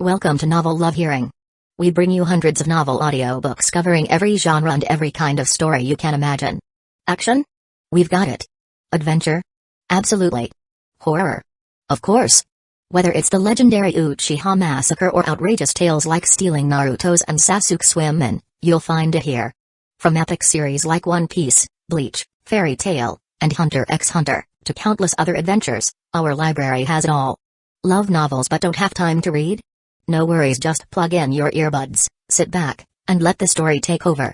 Welcome to Novel Love Hearing. We bring you hundreds of novel audiobooks covering every genre and every kind of story you can imagine. Action? We've got it. Adventure? Absolutely. Horror? Of course. Whether it's the legendary Uchiha massacre or outrageous tales like stealing Naruto's and Sasuke's women, you'll find it here. From epic series like One Piece, Bleach, Fairy Tail, and Hunter x Hunter, to countless other adventures, our library has it all. Love novels but don't have time to read? No worries, just plug in your earbuds, sit back, and let the story take over.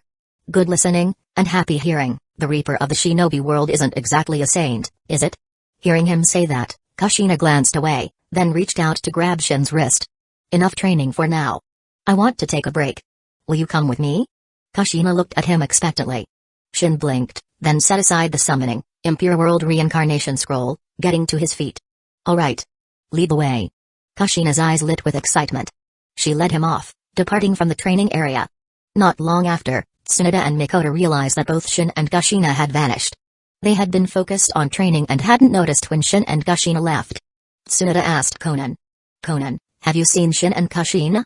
Good listening, and happy hearing. The Reaper of the Shinobi world isn't exactly a saint, is it? Hearing him say that, Kushina glanced away, then reached out to grab Shin's wrist. Enough training for now. I want to take a break. Will you come with me? Kushina looked at him expectantly. Shin blinked, then set aside the summoning, Impure World Reincarnation Scroll, getting to his feet. All right. Lead the way. Kushina's eyes lit with excitement. She led him off, departing from the training area. Not long after, Tsunade and Mikoto realized that both Shin and Kushina had vanished. They had been focused on training and hadn't noticed when Shin and Kushina left. Tsunade asked Conan. Conan, have you seen Shin and Kushina?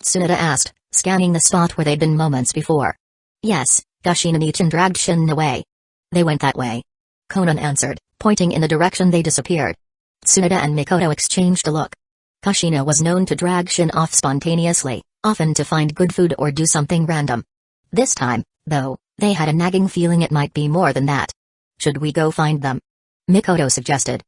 Tsunade asked, scanning the spot where they'd been moments before. Yes, Kushina Nichin dragged Shin away. They went that way. Conan answered, pointing in the direction they disappeared. Tsunade and Mikoto exchanged a look. Kushina was known to drag Shin off spontaneously, often to find good food or do something random. This time, though, they had a nagging feeling it might be more than that. Should we go find them? Mikoto suggested.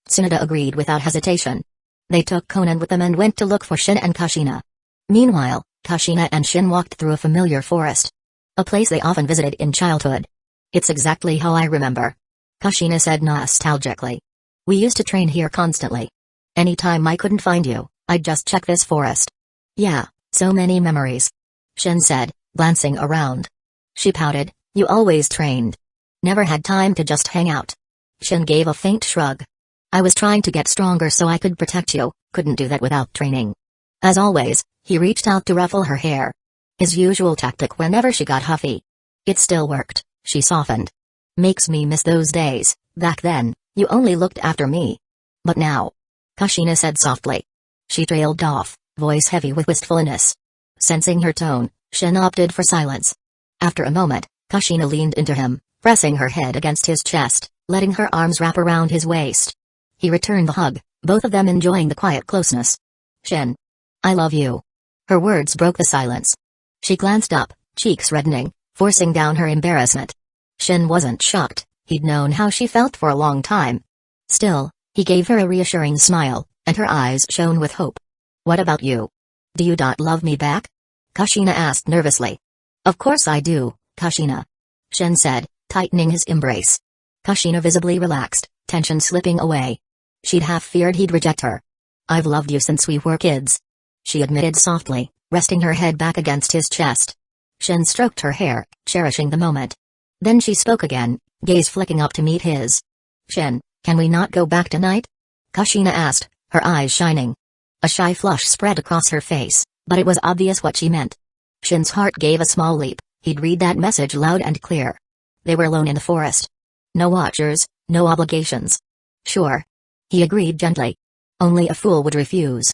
Tsunade agreed without hesitation. They took Conan with them and went to look for Shin and Kushina. Meanwhile, Kushina and Shin walked through a familiar forest. A place they often visited in childhood. It's exactly how I remember. Kushina said nostalgically. We used to train here constantly. Anytime I couldn't find you, I'd just check this forest. Yeah, so many memories. Shin said, glancing around. She pouted, you always trained. Never had time to just hang out. Shin gave a faint shrug. I was trying to get stronger so I could protect you, couldn't do that without training. As always, he reached out to ruffle her hair. His usual tactic whenever she got huffy. It still worked, she softened. Makes me miss those days. Back then, you only looked after me. But now. Kushina said softly. She trailed off, voice heavy with wistfulness. Sensing her tone, Shin opted for silence. After a moment, Kushina leaned into him, pressing her head against his chest, letting her arms wrap around his waist. He returned the hug, both of them enjoying the quiet closeness. Shin. I love you. Her words broke the silence. She glanced up, cheeks reddening, forcing down her embarrassment. Shin wasn't shocked, he'd known how she felt for a long time. Still, he gave her a reassuring smile, and her eyes shone with hope. What about you? Do you love me back? Kushina asked nervously. Of course I do, Kushina. Shin said, tightening his embrace. Kushina visibly relaxed, tension slipping away. She'd half feared he'd reject her. I've loved you since we were kids. She admitted softly, resting her head back against his chest. Shin stroked her hair, cherishing the moment. Then she spoke again, gaze flicking up to meet his. Shin, can we not go back tonight? Kushina asked, her eyes shining. A shy flush spread across her face, but it was obvious what she meant. Shin's heart gave a small leap, he'd read that message loud and clear. They were alone in the forest. No watchers, no obligations. Sure. He agreed gently. Only a fool would refuse.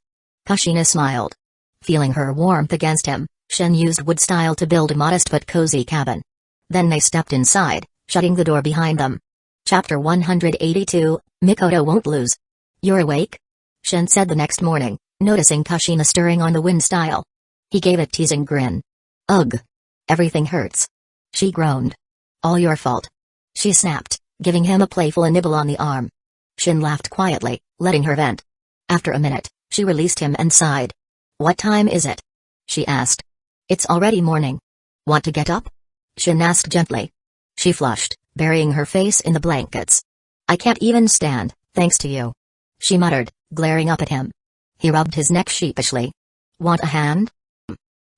Kushina smiled. Feeling her warmth against him, Shin used wood style to build a modest but cozy cabin. Then they stepped inside, shutting the door behind them. Chapter 182, Mikoto won't lose. You're awake? Shin said the next morning, noticing Kushina stirring on the wind style. He gave a teasing grin. Ugh. Everything hurts. She groaned. All your fault. She snapped, giving him a playful nibble on the arm. Shin laughed quietly, letting her vent. After a minute, she released him and sighed. What time is it? She asked. It's already morning. Want to get up? Shin asked gently. She flushed, burying her face in the blankets. I can't even stand, thanks to you. She muttered, glaring up at him. He rubbed his neck sheepishly. Want a hand?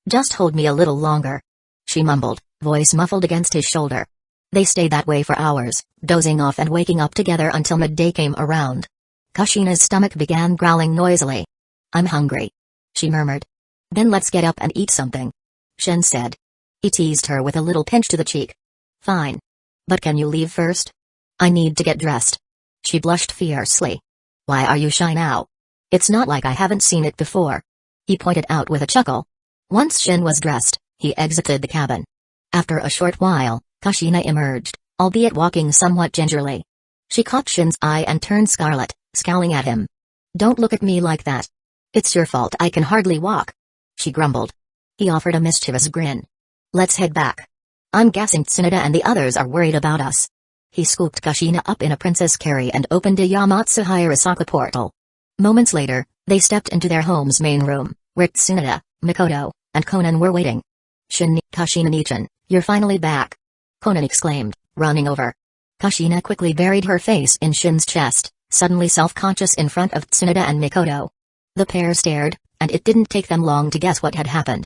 Just hold me a little longer. She mumbled, voice muffled against his shoulder. They stayed that way for hours, dozing off and waking up together until midday came around. Kushina's stomach began growling noisily. I'm hungry. She murmured. Then let's get up and eat something. Shin said. He teased her with a little pinch to the cheek. Fine. But can you leave first? I need to get dressed. She blushed fiercely. Why are you shy now? It's not like I haven't seen it before. he pointed out with a chuckle. Once Shin was dressed, he exited the cabin. After a short while, Kushina emerged, albeit walking somewhat gingerly. She caught Shin's eye and turned scarlet, scowling at him. "Don't look at me like that. It's your fault I can hardly walk," she grumbled. He offered a mischievous grin. "Let's head back. I'm guessing Tsunade and the others are worried about us." He scooped Kushina up in a princess carry and opened a Yamatsu Hirasaka portal. Moments later, they stepped into their home's main room, where Tsunade, Mikoto, and Konan were waiting. "Kushina-nichan, you're finally back!" Konan exclaimed, running over. Kushina quickly buried her face in Shin's chest, suddenly self-conscious in front of Tsunade and Mikoto. The pair stared, and it didn't take them long to guess what had happened.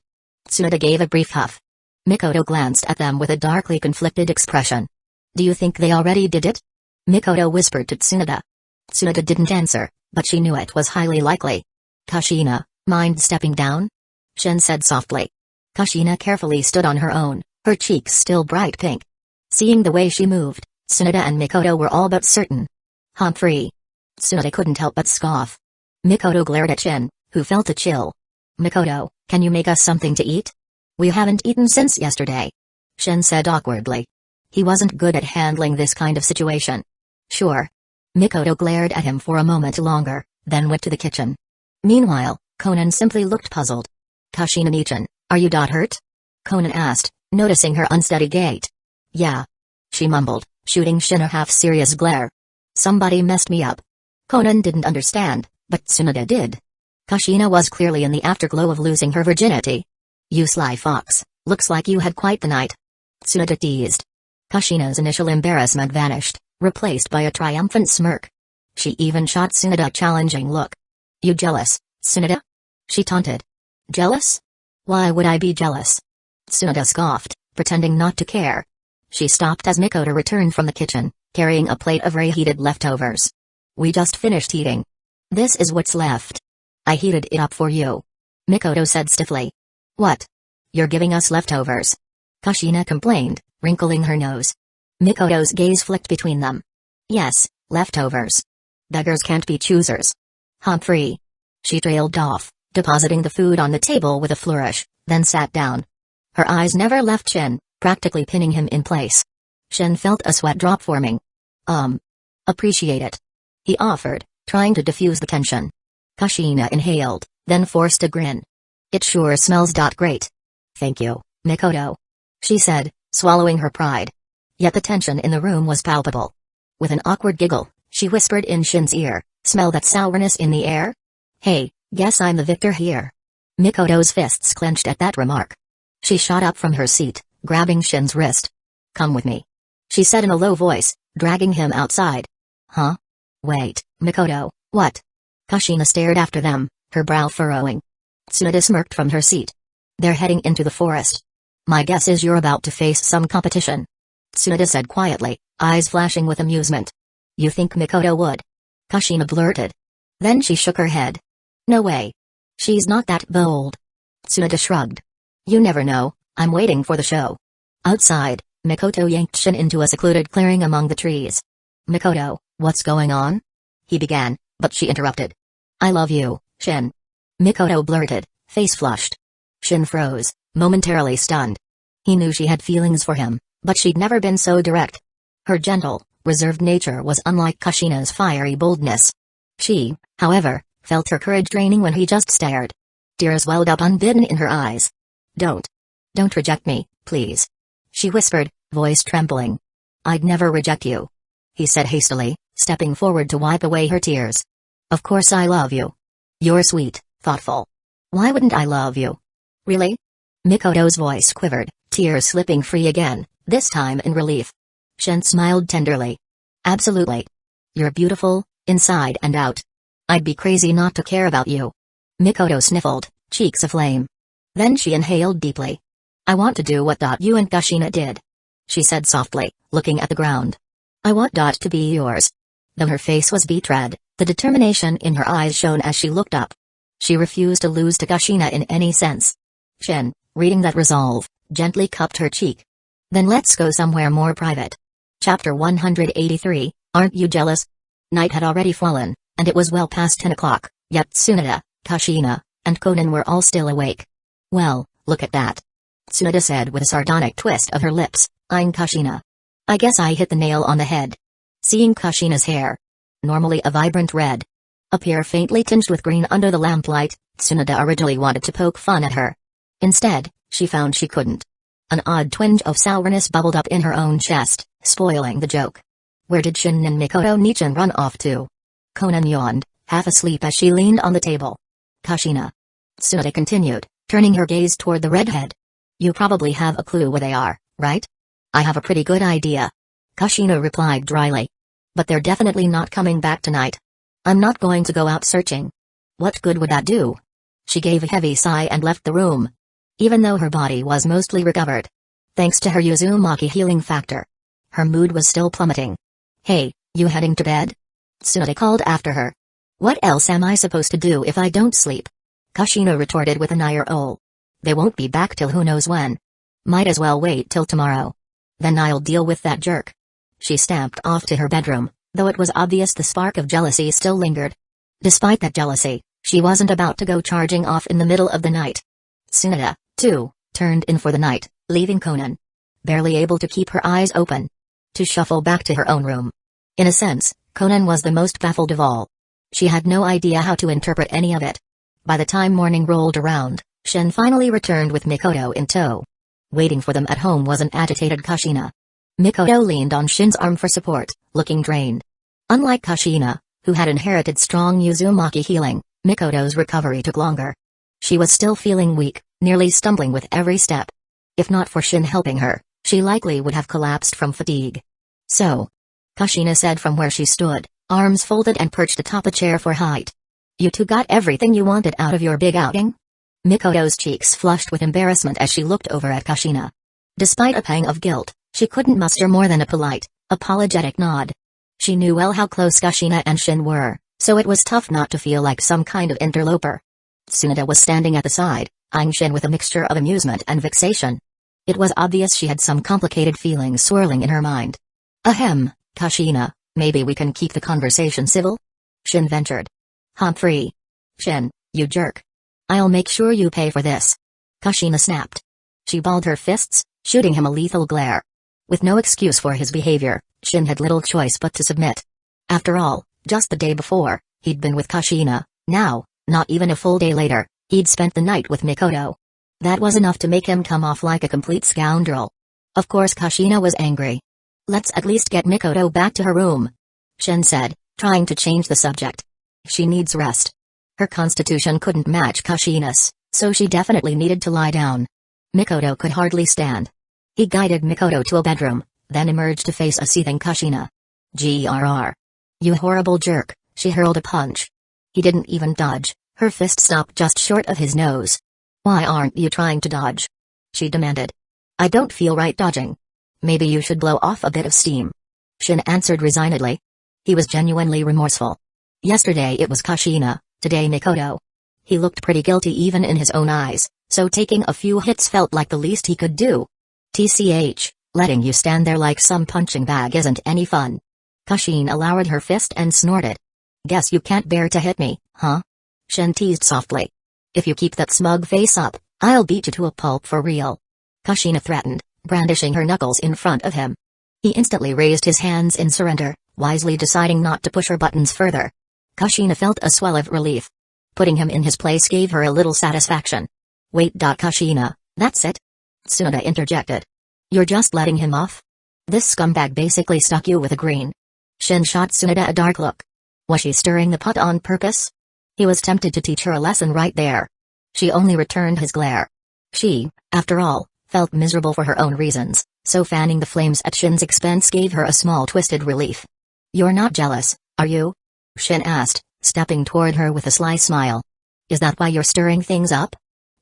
Tsunade gave a brief huff. Mikoto glanced at them with a darkly conflicted expression. "Do you think they already did it?" Mikoto whispered to Tsunade. Tsunade didn't answer, but she knew it was highly likely. "Kushina, mind stepping down?" Shin said softly. Kushina carefully stood on her own, her cheeks still bright pink. Seeing the way she moved, Tsunade and Mikoto were all but certain. "Humphrey." Tsunade couldn't help but scoff. Mikoto glared at Shin, who felt a chill. "Mikoto, can you make us something to eat?" "We haven't eaten since yesterday," Shin said awkwardly. He wasn't good at handling this kind of situation. "Sure." Mikoto glared at him for a moment longer, then went to the kitchen. Meanwhile, Konan simply looked puzzled. "Kushina-nichan, are you hurt?" Konan asked, noticing her unsteady gait. "Yeah," she mumbled, shooting Shin a half-serious glare. "Somebody messed me up." Konan didn't understand, but Tsunade did. Kushina was clearly in the afterglow of losing her virginity. "You sly fox, looks like you had quite the night," Tsunade teased. Kushina's initial embarrassment vanished, replaced by a triumphant smirk. She even shot Tsunade a challenging look. "You jealous, Tsunade?" she taunted. "Jealous? Why would I be jealous?" Tsunade scoffed, pretending not to care. She stopped as Mikoto returned from the kitchen, carrying a plate of reheated leftovers. "We just finished eating. This is what's left. I heated it up for you," Mikoto said stiffly. "What? You're giving us leftovers?" Kushina complained, wrinkling her nose. Mikoto's gaze flicked between them. "Yes, leftovers. Beggars can't be choosers." "Humphrey." She trailed off, depositing the food on the table with a flourish, then sat down. Her eyes never left Shin, practically pinning him in place. Shin felt a sweat drop forming. Appreciate it," he offered, trying to diffuse the tension. Kushina inhaled, then forced a grin. "It sure smells great." "Thank you, Mikoto," she said, swallowing her pride. Yet the tension in the room was palpable. With an awkward giggle, she whispered in Shin's ear, "Smell that sourness in the air? Hey, guess I'm the victor here." Mikoto's fists clenched at that remark. She shot up from her seat, grabbing Shin's wrist. "Come with me," she said in a low voice, dragging him outside. "Huh? Wait, Mikoto, what?" Kushina stared after them, her brow furrowing. Tsunade smirked from her seat. "They're heading into the forest. My guess is you're about to face some competition," Tsunade said quietly, eyes flashing with amusement. "You think Mikoto would?" Kushina blurted. Then she shook her head. "No way. She's not that bold." Tsunade shrugged. "You never know, I'm waiting for the show." Outside, Mikoto yanked Shin into a secluded clearing among the trees. "Mikoto, what's going on?" he began, but she interrupted. "I love you, Shin." Mikoto blurted, face flushed. Shin froze, momentarily stunned. He knew she had feelings for him, but she'd never been so direct. Her gentle, reserved nature was unlike Kushina's fiery boldness. She, however, felt her courage draining when he just stared. Tears welled up unbidden in her eyes. Don't reject me, please," she whispered, voice trembling. "I'd never reject you," he said hastily, stepping forward to wipe away her tears. "Of course I love you. You're sweet, thoughtful. Why wouldn't I love you? Really?" Mikoto's voice quivered, tears slipping free again, this time in relief. Shin smiled tenderly. "Absolutely. You're beautiful, inside and out. I'd be crazy not to care about you." Mikoto sniffled, cheeks aflame. Then she inhaled deeply. "I want to do what you and Kushina did," she said softly, looking at the ground. "I want to be yours." Though her face was betrayed, the determination in her eyes shone as she looked up. She refused to lose to Kushina in any sense. Shin, reading that resolve, gently cupped her cheek. "Then let's go somewhere more private." Chapter 183, Aren't You Jealous? Night had already fallen, and it was well past 10 o'clock, yet Tsunade, Kushina, and Conan were all still awake. Well, look at that. Tsunoda said with a sardonic twist of her lips, eyeing Kushina. I guess I hit the nail on the head. Seeing Kushina's hair, normally a vibrant red, appear faintly tinged with green under the lamplight, Tsunoda originally wanted to poke fun at her. Instead, she found she couldn't. An odd twinge of sourness bubbled up in her own chest, spoiling the joke. Where did Shin and Mikoto Nichin run off to? Conan yawned, half asleep as she leaned on the table. Kushina. Tsunoda continued, turning her gaze toward the redhead. You probably have a clue where they are, right? I have a pretty good idea. Kushina replied dryly. But they're definitely not coming back tonight. I'm not going to go out searching. What good would that do? She gave a heavy sigh and left the room. Even though her body was mostly recovered, thanks to her Uzumaki healing factor, her mood was still plummeting. Hey, you heading to bed? Tsunoda called after her. What else am I supposed to do if I don't sleep? Kushina retorted with an eye roll. They won't be back till who knows when. Might as well wait till tomorrow. Then I'll deal with that jerk. She stamped off to her bedroom, though it was obvious the spark of jealousy still lingered. Despite that jealousy, she wasn't about to go charging off in the middle of the night. Tsunoda, too, turned in for the night, leaving Conan barely able to keep her eyes open, to shuffle back to her own room. In a sense, Conan was the most baffled of all. She had no idea how to interpret any of it. By the time morning rolled around, Shin finally returned with Mikoto in tow. Waiting for them at home was an agitated Kushina. Mikoto leaned on Shin's arm for support, looking drained. Unlike Kushina, who had inherited strong Uzumaki healing, Mikoto's recovery took longer. She was still feeling weak, nearly stumbling with every step. If not for Shin helping her, she likely would have collapsed from fatigue. So, Kushina said from where she stood, arms folded and perched atop a chair for height. You two got everything you wanted out of your big outing? Mikoto's cheeks flushed with embarrassment as she looked over at Kushina. Despite a pang of guilt, she couldn't muster more than a polite, apologetic nod. She knew well how close Kushina and Shin were, so it was tough not to feel like some kind of interloper. Tsunoda was standing at the side, eyeing Shin with a mixture of amusement and vexation. It was obvious she had some complicated feelings swirling in her mind. Ahem, Kushina, maybe we can keep the conversation civil? Shin ventured. Humphrey. Shin, you jerk. I'll make sure you pay for this. Kushina snapped. She balled her fists, shooting him a lethal glare. With no excuse for his behavior, Shin had little choice but to submit. After all, just the day before, he'd been with Kushina. Now, not even a full day later, he'd spent the night with Mikoto. That was enough to make him come off like a complete scoundrel. Of course Kushina was angry. Let's at least get Mikoto back to her room, Shin said, trying to change the subject. She needs rest. Her constitution couldn't match Kushina's, so she definitely needed to lie down. Mikoto could hardly stand. He guided Mikoto to a bedroom, then emerged to face a seething Kushina. Grr. You horrible jerk, she hurled a punch. He didn't even dodge, her fist stopped just short of his nose. Why aren't you trying to dodge? She demanded. I don't feel right dodging. Maybe you should blow off a bit of steam. Shin answered resignedly. He was genuinely remorseful. Yesterday it was Kushina, today Mikoto. He looked pretty guilty even in his own eyes, so taking a few hits felt like the least he could do. TCH, letting you stand there like some punching bag isn't any fun. Kushina lowered her fist and snorted. Guess you can't bear to hit me, huh? Shin teased softly. If you keep that smug face up, I'll beat you to a pulp for real. Kushina threatened, brandishing her knuckles in front of him. He instantly raised his hands in surrender, wisely deciding not to push her buttons further. Kushina felt a swell of relief. Putting him in his place gave her a little satisfaction. Wait, Kushina, that's it? Tsunoda interjected. You're just letting him off? This scumbag basically stuck you with a green. Shin shot Tsunoda a dark look. Was she stirring the pot on purpose? He was tempted to teach her a lesson right there. She only returned his glare. She, after all, felt miserable for her own reasons, so fanning the flames at Shin's expense gave her a small twisted relief. You're not jealous, are you? Shin asked, stepping toward her with a sly smile. Is that why you're stirring things up?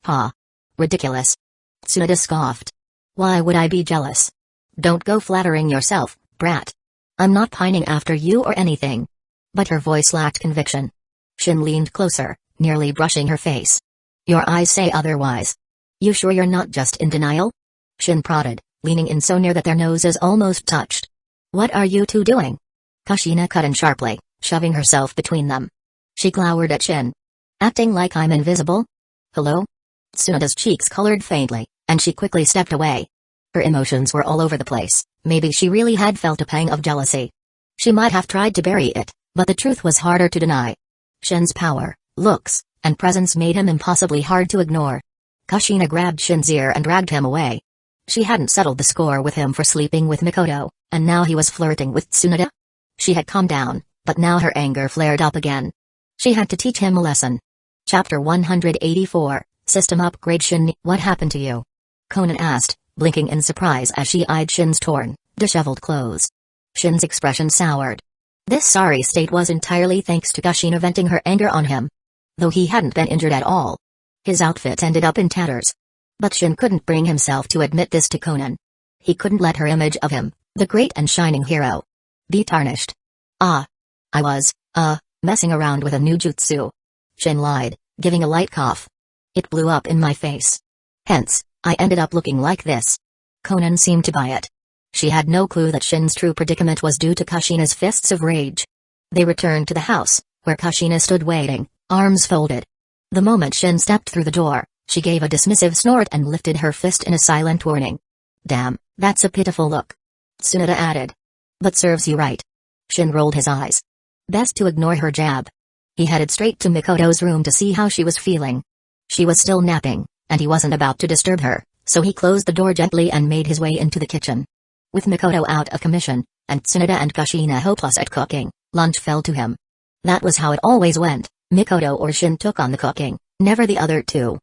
Ha. Ridiculous. Tsunoda scoffed. Why would I be jealous? Don't go flattering yourself, brat. I'm not pining after you or anything. But her voice lacked conviction. Shin leaned closer, nearly brushing her face. Your eyes say otherwise. You sure you're not just in denial? Shin prodded, leaning in so near that their noses almost touched. What are you two doing? Kushina cut in sharply, shoving herself between them. She glowered at Shin. Acting like I'm invisible? Hello? Tsunada's cheeks colored faintly, and she quickly stepped away. Her emotions were all over the place. Maybe she really had felt a pang of jealousy. She might have tried to bury it, but the truth was harder to deny. Shin's power, looks, and presence made him impossibly hard to ignore. Kushina grabbed Shin's ear and dragged him away. She hadn't settled the score with him for sleeping with Mikoto, and now he was flirting with Tsunada? She had calmed down, but now her anger flared up again. She had to teach him a lesson. Chapter 184, System Upgrade. Shin, what happened to you? Conan asked, blinking in surprise as she eyed Shin's torn, disheveled clothes. Shin's expression soured. This sorry state was entirely thanks to Kushina venting her anger on him. Though he hadn't been injured at all. His outfit ended up in tatters. But Shin couldn't bring himself to admit this to Conan. He couldn't let her image of him, the great and shining hero, be tarnished. I was, messing around with a new jutsu. Shin lied, giving a light cough. It blew up in my face. Hence, I ended up looking like this. Conan seemed to buy it. She had no clue that Shin's true predicament was due to Kushina's fists of rage. They returned to the house, where Kushina stood waiting, arms folded. The moment Shin stepped through the door, she gave a dismissive snort and lifted her fist in a silent warning. Damn, that's a pitiful look. Tsunada added. But serves you right. Shin rolled his eyes. Best to ignore her jab. He headed straight to Mikoto's room to see how she was feeling. She was still napping, and he wasn't about to disturb her, so he closed the door gently and made his way into the kitchen. With Mikoto out of commission, and Tsunada and Kushina hopeless at cooking, lunch fell to him. That was how it always went, Mikoto or Shin took on the cooking, never the other two.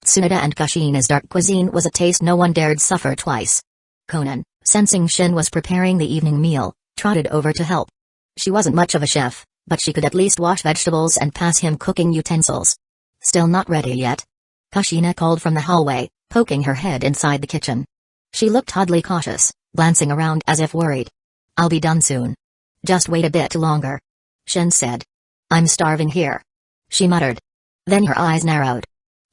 Tsunada and Kushina's dark cuisine was a taste no one dared suffer twice. Conan, sensing Shin was preparing the evening meal, trotted over to help. She wasn't much of a chef, but she could at least wash vegetables and pass him cooking utensils. Still not ready yet? Kushina called from the hallway, poking her head inside the kitchen. She looked oddly cautious, glancing around as if worried. I'll be done soon. Just wait a bit longer. Shin said. I'm starving here. She muttered. Then her eyes narrowed.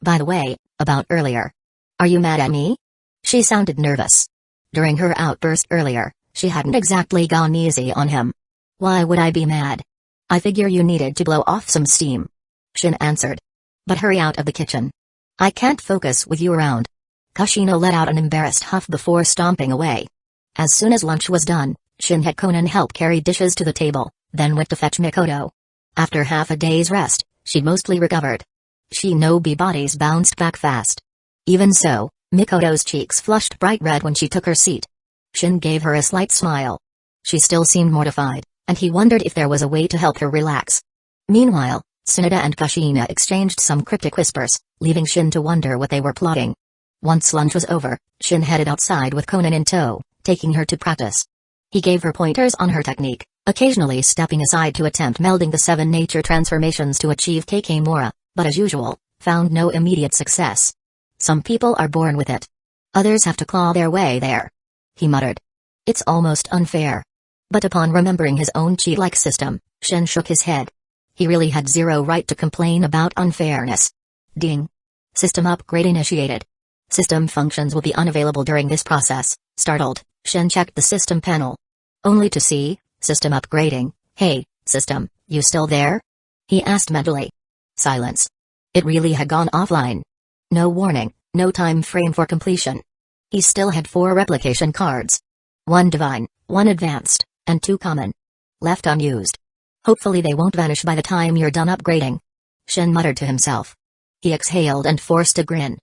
By the way, about earlier. Are you mad at me? She sounded nervous. During her outburst earlier, she hadn't exactly gone easy on him. Why would I be mad? I figure you needed to blow off some steam. Shin answered. But hurry out of the kitchen. I can't focus with you around. Kushina let out an embarrassed huff before stomping away. As soon as lunch was done, Shin had Conan help carry dishes to the table, then went to fetch Mikoto. After half a day's rest, she'd mostly recovered. Shinobi bodies bounced back fast. Even so, Mikoto's cheeks flushed bright red when she took her seat. Shin gave her a slight smile. She still seemed mortified, and he wondered if there was a way to help her relax. Meanwhile, Tsunada and Kushina exchanged some cryptic whispers, leaving Shin to wonder what they were plotting. Once lunch was over, Shin headed outside with Conan in tow, taking her to practice. He gave her pointers on her technique, occasionally stepping aside to attempt melding the 7 nature transformations to achieve Kakemura, but as usual, found no immediate success. Some people are born with it. Others have to claw their way there. He muttered. It's almost unfair. But upon remembering his own cheat-like system, Shin shook his head. He really had zero right to complain about unfairness. Ding. System upgrade initiated. System functions will be unavailable during this process. Startled, Shin checked the system panel. Only to see, system upgrading. Hey, system, you still there? He asked mentally. Silence. It really had gone offline. No warning, no time frame for completion. He still had 4 replication cards. 1 divine, 1 advanced, and 2 common. Left unused. Hopefully they won't vanish by the time you're done upgrading. Shin muttered to himself. He exhaled and forced a grin.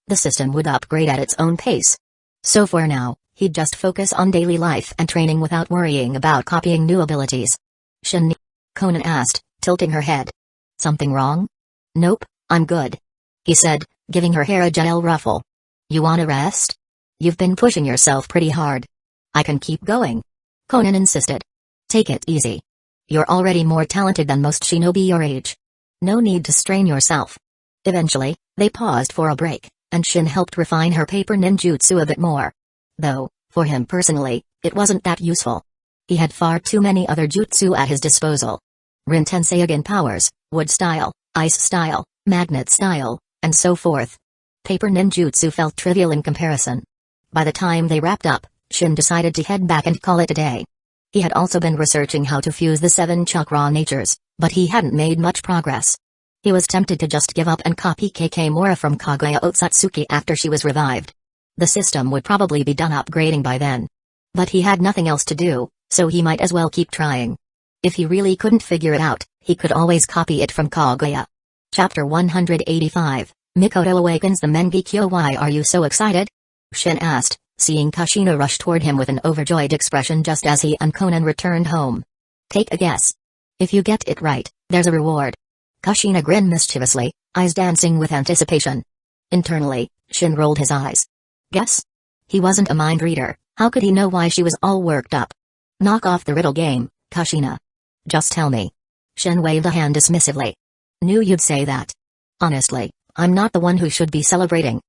The system would upgrade at its own pace. So for now, he'd just focus on daily life and training without worrying about copying new abilities. Shin? Conan asked, tilting her head. Something wrong? Nope, I'm good. He said, giving her hair a gentle ruffle. You wanna rest? You've been pushing yourself pretty hard. I can keep going. Conan insisted. Take it easy. You're already more talented than most shinobi your age. No need to strain yourself. Eventually, they paused for a break, and Shin helped refine her paper ninjutsu a bit more. Though, for him personally, it wasn't that useful. He had far too many other jutsu at his disposal. Rin-tensei again powers, wood style, ice style, magnet style, and so forth. Paper ninjutsu felt trivial in comparison. By the time they wrapped up, Shin decided to head back and call it a day. He had also been researching how to fuse the 7 chakra natures, but he hadn't made much progress. He was tempted to just give up and copy Kakemura from Kaguya Otsutsuki after she was revived. The system would probably be done upgrading by then. But he had nothing else to do, so he might as well keep trying. If he really couldn't figure it out, he could always copy it from Kaguya. Chapter 185, Mikoto awakens the Mangekyo. Why are you so excited? Shin asked, seeing Kushina rush toward him with an overjoyed expression just as he and Conan returned home. Take a guess. If you get it right, there's a reward. Kushina grinned mischievously, eyes dancing with anticipation. Internally, Shin rolled his eyes. Guess? He wasn't a mind reader, how could he know why she was all worked up? Knock off the riddle game, Kushina. Just tell me. Shin waved a hand dismissively. Knew you'd say that. Honestly, I'm not the one who should be celebrating.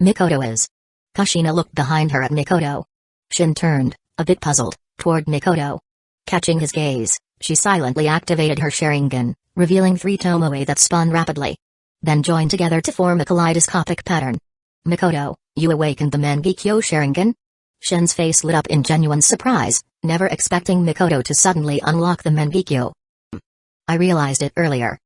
Mikoto is. Kushina looked behind her at Mikoto. Shin turned, a bit puzzled, toward Mikoto. Catching his gaze, she silently activated her Sharingan, revealing 3 tomoe that spun rapidly. Then joined together to form a kaleidoscopic pattern. Mikoto, you awakened the Mangekyo Sharingan? Shin's face lit up in genuine surprise, never expecting Mikoto to suddenly unlock the Mangekyo. I realized it earlier.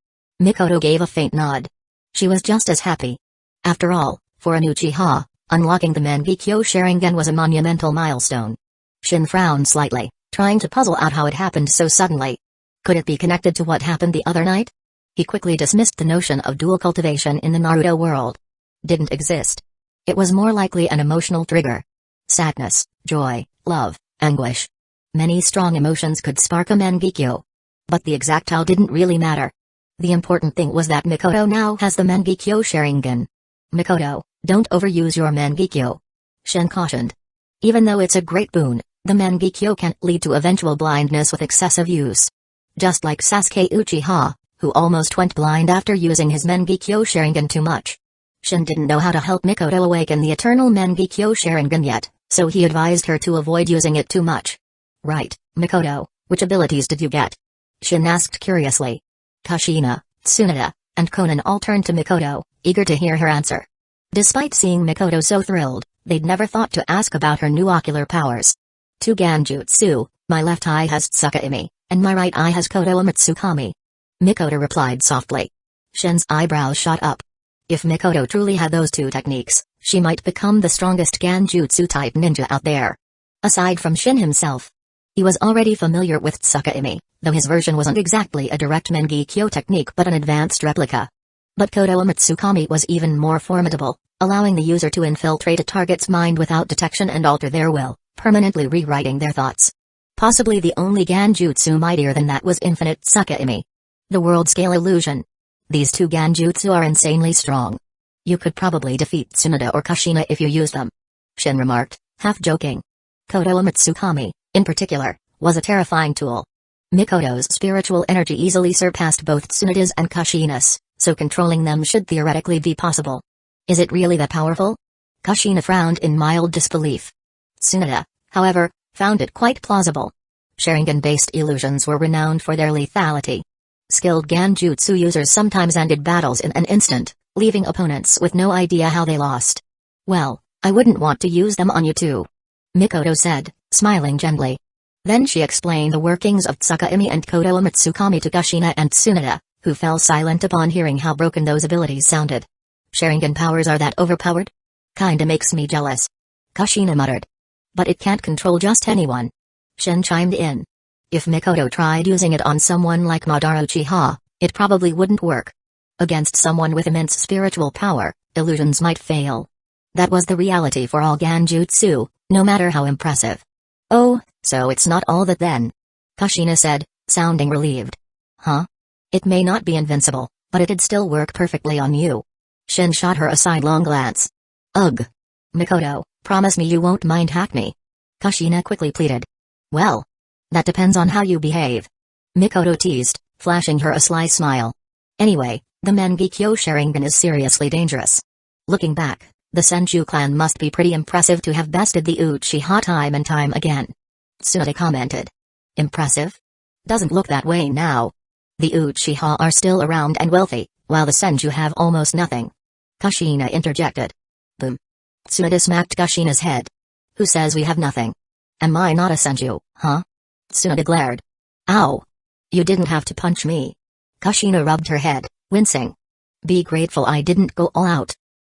Mikoto gave a faint nod. She was just as happy. After all, for an Uchiha, unlocking the Mangekyo Sharingan was a monumental milestone. Shin frowned slightly, trying to puzzle out how it happened so suddenly. Could it be connected to what happened the other night? He quickly dismissed the notion of dual cultivation in the Naruto world. Didn't exist. It was more likely an emotional trigger. Sadness, joy, love, anguish. Many strong emotions could spark a Mangekyo. But the exact how didn't really matter. The important thing was that Mikoto now has the Mangekyo Sharingan. Mikoto, don't overuse your Mangekyo. Shin cautioned. Even though it's a great boon, the Mangekyo can lead to eventual blindness with excessive use. Just like Sasuke Uchiha, who almost went blind after using his Mangekyo Sharingan too much. Shin didn't know how to help Mikoto awaken the eternal Mangekyo Sharingan yet, so he advised her to avoid using it too much. Right, Mikoto, which abilities did you get? Shin asked curiously. Kushina, Tsunade, and Conan all turned to Mikoto, eager to hear her answer. Despite seeing Mikoto so thrilled, they'd never thought to ask about her new ocular powers. 2 Ganjutsu, my left eye has Tsukaimi, and my right eye has Koto Umatsukami. Mikoto replied softly. Shin's eyebrows shot up. If Mikoto truly had those 2 techniques, she might become the strongest Ganjutsu-type ninja out there. Aside from Shin himself. He was already familiar with Tsukaimi, though his version wasn't exactly a direct Mangekyo technique but an advanced replica. But Koto Umatsukami was even more formidable, allowing the user to infiltrate a target's mind without detection and alter their will, permanently rewriting their thoughts. Possibly the only Ganjutsu mightier than that was Infinite Tsukaimi. The world-scale illusion. These 2 Ganjutsu are insanely strong. You could probably defeat Tsunade or Kushina if you use them. Shin remarked, half joking. Koto Umatsukami, in particular, was a terrifying tool. Mikoto's spiritual energy easily surpassed both Tsunade's and Kushina's, so controlling them should theoretically be possible. Is it really that powerful? Kushina frowned in mild disbelief. Tsunade, however, found it quite plausible. Sharingan-based illusions were renowned for their lethality. Skilled Ganjutsu users sometimes ended battles in an instant, leaving opponents with no idea how they lost. Well, I wouldn't want to use them on you too. Mikoto said, smiling gently. Then she explained the workings of Tsukaimi and Koto Umatsukami to Kushina and Tsunade, who fell silent upon hearing how broken those abilities sounded. Sharingan powers are that overpowered? Kinda makes me jealous. Kushina muttered. But it can't control just anyone. Shin chimed in. If Mikoto tried using it on someone like Madara Uchiha, it probably wouldn't work. Against someone with immense spiritual power, illusions might fail. That was the reality for all Ganjutsu, no matter how impressive. Oh, so it's not all that then? Kushina said, sounding relieved. Huh? It may not be invincible, but it'd still work perfectly on you. Shin shot her a sidelong glance. Ugh. Mikoto, promise me you won't mind hack me. Kushina quickly pleaded. Well, that depends on how you behave. Mikoto teased, flashing her a sly smile. Anyway, the Mangekyo Sharingan is seriously dangerous. Looking back, the Senju clan must be pretty impressive to have bested the Uchiha time and time again. Tsunade commented. Impressive? Doesn't look that way now. The Uchiha are still around and wealthy, while the Senju have almost nothing. Kushina interjected. Boom. Tsunade smacked Kushina's head. Who says we have nothing? Am I not a Senju, huh? Tsunade glared. Ow. You didn't have to punch me. Kushina rubbed her head, wincing. Be grateful I didn't go all out.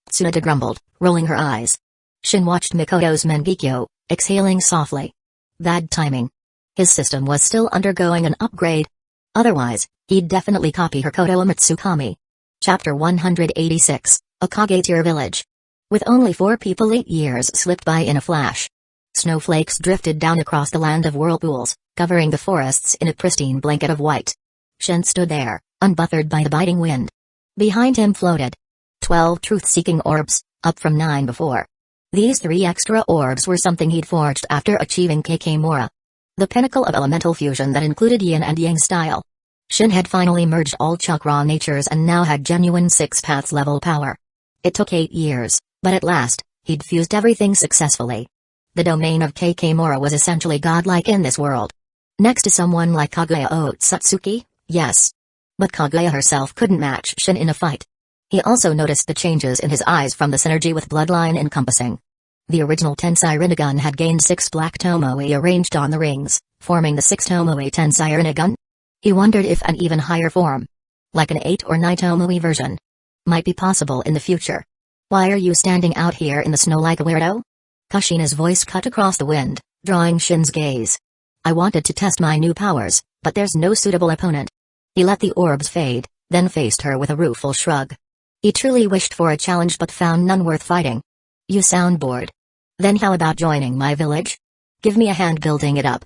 Tsunade grumbled, rolling her eyes. Shin watched Mikoto's Mangekyo, exhaling softly. Bad timing. His system was still undergoing an upgrade. Otherwise, he'd definitely copy her Koto Mitsukami. Chapter 186, Akage Tier Village. With only 4 people 8 years slipped by in a flash. Snowflakes drifted down across the land of whirlpools, covering the forests in a pristine blanket of white. Shin stood there, unbothered by the biting wind. Behind him floated 12 truth-seeking orbs, up from 9 before. These 3 extra orbs were something he'd forged after achieving Kakemura. The pinnacle of elemental fusion that included yin and yang style. Shin had finally merged all chakra natures and now had genuine 6 paths level power. It took 8 years, but at last, he'd fused everything successfully. The domain of Kakemura was essentially godlike in this world. Next to someone like Kaguya Otsutsuki, yes. But Kaguya herself couldn't match Shin in a fight. He also noticed the changes in his eyes from the synergy with bloodline encompassing. The original Tensei Rinnegan had gained 6 black tomoe arranged on the rings, forming the 6 tomoe Tensei Rinnegan. He wondered if an even higher form, like an 8 or 9 tomoe version, might be possible in the future. Why are you standing out here in the snow like a weirdo? Kushina's voice cut across the wind, drawing Shin's gaze. I wanted to test my new powers, but there's no suitable opponent. He let the orbs fade, then faced her with a rueful shrug. He truly wished for a challenge but found none worth fighting. You sound bored. Then how about joining my village? Give me a hand building it up.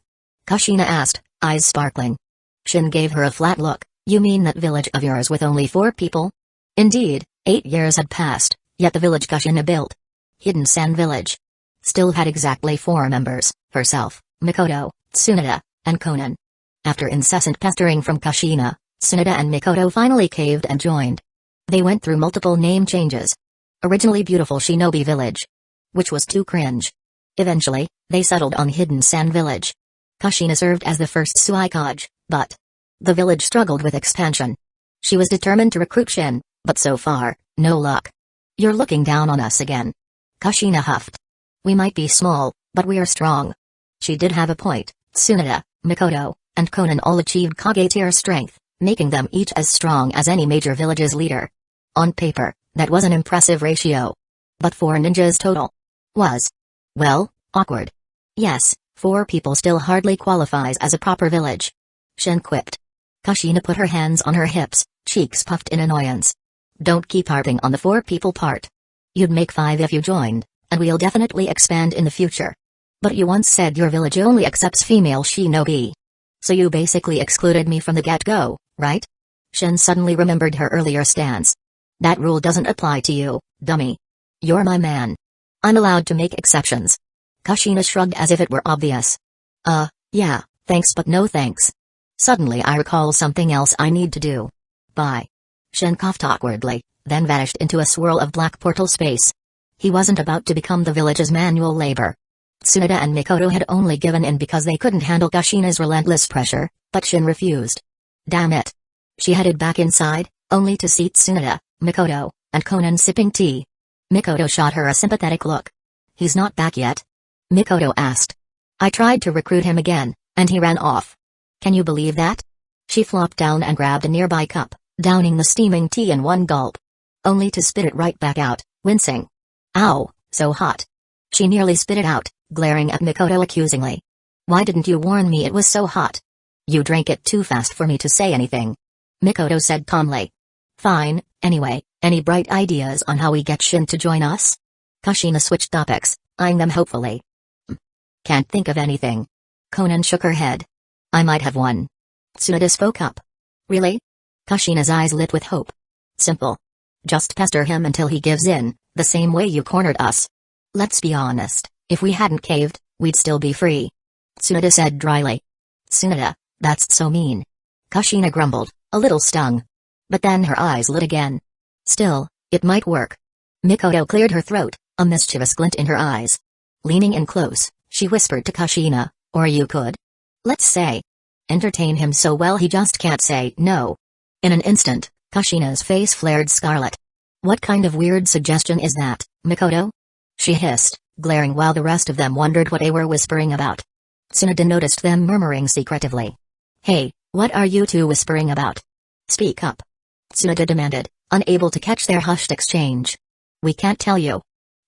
Kushina asked, eyes sparkling. Shin gave her a flat look. You mean that village of yours with only 4 people? Indeed, 8 years had passed, yet the village Kushina built, Hidden Sand Village, still had exactly 4 members, herself, Mikoto, Tsunade, and Konan. After incessant pestering from Kushina, Tsunade and Mikoto finally caved and joined. They went through multiple name changes. Originally Beautiful Shinobi Village, which was too cringe. Eventually, they settled on Hidden Sand Village. Kushina served as the first Suikage, but the village struggled with expansion. She was determined to recruit Shin, but so far, no luck. You're looking down on us again. Kushina huffed. We might be small, but we are strong. She did have a point. Tsunade, Mikoto, and Konan all achieved Kage tier strength, making them each as strong as any major village's leader. On paper, that was an impressive ratio. But 4 ninjas total was, well, awkward. Yes, 4 people still hardly qualifies as a proper village. Shin quipped. Kushina put her hands on her hips, cheeks puffed in annoyance. Don't keep harping on the 4 people part. You'd make 5 if you joined, and we'll definitely expand in the future. But you once said your village only accepts female shinobi. So you basically excluded me from the get-go, right? Shin suddenly remembered her earlier stance. That rule doesn't apply to you, dummy. You're my man. I'm allowed to make exceptions. Kushina shrugged as if it were obvious. Yeah, thanks but no thanks. Suddenly I recall something else I need to do. Bye. Shin coughed awkwardly, then vanished into a swirl of black portal space. He wasn't about to become the village's manual labor. Tsunade and Mikoto had only given in because they couldn't handle Kushina's relentless pressure, but Shin refused. Damn it. She headed back inside, only to see Tsunade, Mikoto, and Konan sipping tea. Mikoto shot her a sympathetic look. He's not back yet? Mikoto asked. I tried to recruit him again, and he ran off. Can you believe that? She flopped down and grabbed a nearby cup, downing the steaming tea in one gulp. Only to spit it right back out, wincing. Ow, so hot. She nearly spit it out, glaring at Mikoto accusingly. Why didn't you warn me it was so hot? You drank it too fast for me to say anything. Mikoto said calmly. Fine, anyway, any bright ideas on how we get Shin to join us? Kushina switched topics, eyeing them hopefully. Can't think of anything. Konan shook her head. I might have one. Tsunade spoke up. Really? Kushina's eyes lit with hope. Simple. Just pester him until he gives in, the same way you cornered us. Let's be honest, if we hadn't caved, we'd still be free. Tsunade said dryly. Tsunade, that's so mean. Kushina grumbled, a little stung. But then her eyes lit again. Still, it might work. Mikoto cleared her throat, a mischievous glint in her eyes. Leaning in close, she whispered to Kushina, or you could. Let's say. Entertain him so well he just can't say no. In an instant, Kushina's face flared scarlet. What kind of weird suggestion is that, Mikoto? She hissed, glaring while the rest of them wondered what they were whispering about. Tsunade noticed them murmuring secretively. Hey, what are you two whispering about? Speak up. Tsunade demanded, unable to catch their hushed exchange. We can't tell you.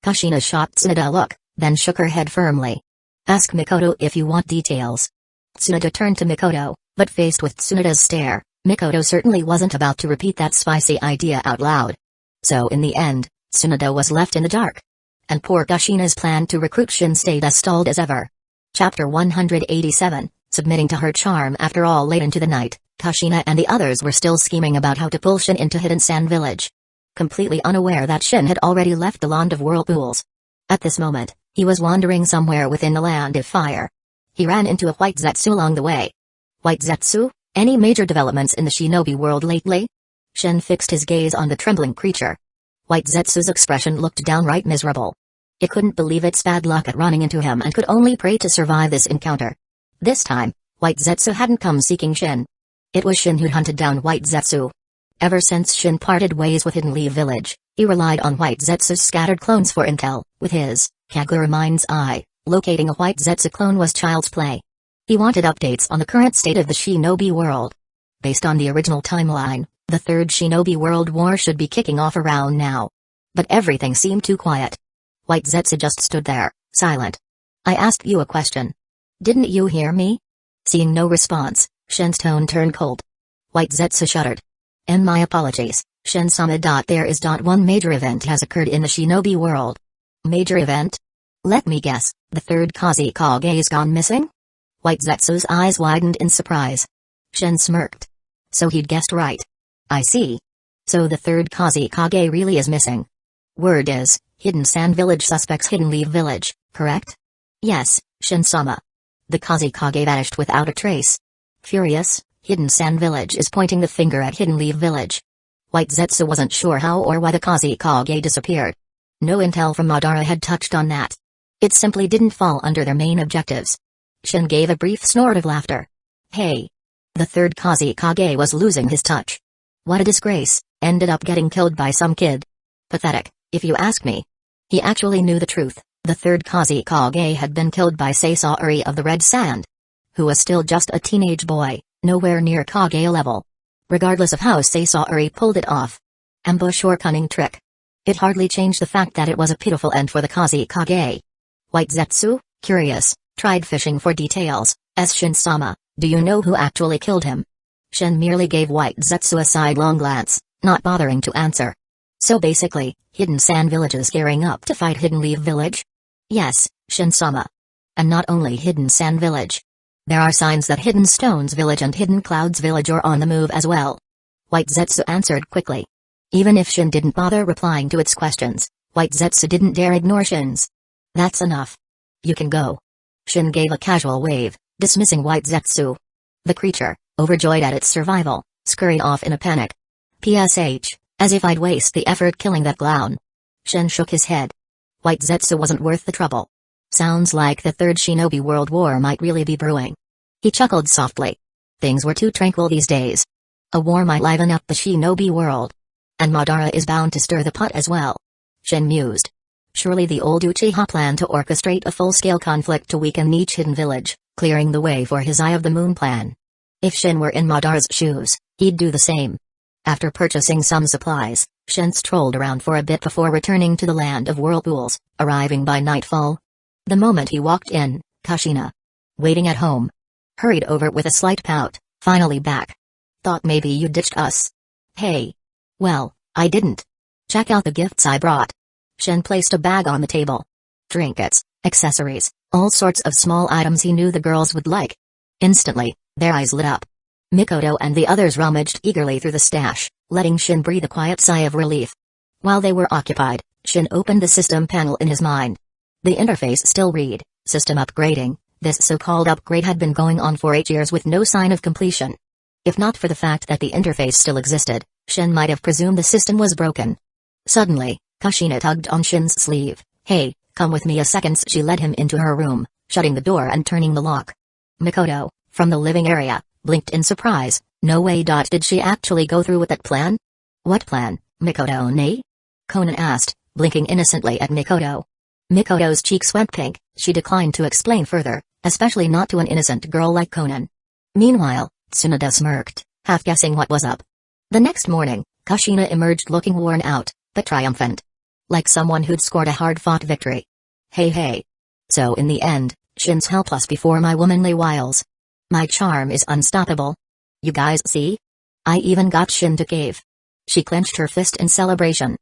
Kushina shot Tsunade a look, then shook her head firmly. Ask Mikoto if you want details. Tsunade turned to Mikoto, but faced with Tsunade's stare, Mikoto certainly wasn't about to repeat that spicy idea out loud. So in the end, Tsunade was left in the dark. And poor Kushina's plan to recruit Shin stayed as stalled as ever. Chapter 187, Submitting to her charm. After all, late into the night, Kushina and the others were still scheming about how to pull Shin into Hidden Sand Village. Completely unaware that Shin had already left the Land of Whirlpools. At this moment, he was wandering somewhere within the Land of Fire. He ran into a white Zetsu along the way. White Zetsu? Any major developments in the shinobi world lately? Shin fixed his gaze on the trembling creature. White Zetsu's expression looked downright miserable. It couldn't believe its bad luck at running into him and could only pray to survive this encounter. This time, White Zetsu hadn't come seeking Shin. It was Shin who'd hunted down White Zetsu. Ever since Shin parted ways with Hidden Leaf Village, he relied on White Zetsu's scattered clones for intel. With his Kagura mind's eye, locating a White Zetsu clone was child's play. He wanted updates on the current state of the shinobi world. Based on the original timeline, the Third Shinobi World War should be kicking off around now. But everything seemed too quiet. White Zetsu just stood there, silent. I asked you a question. Didn't you hear me? Seeing no response, Shin's tone turned cold. White Zetsu shuddered. And my apologies, Shin-sama. There is one major event has occurred in the shinobi world. Major event? Let me guess, the third Kazekage's gone missing? White Zetsu's eyes widened in surprise. Shin smirked. So he'd guessed right. I see. So the third Kazekage really is missing. Word is, Hidden Sand Village suspects Hidden Leaf Village, correct? Yes, Shin-sama. The Kazekage vanished without a trace. Furious, Hidden Sand Village is pointing the finger at Hidden Leaf Village. White Zetsu wasn't sure how or why the Kazekage disappeared. No intel from Madara had touched on that. It simply didn't fall under their main objectives. Shin gave a brief snort of laughter. Hey! The third Kazekage was losing his touch. What a disgrace, ended up getting killed by some kid. Pathetic, if you ask me. He actually knew the truth. The third Kazekage had been killed by Sasori of the Red Sand, who was still just a teenage boy, nowhere near Kage level. Regardless of how Sasori pulled it off, ambush or cunning trick, it hardly changed the fact that it was a pitiful end for the Kazekage. White Zetsu, curious, tried fishing for details. Shin-sama, do you know who actually killed him? Shin merely gave White Zetsu a sidelong glance, not bothering to answer. So basically, Hidden Sand Village is gearing up to fight Hidden Leaf Village? Yes, Shin-sama. And not only Hidden Sand Village. There are signs that Hidden Stones Village and Hidden Clouds Village are on the move as well. White Zetsu answered quickly. Even if Shin didn't bother replying to its questions, White Zetsu didn't dare ignore Shin's. That's enough. You can go. Shin gave a casual wave, dismissing White Zetsu. The creature, overjoyed at its survival, scurried off in a panic. PSH, as if I'd waste the effort killing that clown. Shin shook his head. White Zetsu wasn't worth the trouble. Sounds like the Third Shinobi World War might really be brewing. He chuckled softly. Things were too tranquil these days. A war might liven up the shinobi world. And Madara is bound to stir the pot as well. Shin mused. Surely the old Uchiha planned to orchestrate a full-scale conflict to weaken each hidden village, clearing the way for his Eye of the Moon plan. If Shin were in Madara's shoes, he'd do the same. After purchasing some supplies, Shin strolled around for a bit before returning to the Land of Whirlpools, arriving by nightfall. The moment he walked in, Kushina, waiting at home, hurried over with a slight pout. Finally back. Thought maybe you ditched us. Hey. Well, I didn't. Check out the gifts I brought. Shin placed a bag on the table. Trinkets, accessories, all sorts of small items he knew the girls would like. Instantly, their eyes lit up. Mikoto and the others rummaged eagerly through the stash, letting Shin breathe a quiet sigh of relief. While they were occupied, Shin opened the system panel in his mind. The interface still read, System upgrading. This so-called upgrade had been going on for 8 years with no sign of completion. If not for the fact that the interface still existed, Shin might have presumed the system was broken. Suddenly, Kushina tugged on Shin's sleeve. Hey, come with me a second. She led him into her room, shutting the door and turning the lock. Mikoto, from the living area, blinked in surprise. No way. Did she actually go through with that plan? What plan, Mikoto-ne? Conan asked, blinking innocently at Mikoto. Mikoto's cheeks went pink. She declined to explain further, especially not to an innocent girl like Conan. Meanwhile, Tsunade smirked, half guessing what was up. The next morning, Kushina emerged looking worn out, but triumphant. Like someone who'd scored a hard-fought victory. Hey. So in the end, Shin's helpless before my womanly wiles. My charm is unstoppable. You guys see? I even got Shin to cave. She clenched her fist in celebration.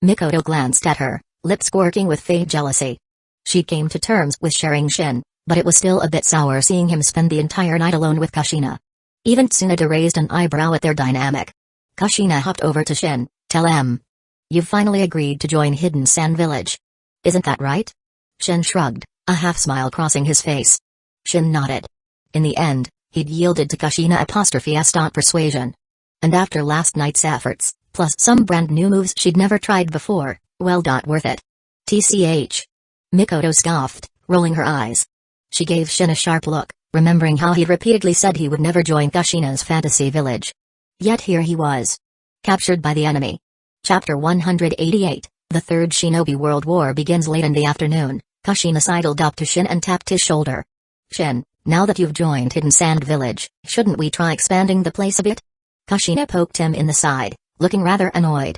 Mikoto glanced at her, lips quirking with fake jealousy. She came to terms with sharing Shin, but it was still a bit sour seeing him spend the entire night alone with Kushina. Even Tsunade raised an eyebrow at their dynamic. Kushina hopped over to Shin. Tell him. You've finally agreed to join Hidden Sand Village. Isn't that right? Shin shrugged, a half-smile crossing his face. Shin nodded. In the end, he'd yielded to Kushina''s persuasion. And after last night's efforts, plus some brand new moves she'd never tried before, well, worth it. TCH. Mikoto scoffed, rolling her eyes. She gave Shin a sharp look, remembering how he'd repeatedly said he would never join Kushina's fantasy village. Yet here he was. Captured by the enemy. Chapter 188, The Third Shinobi World War begins late in the afternoon. Kushina sidled up to Shin and tapped his shoulder. Shin, now that you've joined Hidden Sand Village, shouldn't we try expanding the place a bit? Kushina poked him in the side, looking rather annoyed.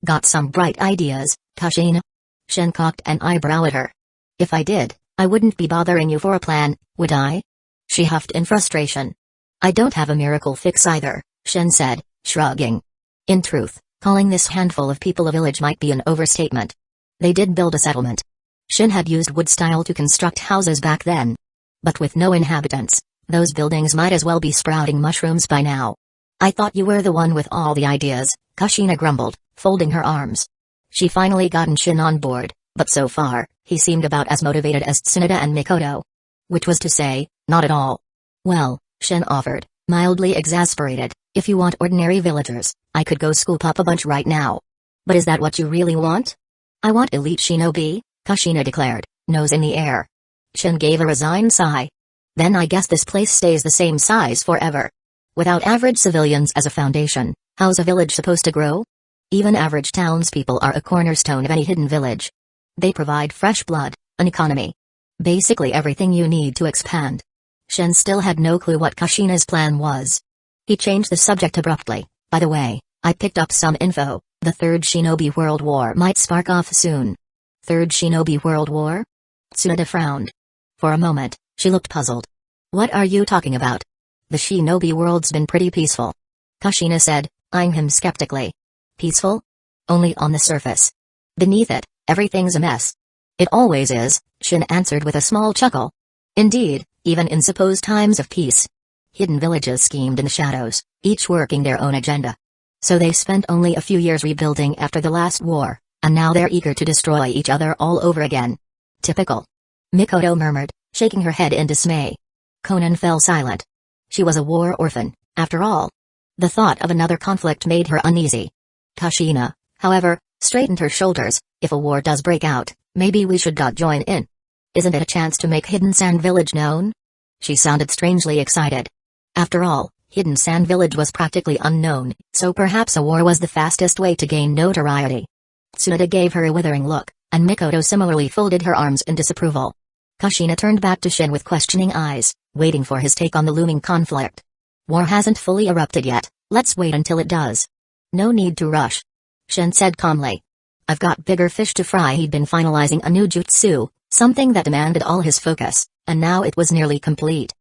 Got some bright ideas, Kushina? Shin cocked an eyebrow at her. If I did, I wouldn't be bothering you for a plan, would I? She huffed in frustration. I don't have a miracle fix either, Shin said, shrugging. In truth, calling this handful of people a village might be an overstatement. They did build a settlement. Shin had used wood style to construct houses back then. But with no inhabitants, those buildings might as well be sprouting mushrooms by now. I thought you were the one with all the ideas, Kushina grumbled, folding her arms. She finally gotten Shin on board, but so far, he seemed about as motivated as Tsunade and Mikoto. Which was to say, not at all. Well, Shin offered, mildly exasperated, if you want ordinary villagers, I could go scoop up a bunch right now. But is that what you really want? I want elite shinobi, Kushina declared, nose in the air. Shin gave a resigned sigh. Then I guess this place stays the same size forever. Without average civilians as a foundation, how's a village supposed to grow? Even average townspeople are a cornerstone of any hidden village. They provide fresh blood, an economy. Basically everything you need to expand. Shin still had no clue what Kushina's plan was. He changed the subject abruptly. By the way, I picked up some info. The Third Shinobi World War might spark off soon. Third Shinobi World War? Tsunade frowned. For a moment, she looked puzzled. What are you talking about? The Shinobi world's been pretty peaceful. Kushina said, eyeing him skeptically. Peaceful? Only on the surface. Beneath it, everything's a mess. It always is, Shin answered with a small chuckle. Indeed, even in supposed times of peace. Hidden villages schemed in the shadows, each working their own agenda. So they spent only a few years rebuilding after the last war, and now they're eager to destroy each other all over again. Typical. Mikoto murmured, shaking her head in dismay. Conan fell silent. She was a war orphan, after all. The thought of another conflict made her uneasy. Kushina, however, straightened her shoulders. If a war does break out, maybe we should join in. Isn't it a chance to make Hidden Sand Village known? She sounded strangely excited. After all, Hidden Sand Village was practically unknown, so perhaps a war was the fastest way to gain notoriety. Tsunade gave her a withering look, and Mikoto similarly folded her arms in disapproval. Kushina turned back to Shin with questioning eyes, waiting for his take on the looming conflict. War hasn't fully erupted yet, let's wait until it does. No need to rush. Shin said calmly. I've got bigger fish to fry. He'd been finalizing a new jutsu, something that demanded all his focus, and now it was nearly complete.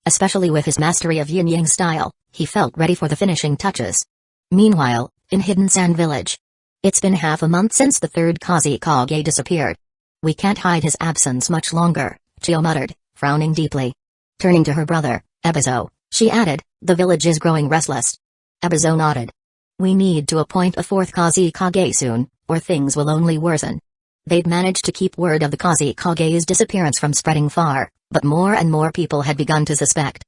Especially with his mastery of yin-yang style, he felt ready for the finishing touches. Meanwhile, in Hidden Sand Village. It's been half a month since the third Kazekage disappeared. We can't hide his absence much longer, Chio muttered, frowning deeply. Turning to her brother, Ebizo, she added, the village is growing restless. Ebizo nodded. We need to appoint a fourth Kazekage soon, or things will only worsen. They'd managed to keep word of the Kazekage's disappearance from spreading far, but more and more people had begun to suspect.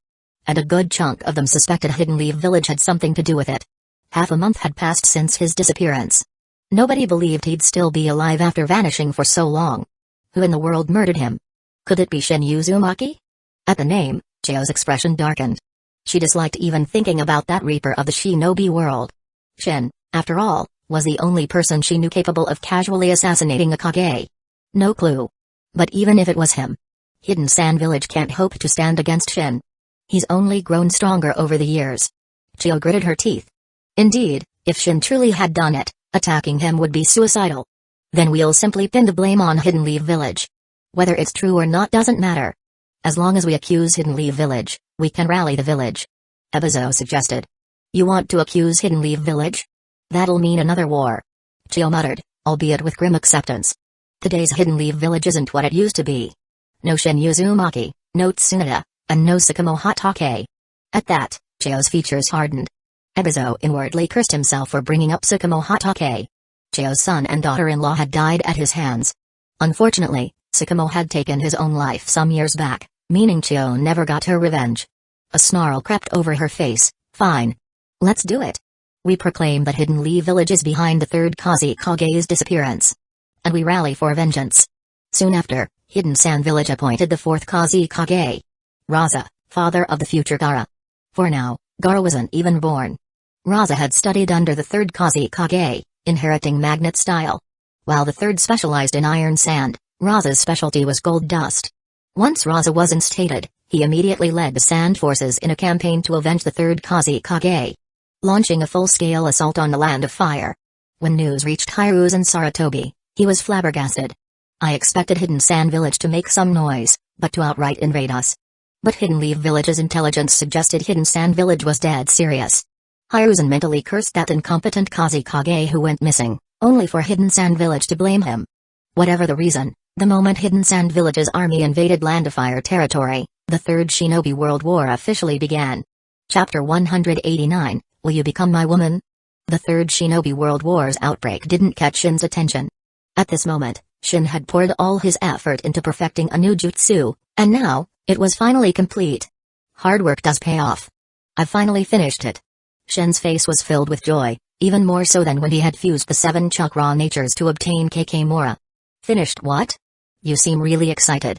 And a good chunk of them suspected Hidden Leaf Village had something to do with it. Half a month had passed since his disappearance. Nobody believed he'd still be alive after vanishing for so long. Who in the world murdered him? Could it be Shin Uzumaki? At the name, Chio's expression darkened. She disliked even thinking about that reaper of the shinobi world. Shin, after all, was the only person she knew capable of casually assassinating a Kage. No clue. But even if it was him, Hidden Sand Village can't hope to stand against Shin. He's only grown stronger over the years. Chio gritted her teeth. Indeed, If Shin truly had done it, attacking him would be suicidal. Then we'll simply pin the blame on Hidden Leaf Village. Whether it's true or not doesn't matter. As long as we accuse Hidden Leaf Village, we can rally the village. Ebizo suggested. You want to accuse Hidden Leaf Village? That'll mean another war. Chio muttered, albeit with grim acceptance. Today's Hidden Leaf Village isn't what it used to be. No Shin Uzumaki, no Tsunade, and no Sakamo Hatake. At that, Chio's features hardened. Ebizo inwardly cursed himself for bringing up Sakamo Hatake. Chio's son and daughter-in-law had died at his hands. Unfortunately, Sakamo had taken his own life some years back, meaning Chio never got her revenge. A snarl crept over her face. Fine. Let's do it. We proclaim that Hidden Leaf Village is behind the third Kazekage's disappearance. And we rally for vengeance. Soon after, Hidden Sand Village appointed the fourth Kazekage. Raza, father of the future Gaara. For now, Gaara wasn't even born. Raza had studied under the third Kazekage, inheriting magnet style. While the third specialized in iron sand, Raza's specialty was gold dust. Once Raza was instated, he immediately led the sand forces in a campaign to avenge the third Kazekage, launching a full-scale assault on the Land of Fire. When news reached Hiruzen Sarutobi, he was flabbergasted. I expected Hidden Sand Village to make some noise, but to outright invade us. But Hidden Leaf Village's intelligence suggested Hidden Sand Village was dead serious. Hiruzen mentally cursed that incompetent Kazekage who went missing, only for Hidden Sand Village to blame him. Whatever the reason, the moment Hidden Sand Village's army invaded Land of Fire territory, the Third Shinobi World War officially began. Chapter 189, Will You Become My Woman? The Third Shinobi World War's outbreak didn't catch Shin's attention. At this moment, Shin had poured all his effort into perfecting a new jutsu, and now, it was finally complete. Hard work does pay off. I've finally finished it. Shin's face was filled with joy, even more so than when he had fused the 7 chakra natures to obtain Kakemura. Finished what? You seem really excited.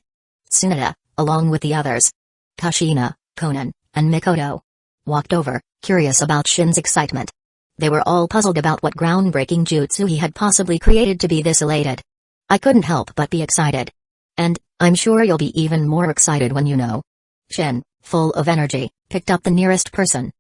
Tsunade, along with the others, Kushina, Konan, and Mikoto, walked over, curious about Shin's excitement. They were all puzzled about what groundbreaking jutsu he had possibly created to be this elated. I couldn't help but be excited. And, I'm sure you'll be even more excited when you know. Shin, full of energy, picked up the nearest person,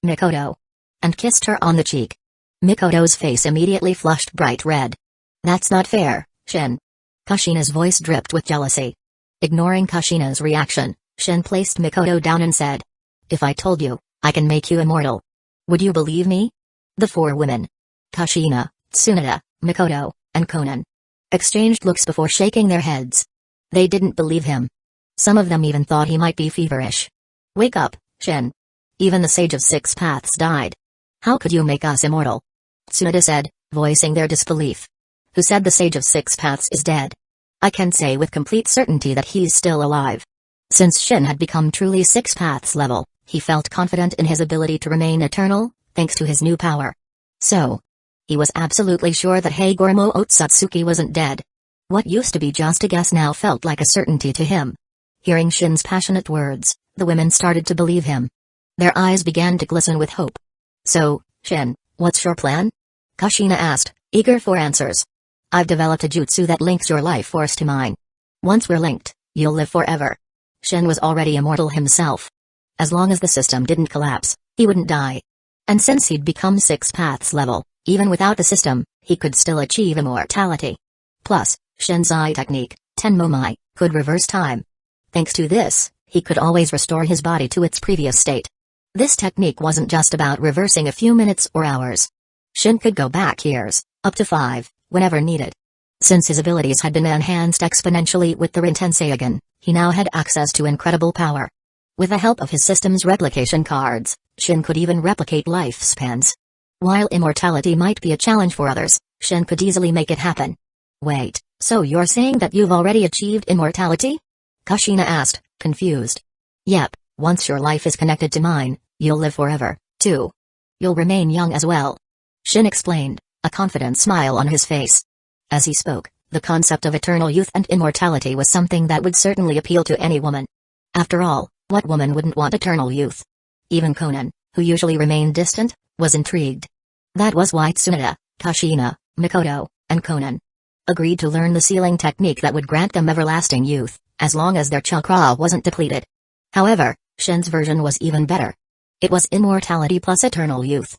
Mikoto, and kissed her on the cheek. Mikoto's face immediately flushed bright red. That's not fair, Shin. Kushina's voice dripped with jealousy. Ignoring Kushina's reaction, Shin placed Mikoto down and said, If I told you, I can make you immortal, would you believe me? The 4 women, Kushina, Tsunade, Mikoto, and Konan, exchanged looks before shaking their heads. They didn't believe him. Some of them even thought he might be feverish. Wake up, Shin. Even the Sage of 6 Paths died. How could you make us immortal? Tsunade said, voicing their disbelief. Who said the Sage of 6 Paths is dead? I can say with complete certainty that he's still alive. Since Shin had become truly 6 Paths level, he felt confident in his ability to remain eternal, thanks to his new power. So, he was absolutely sure that Hagoromo Otsutsuki wasn't dead. What used to be just a guess now felt like a certainty to him. Hearing Shin's passionate words, the women started to believe him. Their eyes began to glisten with hope. So, Shin, what's your plan? Kushina asked, eager for answers. I've developed a jutsu that links your life force to mine. Once we're linked, you'll live forever. Shin was already immortal himself. As long as the system didn't collapse, he wouldn't die. And since he'd become 6 Paths level, even without the system, he could still achieve immortality. Plus, Shin's eye technique, Tenmomai, could reverse time. Thanks to this, he could always restore his body to its previous state. This technique wasn't just about reversing a few minutes or hours. Shin could go back years, up to 5, whenever needed. Since his abilities had been enhanced exponentially with the Rintenseagen, he now had access to incredible power. With the help of his system's replication cards, Shin could even replicate lifespans. While immortality might be a challenge for others, Shin could easily make it happen. Wait, so you're saying that you've already achieved immortality? Kushina asked, confused. Yep, once your life is connected to mine, you'll live forever, too. You'll remain young as well. Shin explained, a confident smile on his face. As he spoke, the concept of eternal youth and immortality was something that would certainly appeal to any woman. After all, what woman wouldn't want eternal youth? Even Konan, who usually remained distant, was intrigued. That was why Tsunade, Kushina, Mikoto, and Konan agreed to learn the sealing technique that would grant them everlasting youth, as long as their chakra wasn't depleted. However, Shin's version was even better. It was immortality plus eternal youth.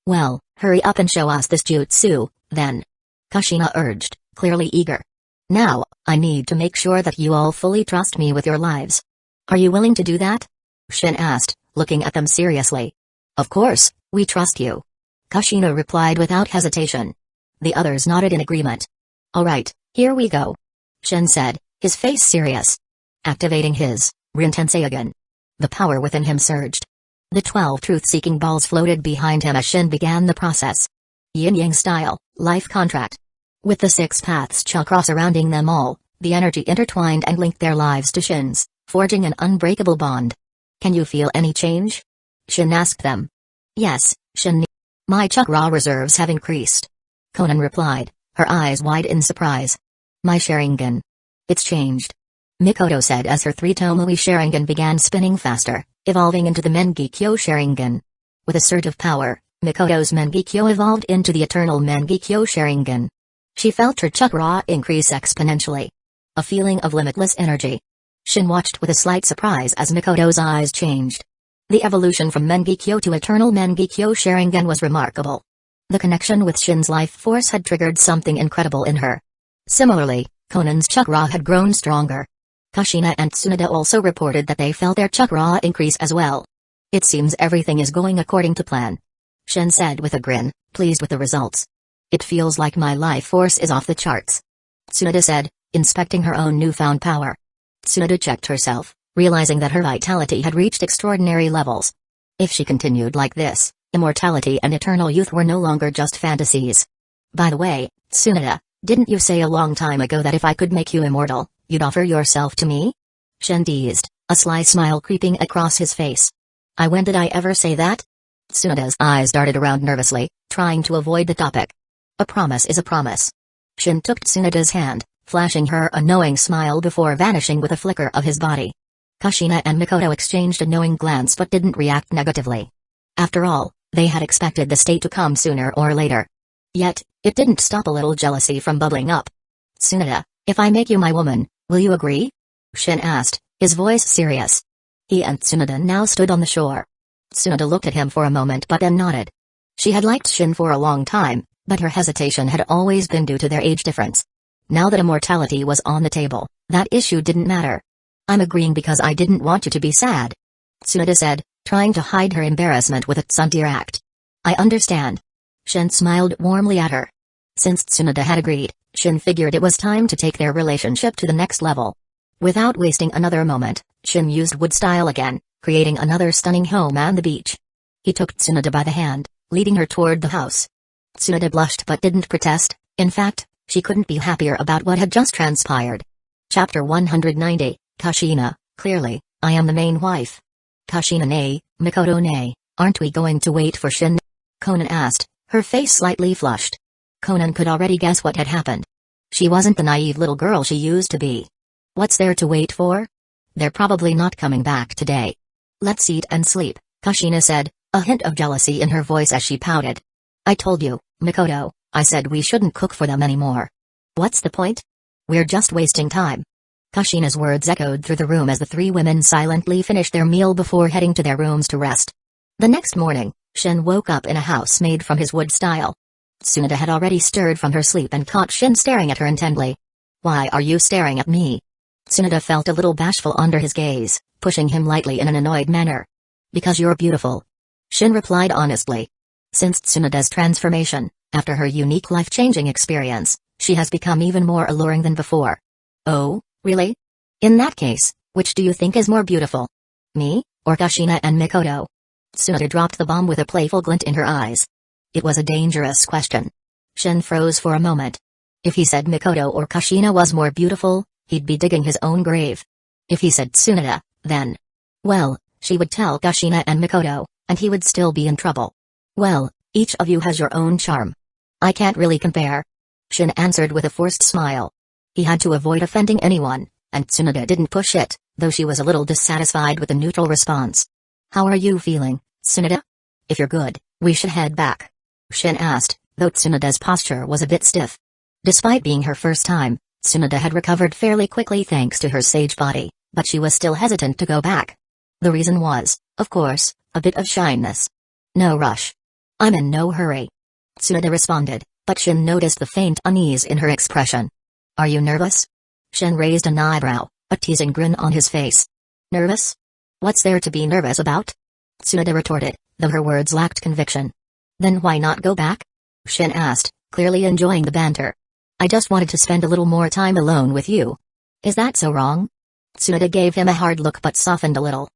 Well, hurry up and show us this jutsu, then. Kushina urged, clearly eager. Now, I need to make sure that you all fully trust me with your lives. Are you willing to do that? Shin asked, looking at them seriously. Of course, we trust you. Kushina replied without hesitation. The others nodded in agreement. Alright, here we go. Shin said, his face serious. Activating his Rin-tensei again. The power within him surged. The 12 truth-seeking balls floated behind him as Shin began the process. Yin-yang style, life contract. With the 6 paths chakra surrounding them all, the energy intertwined and linked their lives to Shin's, forging an unbreakable bond. Can you feel any change? Shin asked them. Yes, Shin. My chakra reserves have increased. Conan replied, her eyes wide in surprise. My Sharingan. It's changed. Mikoto said as her 3 Tomoe Sharingan began spinning faster, evolving into the Mengekyo Sharingan. With a surge of power, Mikoto's Mengekyo evolved into the eternal Mengekyo Sharingan. She felt her chakra increase exponentially. A feeling of limitless energy. Shin watched with a slight surprise as Mikoto's eyes changed. The evolution from Mengekyo to eternal Mengekyo Sharingan was remarkable. The connection with Shin's life force had triggered something incredible in her. Similarly, Conan's chakra had grown stronger. Kushina and Tsunade also reported that they felt their chakra increase as well. It seems everything is going according to plan. Shin said with a grin, pleased with the results. It feels like my life force is off the charts. Tsunade said, inspecting her own newfound power. Tsunade checked herself, realizing that her vitality had reached extraordinary levels. If she continued like this, immortality and eternal youth were no longer just fantasies. By the way, Tsunade, didn't you say a long time ago that if I could make you immortal, you'd offer yourself to me? Shin teased, a sly smile creeping across his face. When did I ever say that? Tsunade's eyes darted around nervously, trying to avoid the topic. A promise is a promise. Shin took Tsunade's hand, flashing her a knowing smile before vanishing with a flicker of his body. Kushina and Mikoto exchanged a knowing glance but didn't react negatively. After all, they had expected the state to come sooner or later. Yet, it didn't stop a little jealousy from bubbling up. Tsunade, if I make you my woman, will you agree? Shin asked, his voice serious. He and Tsunade now stood on the shore. Tsunade looked at him for a moment but then nodded. She had liked Shin for a long time, but her hesitation had always been due to their age difference. Now that immortality was on the table, that issue didn't matter. I'm agreeing because I didn't want you to be sad. Tsunade said, trying to hide her embarrassment with a tsundere act. I understand. Shin smiled warmly at her. Since Tsunade had agreed, Shin figured it was time to take their relationship to the next level. Without wasting another moment, Shin used wood style again, creating another stunning home on the beach. He took Tsunade by the hand, leading her toward the house. Tsunade blushed but didn't protest. In fact, she couldn't be happier about what had just transpired. Chapter 190, Kushina, clearly, I am the main wife. Kushina nay, Mikoto nay, aren't we going to wait for Shin? Conan asked, her face slightly flushed. Conan could already guess what had happened. She wasn't the naive little girl she used to be. What's there to wait for? They're probably not coming back today. Let's eat and sleep, Kushina said, a hint of jealousy in her voice as she pouted. I told you, Mikoto, I said we shouldn't cook for them anymore. What's the point? We're just wasting time. Kushina's words echoed through the room as the 3 women silently finished their meal before heading to their rooms to rest. The next morning, Shin woke up in a house made from his wood style. Tsunade had already stirred from her sleep and caught Shin staring at her intently. Why are you staring at me? Tsunade felt a little bashful under his gaze, pushing him lightly in an annoyed manner. Because you're beautiful. Shin replied honestly. Since Tsunade's transformation, after her unique life-changing experience, she has become even more alluring than before. Oh, really? In that case, which do you think is more beautiful? Me, or Kushina and Mikoto? Tsunade dropped the bomb with a playful glint in her eyes. It was a dangerous question. Shin froze for a moment. If he said Mikoto or Kushina was more beautiful, he'd be digging his own grave. If he said Tsunade, then... well, she would tell Kushina and Mikoto, and he would still be in trouble. Well, each of you has your own charm. I can't really compare. Shin answered with a forced smile. He had to avoid offending anyone, and Tsunade didn't push it, though she was a little dissatisfied with the neutral response. How are you feeling, Tsunade? If you're good, we should head back. Shin asked, though Tsunade's posture was a bit stiff. Despite being her first time, Tsunade had recovered fairly quickly thanks to her sage body, but she was still hesitant to go back. The reason was, of course, a bit of shyness. No rush. I'm in no hurry. Tsunade responded, but Shin noticed the faint unease in her expression. Are you nervous? Shin raised an eyebrow, a teasing grin on his face. Nervous? What's there to be nervous about? Tsunade retorted, though her words lacked conviction. Then why not go back? Shin asked, clearly enjoying the banter. I just wanted to spend a little more time alone with you. Is that so wrong? Tsunade gave him a hard look but softened a little.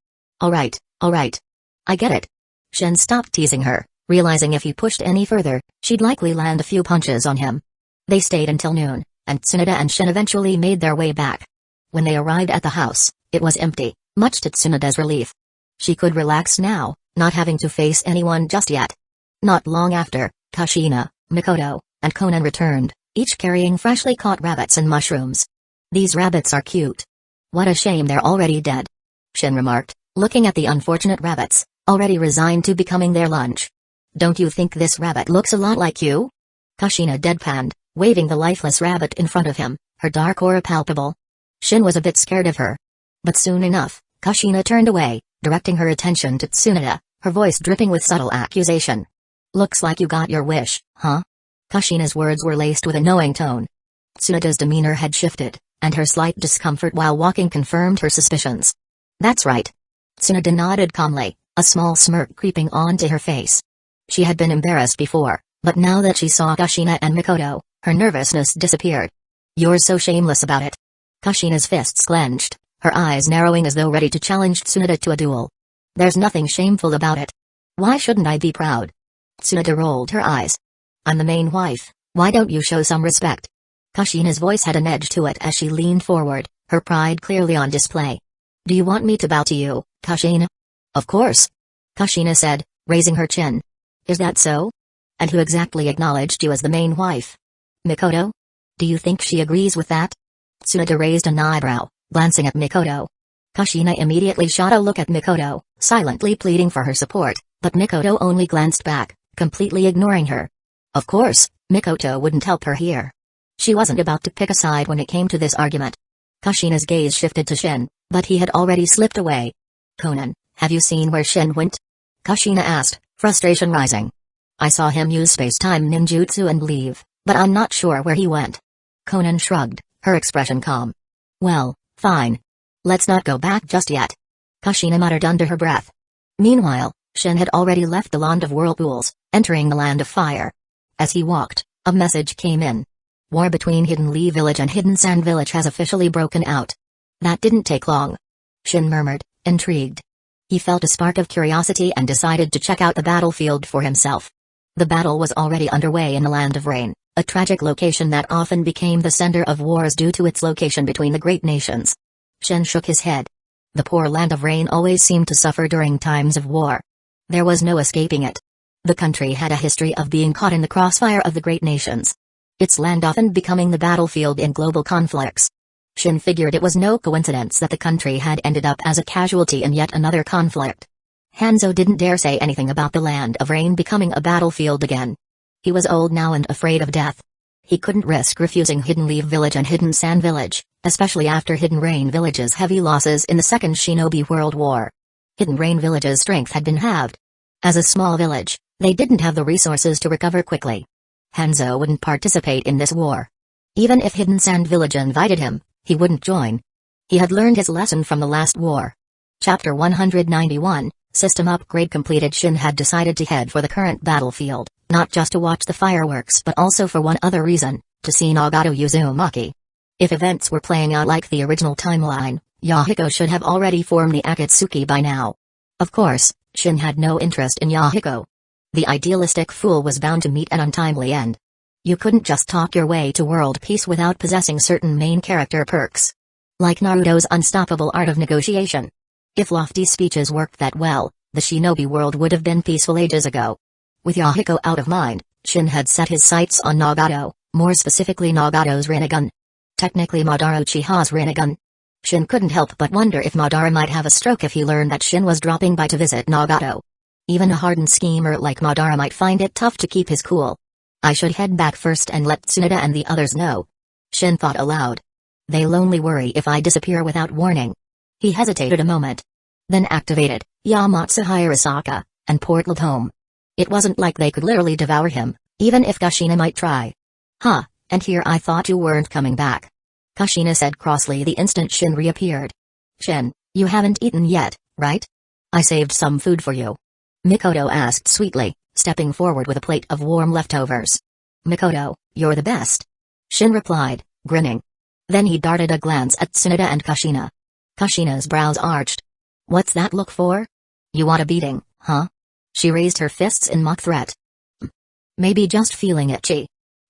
Alright. I get it. Shin stopped teasing her, realizing if he pushed any further, she'd likely land a few punches on him. They stayed until noon, and Tsunade and Shin eventually made their way back. When they arrived at the house, it was empty, much to Tsunade's relief. She could relax now, not having to face anyone just yet. Not long after, Kushina, Mikoto, and Conan returned, each carrying freshly caught rabbits and mushrooms. These rabbits are cute. What a shame they're already dead. Shin remarked, looking at the unfortunate rabbits, already resigned to becoming their lunch. Don't you think this rabbit looks a lot like you? Kushina deadpanned, waving the lifeless rabbit in front of him, her dark aura palpable. Shin was a bit scared of her. But soon enough, Kushina turned away, directing her attention to Tsunade, her voice dripping with subtle accusation. Looks like you got your wish, huh? Kushina's words were laced with a knowing tone. Tsunade's demeanor had shifted, and her slight discomfort while walking confirmed her suspicions. That's right. Tsunade nodded calmly, a small smirk creeping onto her face. She had been embarrassed before, but now that she saw Kushina and Mikoto, her nervousness disappeared. You're so shameless about it. Kushina's fists clenched, her eyes narrowing as though ready to challenge Tsunade to a duel. There's nothing shameful about it. Why shouldn't I be proud? Tsunade rolled her eyes. I'm the main wife, why don't you show some respect? Kushina's voice had an edge to it as she leaned forward, her pride clearly on display. Do you want me to bow to you, Kushina? Of course. Kushina said, raising her chin. Is that so? And who exactly acknowledged you as the main wife? Mikoto? Do you think she agrees with that? Tsunade raised an eyebrow, glancing at Mikoto. Kushina immediately shot a look at Mikoto, silently pleading for her support, but Mikoto only glanced back, completely ignoring her. Of course, Mikoto wouldn't help her here. She wasn't about to pick a side when it came to this argument. Kushina's gaze shifted to Shin, but he had already slipped away. Conan, have you seen where Shin went? Kushina asked, frustration rising. I saw him use space-time ninjutsu and leave, but I'm not sure where he went. Conan shrugged, her expression calm. Well, fine. Let's not go back just yet. Kushina muttered under her breath. Meanwhile, Shin had already left the land of whirlpools, entering the land of fire. As he walked, a message came in. War between Hidden Leaf Village and Hidden Sand Village has officially broken out. That didn't take long. Shin murmured, intrigued. He felt a spark of curiosity and decided to check out the battlefield for himself. The battle was already underway in the Land of Rain, a tragic location that often became the center of wars due to its location between the great nations. Shin shook his head. The poor Land of Rain always seemed to suffer during times of war. There was no escaping it. The country had a history of being caught in the crossfire of the great nations. Its land often becoming the battlefield in global conflicts. Shin figured it was no coincidence that the country had ended up as a casualty in yet another conflict. Hanzo didn't dare say anything about the Land of Rain becoming a battlefield again. He was old now and afraid of death. He couldn't risk refusing Hidden Leaf Village and Hidden Sand Village, especially after Hidden Rain Village's heavy losses in the Second Shinobi World War. Hidden Rain Village's strength had been halved. As a small village, they didn't have the resources to recover quickly. Hanzo wouldn't participate in this war. Even if Hidden Sand Village invited him, he wouldn't join. He had learned his lesson from the last war. Chapter 191, System Upgrade completed. Shin had decided to head for the current battlefield, not just to watch the fireworks but also for one other reason, to see Nagato Uzumaki. If events were playing out like the original timeline, Yahiko should have already formed the Akatsuki by now. Of course, Shin had no interest in Yahiko. The idealistic fool was bound to meet an untimely end. You couldn't just talk your way to world peace without possessing certain main character perks. Like Naruto's unstoppable art of negotiation. If lofty speeches worked that well, the shinobi world would have been peaceful ages ago. With Yahiko out of mind, Shin had set his sights on Nagato, more specifically Nagato's Rinnegan. Technically Madara Uchiha's Rinnegan. Shin couldn't help but wonder if Madara might have a stroke if he learned that Shin was dropping by to visit Nagato. Even a hardened schemer like Madara might find it tough to keep his cool. I should head back first and let Tsunade and the others know. Shin thought aloud. They'll only worry if I disappear without warning. He hesitated a moment. Then activated Yamatsu Hirasaka, and portaled home. It wasn't like they could literally devour him, even if Kushina might try. Huh, and here I thought you weren't coming back. Kushina said crossly the instant Shin reappeared. Shin, you haven't eaten yet, right? I saved some food for you. Mikoto asked sweetly, stepping forward with a plate of warm leftovers. Mikoto, you're the best. Shin replied, grinning. Then he darted a glance at Tsunade and Kushina. Kushina's brows arched. What's that look for? You want a beating, huh? She raised her fists in mock threat. Maybe just feeling itchy.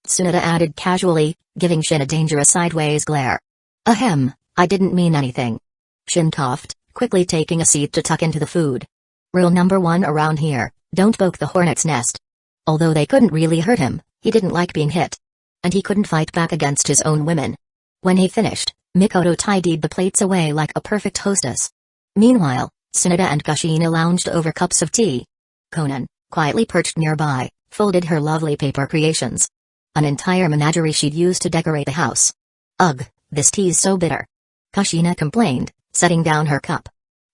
Tsunade added casually, giving Shin a dangerous sideways glare. Ahem, I didn't mean anything. Shin coughed, quickly taking a seat to tuck into the food. Rule number 1 around here, don't poke the hornet's nest. Although they couldn't really hurt him, he didn't like being hit. And he couldn't fight back against his own women. When he finished, Mikoto tidied the plates away like a perfect hostess. Meanwhile, Tsunade and Kushina lounged over cups of tea. Konan, quietly perched nearby, folded her lovely paper creations. An entire menagerie she'd used to decorate the house. Ugh, this tea's so bitter. Kushina complained, setting down her cup.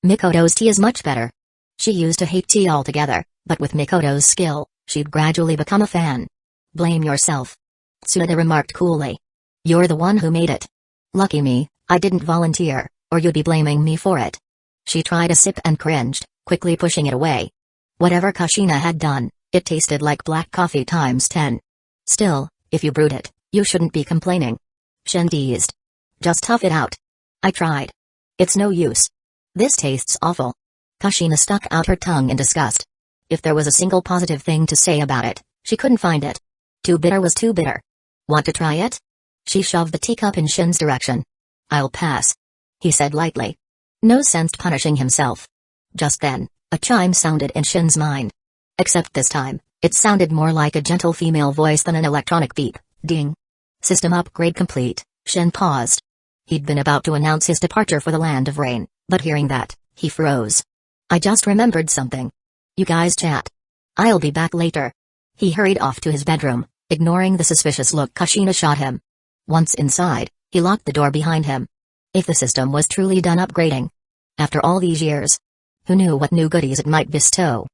Mikoto's tea is much better. She used to hate tea altogether, but with Mikoto's skill, she'd gradually become a fan. Blame yourself. Tsunade remarked coolly. You're the one who made it. Lucky me, I didn't volunteer, or you'd be blaming me for it. She tried a sip and cringed, quickly pushing it away. Whatever Kushina had done, it tasted like black coffee times 10. Still, if you brewed it, you shouldn't be complaining. Shin teased. Just tough it out. I tried. It's no use. This tastes awful. Kushina stuck out her tongue in disgust. If there was a single positive thing to say about it, she couldn't find it. Too bitter was too bitter. Want to try it? She shoved the teacup in Shin's direction. I'll pass. He said lightly. No sense punishing himself. Just then, a chime sounded in Shin's mind. Except this time, it sounded more like a gentle female voice than an electronic beep. Ding. System upgrade complete. Shin paused. He'd been about to announce his departure for the land of rain, but hearing that, he froze. I just remembered something. You guys chat. I'll be back later. He hurried off to his bedroom, ignoring the suspicious look Kushina shot him. Once inside, he locked the door behind him. If the system was truly done upgrading. After all these years. Who knew what new goodies it might bestow?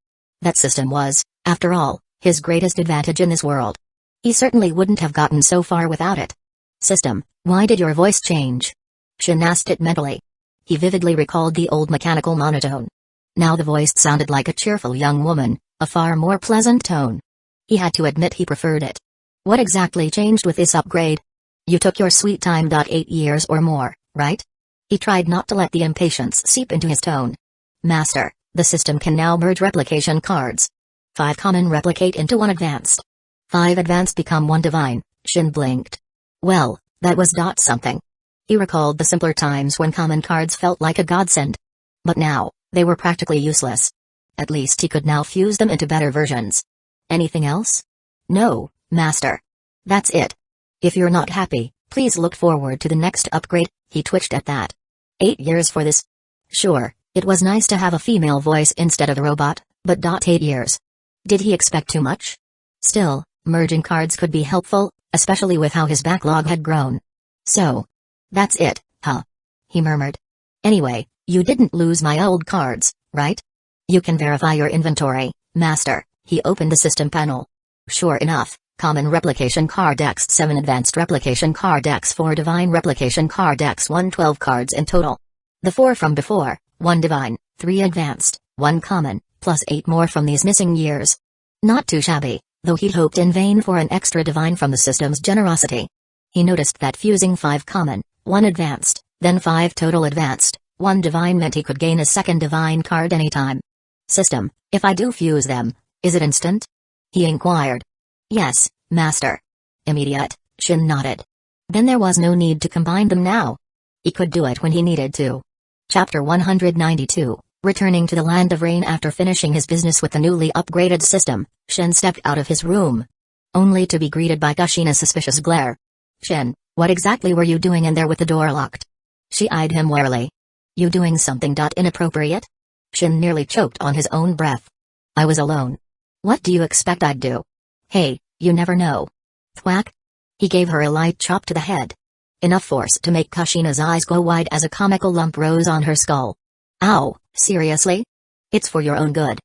That system was, after all, his greatest advantage in this world. He certainly wouldn't have gotten so far without it. System, why did your voice change? Shin asked it mentally. He vividly recalled the old mechanical monotone. Now the voice sounded like a cheerful young woman, a far more pleasant tone. He had to admit he preferred it. What exactly changed with this upgrade? You took your sweet time. 8 years or more, right? He tried not to let the impatience seep into his tone. Master, the system can now merge replication cards. 5 common replicate into 1 advanced. 5 advanced become 1 divine. Shin blinked. Well, that was something. He recalled the simpler times when common cards felt like a godsend. But now, they were practically useless. At least he could now fuse them into better versions. Anything else? No, Master. That's it. If you're not happy, please look forward to the next upgrade. He twitched at that. 8 years for this? Sure, it was nice to have a female voice instead of the robot, but 8 years. Did he expect too much? Still, merging cards could be helpful, especially with how his backlog had grown. So. That's it, huh? He murmured. Anyway, you didn't lose my old cards, right? You can verify your inventory, Master. He opened the system panel. Sure enough, Common Replication Card X 7 Advanced Replication Card X 4 Divine Replication Card X 1 12 cards in total. The 4 from before, 1 Divine, 3 Advanced, 1 Common, plus 8 more from these missing years. Not too shabby, though he'd hoped in vain for an extra Divine from the system's generosity. He noticed that fusing 5 Common, 1 Advanced, then 5 total Advanced, 1 Divine meant he could gain a second Divine card anytime. System, if I do fuse them, is it instant? He inquired. Yes, Master. Immediate, Shin nodded. Then there was no need to combine them now. He could do it when he needed to. Chapter 192, Returning to the Land of Rain. After finishing his business with the newly upgraded system, Shin stepped out of his room. Only to be greeted by Kushina's suspicious glare. Shin, what exactly were you doing in there with the door locked? She eyed him warily. You doing something inappropriate? Shin nearly choked on his own breath. I was alone. What do you expect I'd do? Hey, you never know. Thwack. He gave her a light chop to the head. Enough force to make Kushina's eyes go wide as a comical lump rose on her skull. Ow, seriously? It's for your own good.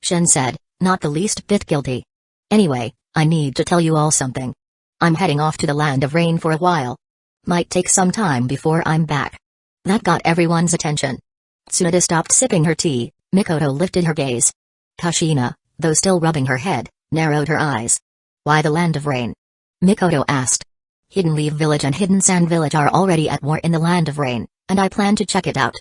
Shin said, not the least bit guilty. Anyway, I need to tell you all something. I'm heading off to the land of rain for a while. Might take some time before I'm back. That got everyone's attention. Tsunade stopped sipping her tea. Mikoto lifted her gaze. Kushina, though still rubbing her head, narrowed her eyes. Why the land of rain? Mikoto asked. Hidden Leaf Village and Hidden Sand Village are already at war in the land of rain, and I plan to check it out.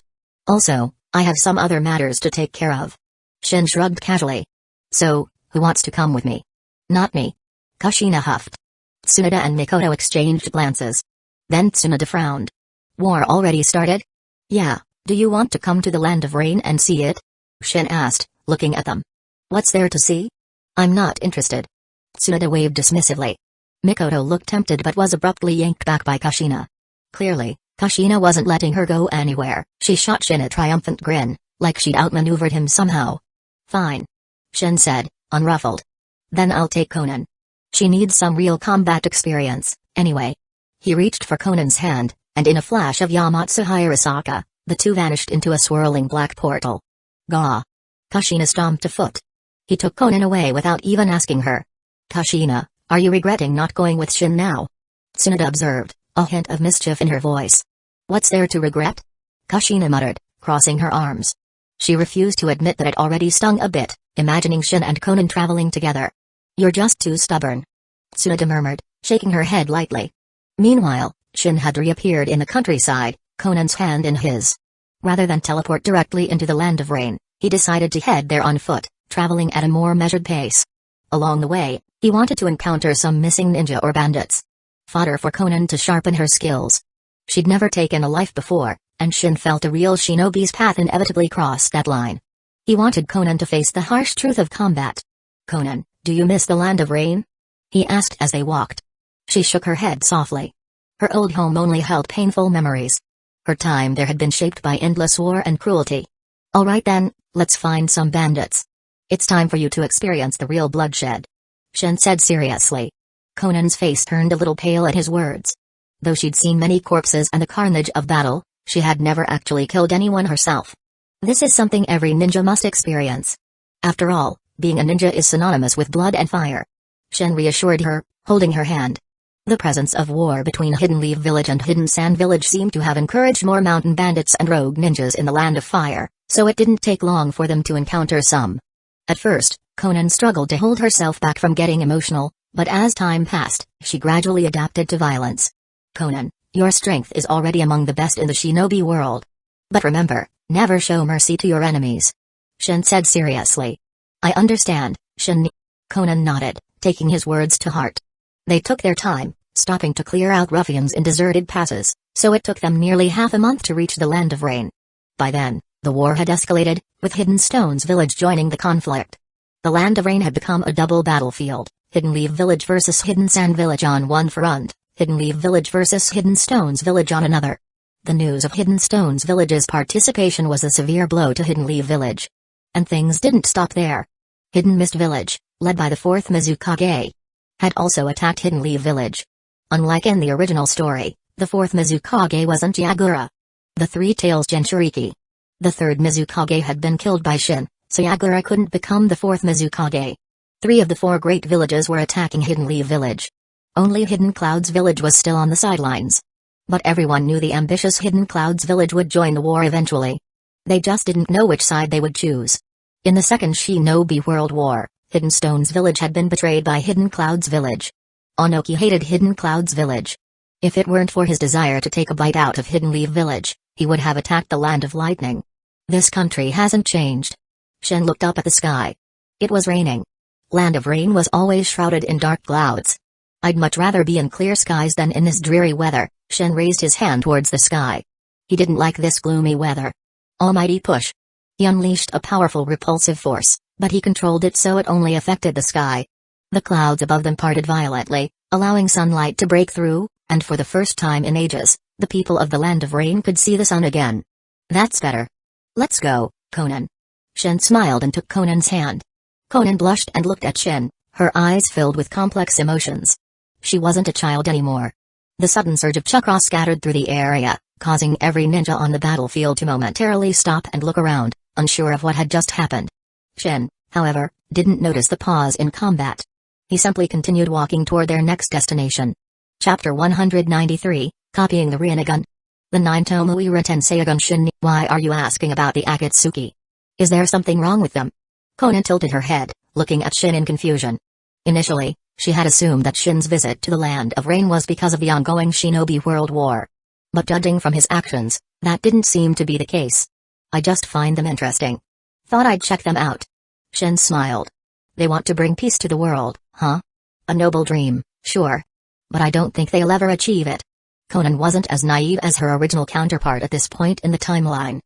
Also, I have some other matters to take care of. Shin shrugged casually. So, who wants to come with me? Not me. Kushina huffed. Tsunade and Mikoto exchanged glances. Then Tsunade frowned. War already started? Yeah, do you want to come to the land of rain and see it? Shin asked, looking at them. What's there to see? I'm not interested. Tsunade waved dismissively. Mikoto looked tempted but was abruptly yanked back by Kushina. Clearly, Kushina wasn't letting her go anywhere. She shot Shin a triumphant grin, like she'd outmaneuvered him somehow. Fine. Shin said, unruffled. Then I'll take Conan. She needs some real combat experience, anyway. He reached for Conan's hand, and in a flash of Yamatsu Hirasaka, the two vanished into a swirling black portal. Gah! Kushina stomped a foot. He took Conan away without even asking her. Kushina, are you regretting not going with Shin now? Tsunade observed, a hint of mischief in her voice. What's there to regret? Kushina muttered, crossing her arms. She refused to admit that it already stung a bit, imagining Shin and Conan traveling together. You're just too stubborn. Tsunade murmured, shaking her head lightly. Meanwhile, Shin had reappeared in the countryside, Conan's hand in his. Rather than teleport directly into the land of rain, he decided to head there on foot, traveling at a more measured pace. Along the way, he wanted to encounter some missing ninja or bandits. Fodder for Conan to sharpen her skills. She'd never taken a life before, and Shin felt a real shinobi's path inevitably crossed that line. He wanted Conan to face the harsh truth of combat. Conan, do you miss the land of rain? He asked as they walked. She shook her head softly. Her old home only held painful memories. Her time there had been shaped by endless war and cruelty. All right then, let's find some bandits. It's time for you to experience the real bloodshed. Shin said seriously. Conan's face turned a little pale at his words. Though she'd seen many corpses and the carnage of battle, she had never actually killed anyone herself. This is something every ninja must experience. After all, being a ninja is synonymous with blood and fire. Shin reassured her, holding her hand. The presence of war between Hidden Leaf Village and Hidden Sand Village seemed to have encouraged more mountain bandits and rogue ninjas in the Land of Fire, so it didn't take long for them to encounter some. At first, Conan struggled to hold herself back from getting emotional, but as time passed, she gradually adapted to violence. Conan, your strength is already among the best in the shinobi world. But remember, never show mercy to your enemies. Shin said seriously. I understand, Shin. Conan nodded, taking his words to heart. They took their time, stopping to clear out ruffians in deserted passes, so it took them nearly half a month to reach the land of rain. By then, the war had escalated, with Hidden Stones Village joining the conflict. The land of rain had become a double battlefield, Hidden Leaf Village versus Hidden Sand Village on one front, Hidden Leaf Village versus Hidden Stones Village on another. The news of Hidden Stones Village's participation was a severe blow to Hidden Leaf Village. And things didn't stop there. Hidden Mist Village, led by the 4th Mizukage, had also attacked Hidden Leaf Village. Unlike in the original story, the 4th Mizukage wasn't Yagura. The Three Tails Jinchuriki. The 3rd Mizukage had been killed by Shin, so Yagura couldn't become the 4th Mizukage. 3 of the 4 great villages were attacking Hidden Leaf Village. Only Hidden Clouds Village was still on the sidelines. But everyone knew the ambitious Hidden Clouds Village would join the war eventually. They just didn't know which side they would choose. In the Second Shinobi World War, Hidden Stones Village had been betrayed by Hidden Clouds Village. Onoki hated Hidden Clouds Village. If it weren't for his desire to take a bite out of Hidden Leaf Village, he would have attacked the Land of Lightning. This country hasn't changed. Shin looked up at the sky. It was raining. Land of Rain was always shrouded in dark clouds. I'd much rather be in clear skies than in this dreary weather. Shin raised his hand towards the sky. He didn't like this gloomy weather. Almighty push. He unleashed a powerful repulsive force, but he controlled it so it only affected the sky. The clouds above them parted violently, allowing sunlight to break through, and for the first time in ages, the people of the Land of Rain could see the sun again. That's better. Let's go, Conan. Shin smiled and took Conan's hand. Conan blushed and looked at Shin, her eyes filled with complex emotions. She wasn't a child anymore. The sudden surge of chakra scattered through the area, causing every ninja on the battlefield to momentarily stop and look around, unsure of what had just happened. Shin, however, didn't notice the pause in combat. He simply continued walking toward their next destination. Chapter 193, Copying the Rinnegan. The 9 Tomoe Tenseigan Shin. Why are you asking about the Akatsuki? Is there something wrong with them? Konan tilted her head, looking at Shin in confusion. Initially, she had assumed that Shin's visit to the Land of Rain was because of the ongoing Shinobi World War. But judging from his actions, that didn't seem to be the case. I just find them interesting. Thought I'd check them out. Shin smiled. They want to bring peace to the world, huh? A noble dream, sure. But I don't think they'll ever achieve it. Konan wasn't as naive as her original counterpart at this point in the timeline.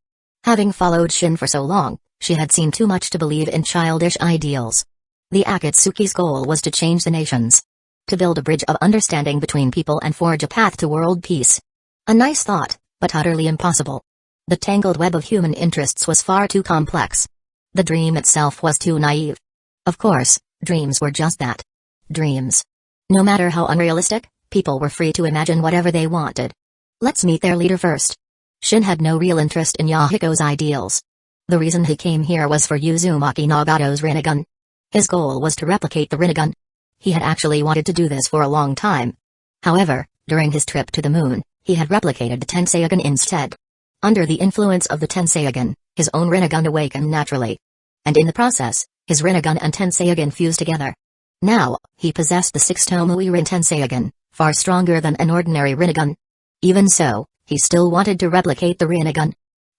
Having followed Shin for so long, she had seen too much to believe in childish ideals. The Akatsuki's goal was to change the nations. To build a bridge of understanding between people and forge a path to world peace. A nice thought, but utterly impossible. The tangled web of human interests was far too complex. The dream itself was too naive. Of course, dreams were just that. Dreams. No matter how unrealistic, people were free to imagine whatever they wanted. Let's meet their leader first. Shin had no real interest in Yahiko's ideals. The reason he came here was for Uzumaki Nagato's Rinnegan. His goal was to replicate the Rinnegan. He had actually wanted to do this for a long time. However, during his trip to the moon, he had replicated the Tenseigan instead. Under the influence of the Tenseigan, his own Rinnegan awakened naturally. And in the process, his Rinnegan and Tenseigan fused together. Now, he possessed the 6 Tomoe Rin Tenseigan, far stronger than an ordinary Rinnegan. Even so, he still wanted to replicate the Rinnegan.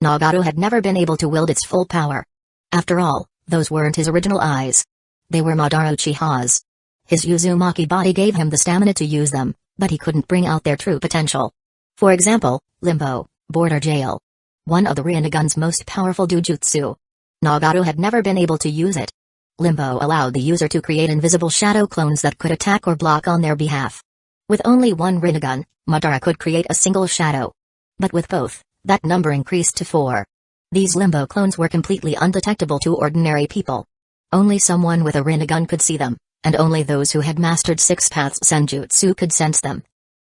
Nagato had never been able to wield its full power. After all, those weren't his original eyes. They were Madara Uchiha's. His Uzumaki body gave him the stamina to use them, but he couldn't bring out their true potential. For example, Limbo, Border Jail. One of the Rinnegan's most powerful dojutsu. Nagato had never been able to use it. Limbo allowed the user to create invisible shadow clones that could attack or block on their behalf. With only one Rinnegan, Madara could create a single shadow. But with both, that number increased to 4. These Limbo clones were completely undetectable to ordinary people. Only someone with a Rinnegan could see them, and only those who had mastered 6 Paths Senjutsu could sense them.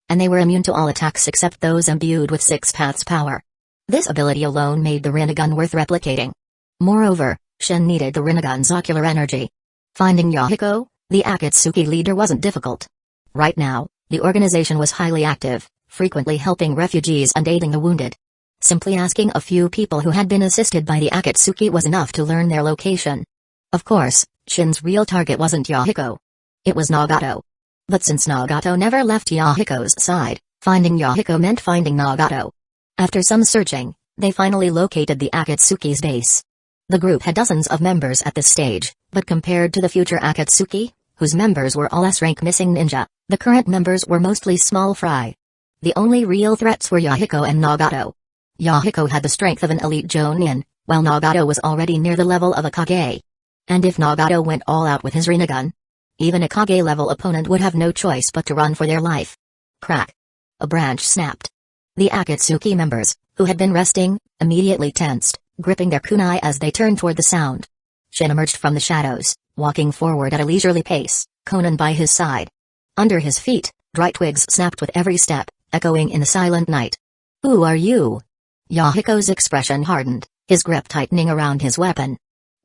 And they were immune to all attacks except those imbued with 6 Paths power. This ability alone made the Rinnegan worth replicating. Moreover, Shin needed the Rinnegan's ocular energy. Finding Yahiko, the Akatsuki leader, wasn't difficult. Right now, the organization was highly active, frequently helping refugees and aiding the wounded. Simply asking a few people who had been assisted by the Akatsuki was enough to learn their location. Of course, Shin's real target wasn't Yahiko. It was Nagato. But since Nagato never left Yahiko's side, finding Yahiko meant finding Nagato. After some searching, they finally located the Akatsuki's base. The group had dozens of members at this stage, but compared to the future Akatsuki, whose members were all S-rank missing ninja, the current members were mostly small fry. The only real threats were Yahiko and Nagato. Yahiko had the strength of an elite Jonin, while Nagato was already near the level of a Kage. And if Nagato went all out with his Rinnegan, even a Kage-level opponent would have no choice but to run for their life. Crack. A branch snapped. The Akatsuki members, who had been resting, immediately tensed, gripping their kunai as they turned toward the sound. Shin emerged from the shadows, walking forward at a leisurely pace, Konan by his side. Under his feet, dry twigs snapped with every step, echoing in the silent night. "Who are you?" Yahiko's expression hardened, his grip tightening around his weapon.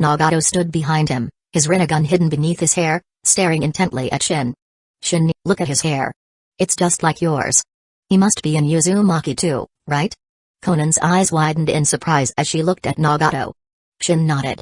Nagato stood behind him, his Rinnegan hidden beneath his hair, staring intently at Shin. "Shin, look at his hair. It's just like yours. He must be in Uzumaki too, right?" Konan's eyes widened in surprise as she looked at Nagato. Shin nodded.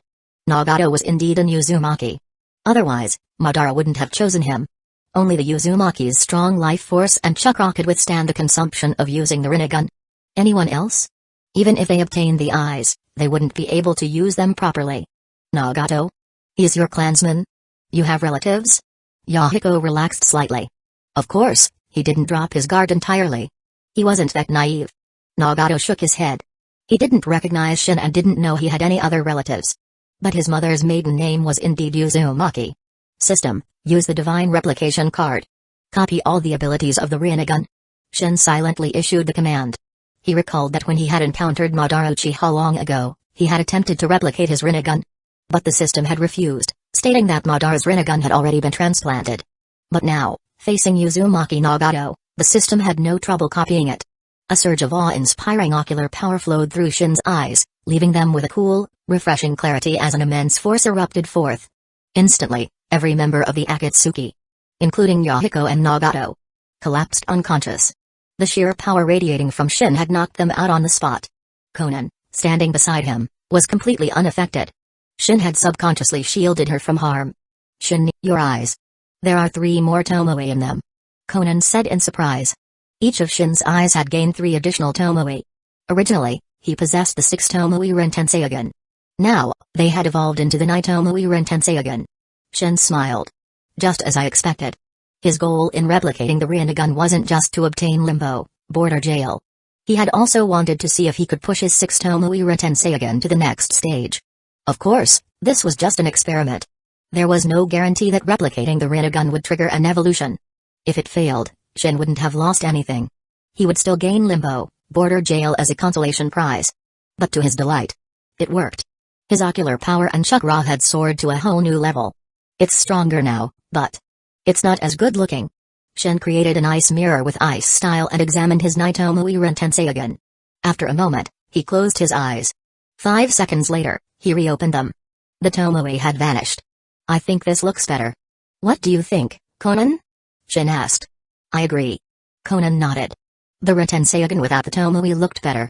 Nagato was indeed in Uzumaki. Otherwise, Madara wouldn't have chosen him. Only the Uzumaki's strong life force and chakra could withstand the consumption of using the Rinnegan. Anyone else? Even if they obtained the eyes, they wouldn't be able to use them properly. "Nagato? He's your clansman? You have relatives?" Yahiko relaxed slightly. Of course, he didn't drop his guard entirely. He wasn't that naive. Nagato shook his head. He didn't recognize Shin and didn't know he had any other relatives. But his mother's maiden name was indeed Uzumaki. System, use the divine replication card. Copy all the abilities of the Rinnegan. Shin silently issued the command. He recalled that when he had encountered Madara Uchiha long ago, he had attempted to replicate his Rinnegan. But the system had refused, stating that Madara's Rinnegan had already been transplanted. But now, facing Uzumaki Nagato, the system had no trouble copying it. A surge of awe-inspiring ocular power flowed through Shin's eyes, leaving them with a cool, refreshing clarity as an immense force erupted forth. Instantly, every member of the Akatsuki, including Yahiko and Nagato, collapsed unconscious. The sheer power radiating from Shin had knocked them out on the spot. Conan, standing beside him, was completely unaffected. Shin had subconsciously shielded her from harm. Shin, your eyes. There are 3 more tomoe in them, Conan said in surprise. Each of Shin's eyes had gained 3 additional tomoe. Originally, he possessed the 6 tomoe Rentenseigan. Now, they had evolved into the 9 tomoe Rentenseigan. Shin smiled. Just as I expected. His goal in replicating the Rinnegan wasn't just to obtain limbo, border jail. He had also wanted to see if he could push his 6 tomoe Rentenseigan to the next stage. Of course, this was just an experiment. There was no guarantee that replicating the Rinnegan would trigger an evolution. If it failed, Shin wouldn't have lost anything. He would still gain limbo, border jail as a consolation prize. But to his delight, it worked. His ocular power and chakra had soared to a whole new level. It's stronger now, but it's not as good looking. Shin created an ice mirror with ice style and examined his Naitomoe Rentenseigan. After a moment, he closed his eyes. 5 seconds later, he reopened them. The tomoe had vanished. I think this looks better. What do you think, Conan? Shin asked. I agree. Conan nodded. The Rentenseigan without the tomoe looked better.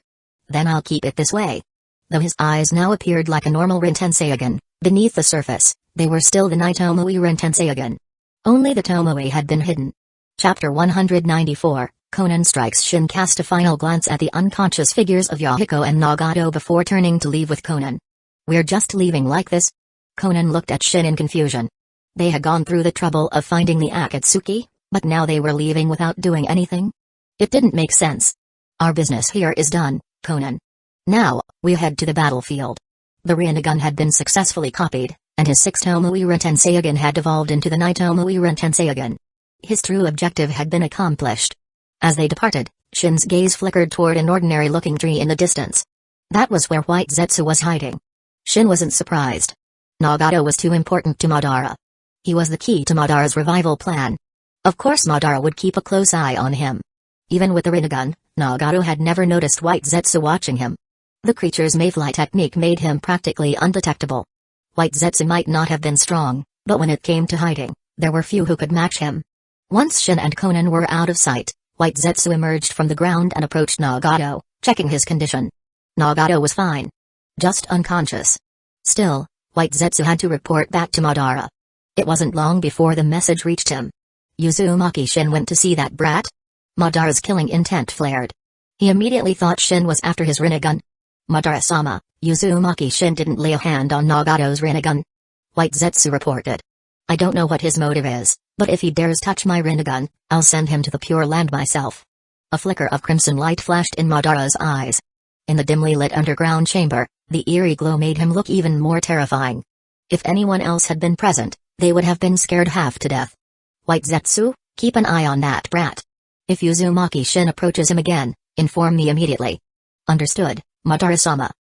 Then I'll keep it this way. Though his eyes now appeared like a normal Rentenseigan, beneath the surface, they were still the Naitomoe Rentenseigan. Only the tomoe had been hidden. Chapter 194, Conan strikes. Shin cast a final glance at the unconscious figures of Yahiko and Nagato before turning to leave with Conan. We're just leaving like this? Conan looked at Shin in confusion. They had gone through the trouble of finding the Akatsuki, but now they were leaving without doing anything? It didn't make sense. Our business here is done, Conan. Now, we head to the battlefield. The Rinnegan had been successfully copied, and his 6 tomoe Rentenseigan had evolved into the Naitomoe Rentenseigan. His true objective had been accomplished. As they departed, Shin's gaze flickered toward an ordinary-looking tree in the distance. That was where White Zetsu was hiding. Shin wasn't surprised. Nagato was too important to Madara. He was the key to Madara's revival plan. Of course Madara would keep a close eye on him. Even with the Rinnegan, Nagato had never noticed White Zetsu watching him. The creature's mayfly technique made him practically undetectable. White Zetsu might not have been strong, but when it came to hiding, there were few who could match him. Once Shin and Conan were out of sight, White Zetsu emerged from the ground and approached Nagato, checking his condition. Nagato was fine. Just unconscious. Still, White Zetsu had to report back to Madara. It wasn't long before the message reached him. Uzumaki Shin went to see that brat? Madara's killing intent flared. He immediately thought Shin was after his Rinnegan. Madara-sama, Uzumaki Shin didn't lay a hand on Nagato's Rinnegan. White Zetsu reported. I don't know what his motive is, but if he dares touch my Rinnegan, I'll send him to the Pure Land myself. A flicker of crimson light flashed in Madara's eyes. In the dimly lit underground chamber, the eerie glow made him look even more terrifying. If anyone else had been present, they would have been scared half to death. White Zetsu, keep an eye on that brat. If Uzumaki Shin approaches him again, inform me immediately. Understood, Madara-sama.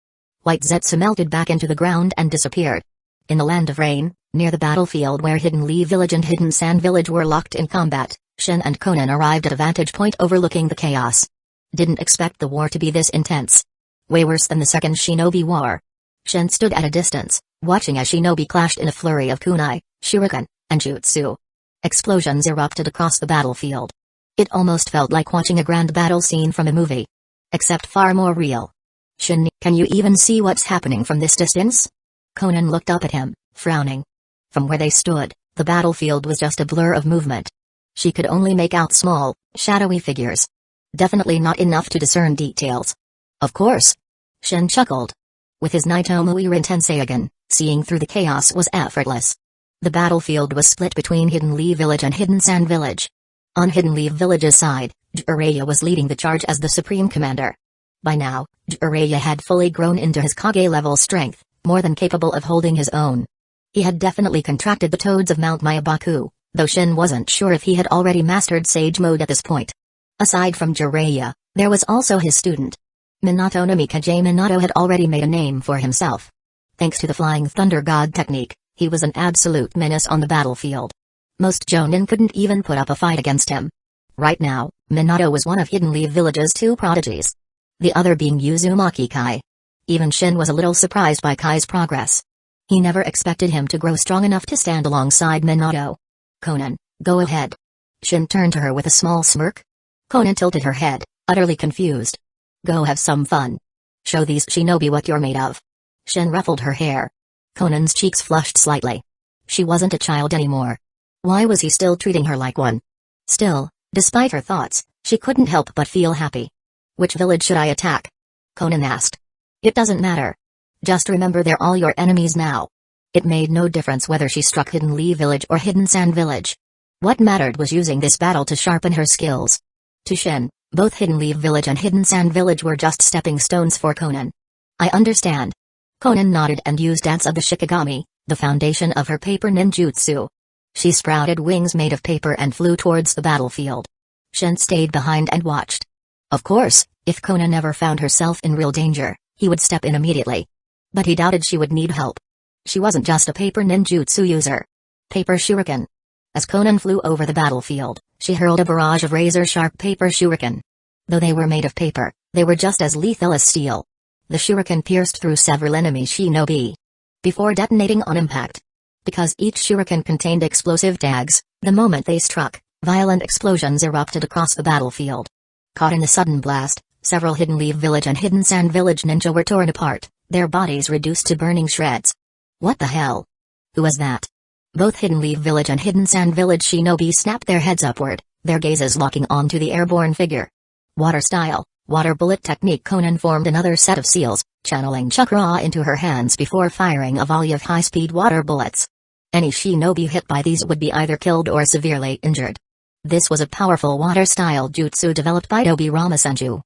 White Zetsu melted back into the ground and disappeared. In the Land of Rain, near the battlefield where Hidden Leaf Village and Hidden Sand Village were locked in combat, Shin and Conan arrived at a vantage point overlooking the chaos. Didn't expect the war to be this intense. Way worse than the Second Shinobi War. Shin stood at a distance, watching as shinobi clashed in a flurry of kunai, shuriken, and jutsu. Explosions erupted across the battlefield. It almost felt like watching a grand battle scene from a movie. Except far more real. Shin, can you even see what's happening from this distance? Conan looked up at him, frowning. From where they stood, the battlefield was just a blur of movement. She could only make out small, shadowy figures. Definitely not enough to discern details. Of course. Shin chuckled. With his Naitomoe Rentenseigan, seeing through the chaos was effortless. The battlefield was split between Hidden Leaf Village and Hidden Sand Village. On Hidden Leaf Village's side, Jiraiya was leading the charge as the supreme commander. By now, Jiraiya had fully grown into his Kage-level strength, more than capable of holding his own. He had definitely contracted the toads of Mount Mayabaku, though Shin wasn't sure if he had already mastered Sage Mode at this point. Aside from Jiraiya, there was also his student. Minato no Mikaze. Minato had already made a name for himself. Thanks to the Flying Thunder God technique, he was an absolute menace on the battlefield. Most Jonin couldn't even put up a fight against him. Right now, Minato was one of Hidden Leaf Village's 2 prodigies. The other being Uzumaki Kai. Even Shin was a little surprised by Kai's progress. He never expected him to grow strong enough to stand alongside Minato. Conan, go ahead. Shin turned to her with a small smirk. Conan tilted her head, utterly confused. Go have some fun. Show these shinobi what you're made of. Shin ruffled her hair. Conan's cheeks flushed slightly. She wasn't a child anymore. Why was he still treating her like one? Still, despite her thoughts, she couldn't help but feel happy. Which village should I attack? Conan asked. It doesn't matter. Just remember they're all your enemies now. It made no difference whether she struck Hidden Leaf Village or Hidden Sand Village. What mattered was using this battle to sharpen her skills. To Shin, both Hidden Leaf Village and Hidden Sand Village were just stepping stones for Conan. I understand. Conan nodded and used Dance of the Shikigami, the foundation of her paper ninjutsu. She sprouted wings made of paper and flew towards the battlefield. Shin stayed behind and watched. Of course, if Conan ever found herself in real danger, he would step in immediately. But he doubted she would need help. She wasn't just a paper ninjutsu user. Paper shuriken. As Conan flew over the battlefield, she hurled a barrage of razor-sharp paper shuriken. Though they were made of paper, they were just as lethal as steel. The shuriken pierced through several enemy shinobi before detonating on impact. Because each shuriken contained explosive tags, the moment they struck, violent explosions erupted across the battlefield. Caught in the sudden blast, several Hidden Leaf Village and Hidden Sand Village ninja were torn apart, their bodies reduced to burning shreds. What the hell? Who was that? Both Hidden Leaf Village and Hidden Sand Village shinobi snapped their heads upward, their gazes locking onto the airborne figure. Water style, water bullet technique. Conan formed another set of seals, channeling chakra into her hands before firing a volley of high-speed water bullets. Any shinobi hit by these would be either killed or severely injured. This was a powerful water-style jutsu developed by Dobirama Senju.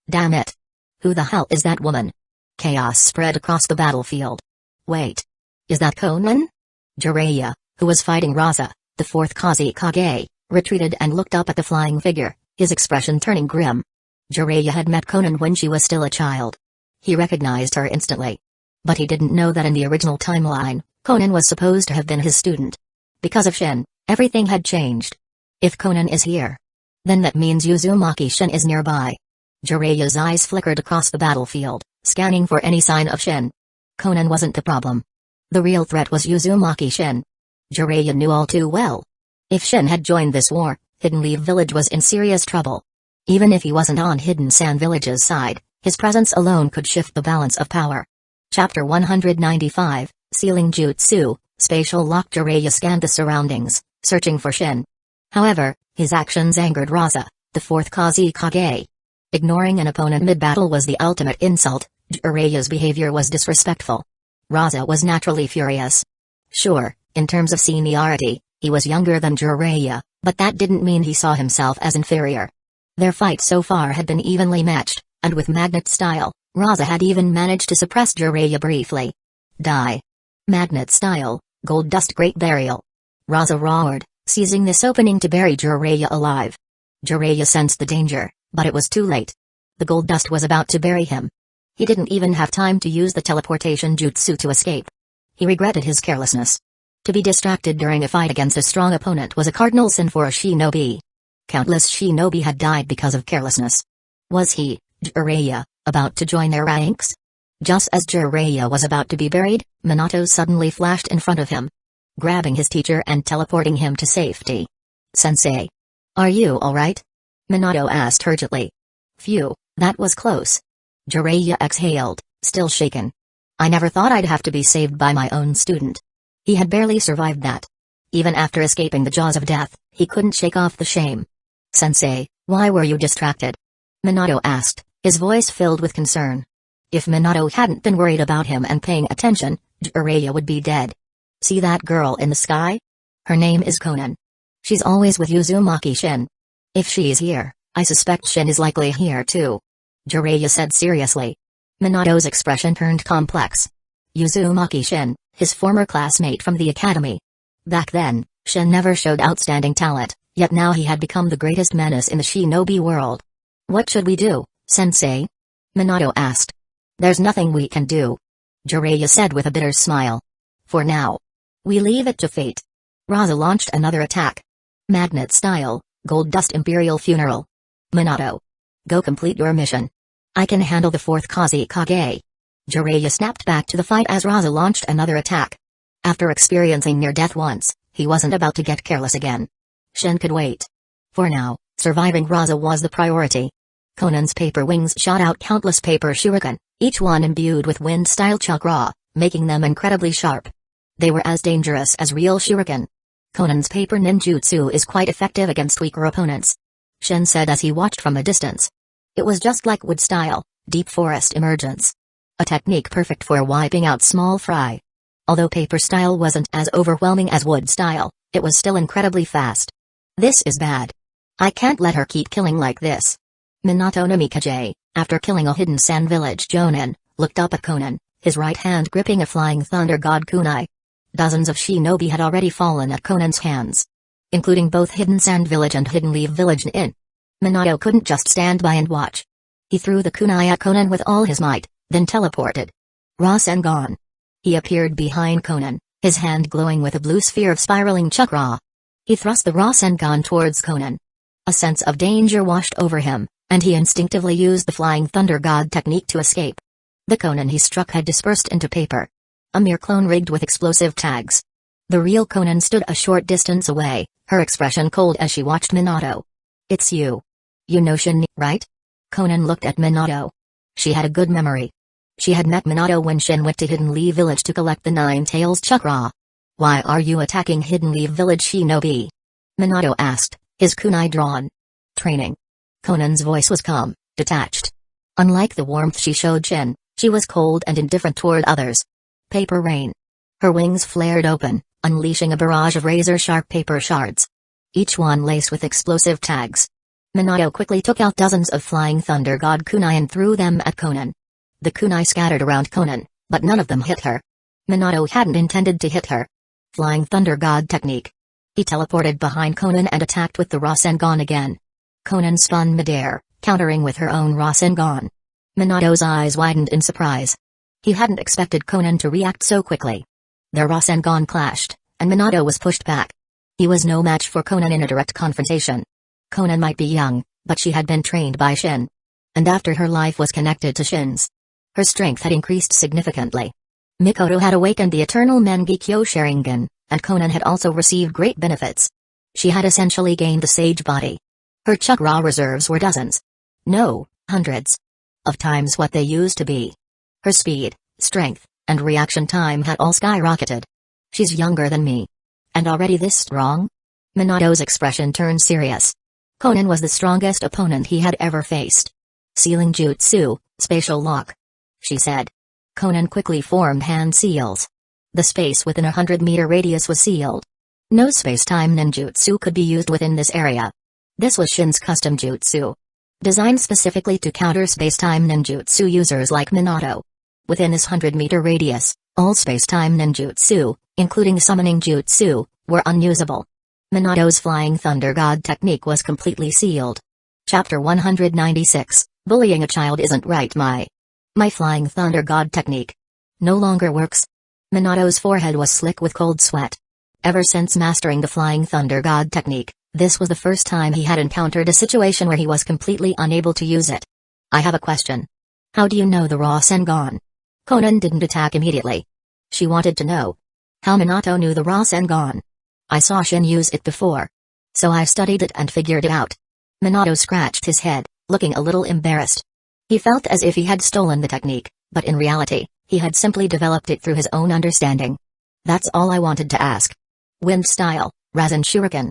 Damn it! Who the hell is that woman? Chaos spread across the battlefield. Wait. Is that Conan? Jiraiya, who was fighting Raza, the fourth Kazekage, retreated and looked up at the flying figure, his expression turning grim. Jiraiya had met Conan when she was still a child. He recognized her instantly. But he didn't know that in the original timeline, Conan was supposed to have been his student. Because of Shin, everything had changed. If Conan is here, then that means Uzumaki Shin is nearby. Jiraiya's eyes flickered across the battlefield, scanning for any sign of Shin. Conan wasn't the problem. The real threat was Uzumaki Shin. Jiraiya knew all too well. If Shin had joined this war, Hidden Leaf Village was in serious trouble. Even if he wasn't on Hidden Sand Village's side, his presence alone could shift the balance of power. Chapter 195, Sealing Jutsu, Spatial Lock. Jiraiya scanned the surroundings, searching for Shin. However, his actions angered Raza, the fourth Kazekage. Ignoring an opponent mid-battle was the ultimate insult. Jiraiya's behavior was disrespectful. Raza was naturally furious. Sure, in terms of seniority, he was younger than Jiraiya, but that didn't mean he saw himself as inferior. Their fight so far had been evenly matched, and with magnet style, Raza had even managed to suppress Jiraiya briefly. Die. Magnet style, gold dust. Great burial. Raza roared, seizing this opening to bury Jiraiya alive. Jiraiya sensed the danger, but it was too late. The gold dust was about to bury him. He didn't even have time to use the teleportation jutsu to escape. He regretted his carelessness. To be distracted during a fight against a strong opponent was a cardinal sin for a shinobi. Countless shinobi had died because of carelessness. Was he, Jiraiya, about to join their ranks? Just as Jiraiya was about to be buried, Minato suddenly flashed in front of him, grabbing his teacher and teleporting him to safety. Sensei. Are you alright? Minato asked urgently. Phew, that was close. Jiraiya exhaled, still shaken. I never thought I'd have to be saved by my own student. He had barely survived that. Even after escaping the jaws of death, he couldn't shake off the shame. Sensei, why were you distracted? Minato asked, his voice filled with concern. If Minato hadn't been worried about him and paying attention, Jiraiya would be dead. See that girl in the sky? Her name is Conan. She's always with Uzumaki Shin. If she's here, I suspect Shin is likely here too. Jiraiya said seriously. Minato's expression turned complex. Uzumaki Shin, his former classmate from the academy. Back then, Shin never showed outstanding talent, yet now he had become the greatest menace in the shinobi world. What should we do, sensei? Minato asked. There's nothing we can do. Jiraiya said with a bitter smile. For now. We leave it to fate. Raza launched another attack. Magnet style, gold dust. Imperial funeral. Minato. Go complete your mission. I can handle the fourth Kazekage. Jiraiya snapped back to the fight as Raza launched another attack. After experiencing near death once, he wasn't about to get careless again. Shin could wait. For now, surviving Raza was the priority. Conan's paper wings shot out countless paper shuriken, each one imbued with wind-style chakra, making them incredibly sharp. They were as dangerous as real shuriken. Conan's paper ninjutsu is quite effective against weaker opponents, Shin said as he watched from a distance. It was just like wood-style, deep forest emergence. A technique perfect for wiping out small fry. Although paper style wasn't as overwhelming as wood style, it was still incredibly fast. This is bad. I can't let her keep killing like this. Minato Namikaze, after killing a hidden sand village Jonin, looked up at Conan, his right hand gripping a flying thunder god kunai. Dozens of shinobi had already fallen at Conan's hands, including both hidden sand village and hidden leaf village Nin. Minato couldn't just stand by and watch. He threw the kunai at Conan with all his might, then teleported. Rasengan. He appeared behind Conan, his hand glowing with a blue sphere of spiraling chakra. He thrust the Rasengan towards Conan. A sense of danger washed over him, and he instinctively used the flying thunder god technique to escape. The Conan he struck had dispersed into paper. A mere clone rigged with explosive tags. The real Conan stood a short distance away, her expression cold as she watched Minato. It's you. You know Shin, right? Conan looked at Minato. She had a good memory. She had met Minato when Shin went to Hidden Leaf Village to collect the Nine Tails chakra. Why are you attacking Hidden Leaf Village shinobi? Minato asked, his kunai drawn. Training. Conan's voice was calm, detached. Unlike the warmth she showed Shin, she was cold and indifferent toward others. Paper rain. Her wings flared open, unleashing a barrage of razor-sharp paper shards. Each one laced with explosive tags. Minato quickly took out dozens of flying thunder god kunai and threw them at Conan. The kunai scattered around Conan, but none of them hit her. Minato hadn't intended to hit her. Flying thunder god technique. He teleported behind Conan and attacked with the Rasengan again. Conan spun midair, countering with her own Rasengan. Minato's eyes widened in surprise. He hadn't expected Conan to react so quickly. Their Rasengan clashed, and Minato was pushed back. He was no match for Conan in a direct confrontation. Conan might be young, but she had been trained by Shin. And after her life was connected to Shin's, her strength had increased significantly. Mikoto had awakened the eternal Mangekyo Sharingan, and Conan had also received great benefits. She had essentially gained the sage body. Her chakra reserves were dozens. No, hundreds. Of times what they used to be. Her speed, strength, and reaction time had all skyrocketed. She's younger than me. And already this strong? Minato's expression turned serious. Conan was the strongest opponent he had ever faced. Sealing jutsu, spatial lock. She said. Conan quickly formed hand seals. The space within a 100-meter radius was sealed. No space-time ninjutsu could be used within this area. This was Shin's custom jutsu. Designed specifically to counter space-time ninjutsu users like Minato. Within this 100-meter radius, all space-time ninjutsu, including summoning jutsu, were unusable. Minato's flying thunder god technique was completely sealed. Chapter 196, Bullying a child isn't right. My flying thunder god technique no longer works. Minato's forehead was slick with cold sweat. Ever since mastering the flying thunder god technique, this was the first time he had encountered a situation where he was completely unable to use it. I have a question. How do you know the Rasengan? Conan didn't attack immediately. She wanted to know how Minato knew the Rasengan. I saw Shin use it before. So I studied it and figured it out. Minato scratched his head, looking a little embarrassed. He felt as if he had stolen the technique, but in reality, he had simply developed it through his own understanding. That's all I wanted to ask. Wind style, Rasen Shuriken.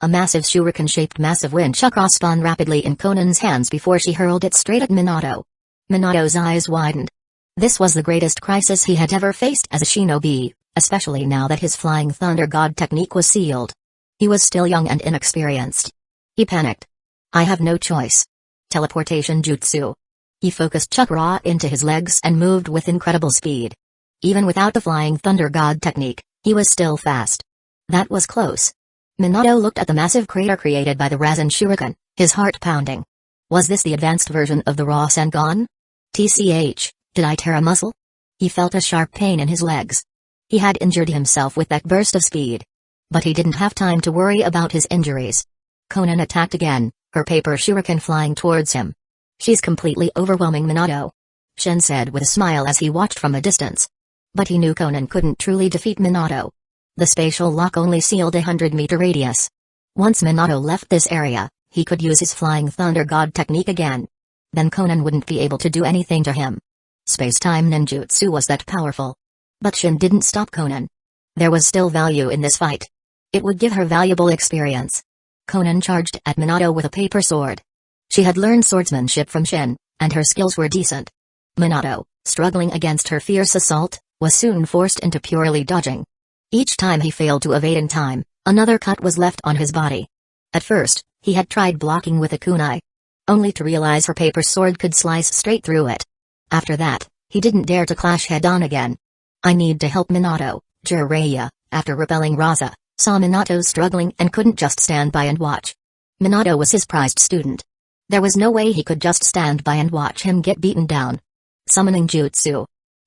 A massive shuriken-shaped massive wind chakra spun rapidly in Conan's hands before she hurled it straight at Minato. Minato's eyes widened. This was the greatest crisis he had ever faced as a shinobi, especially now that his flying thunder god technique was sealed. He was still young and inexperienced. He panicked. I have no choice. Teleportation jutsu. He focused chakra into his legs and moved with incredible speed. Even without the flying thunder god technique, he was still fast. That was close. Minato looked at the massive crater created by the Rasen Shuriken, his heart pounding. Was this the advanced version of the Rasengan? TCH, did I tear a muscle? He felt a sharp pain in his legs. He had injured himself with that burst of speed. But he didn't have time to worry about his injuries. Conan attacked again, her paper shuriken flying towards him. She's completely overwhelming Minato. Shin said with a smile as he watched from a distance. But he knew Conan couldn't truly defeat Minato. The spatial lock only sealed a 100-meter radius. Once Minato left this area, he could use his Flying Thunder God technique again. Then Conan wouldn't be able to do anything to him. Space-time ninjutsu was that powerful. But Shin didn't stop Conan. There was still value in this fight. It would give her valuable experience. Conan charged at Minato with a paper sword. She had learned swordsmanship from Shin, and her skills were decent. Minato, struggling against her fierce assault, was soon forced into purely dodging. Each time he failed to evade in time, another cut was left on his body. At first, he had tried blocking with a kunai, only to realize her paper sword could slice straight through it. After that, he didn't dare to clash head-on again. I need to help Minato. Jiraiya, after repelling Raza, saw Minato struggling and couldn't just stand by and watch. Minato was his prized student. There was no way he could just stand by and watch him get beaten down. Summoning jutsu.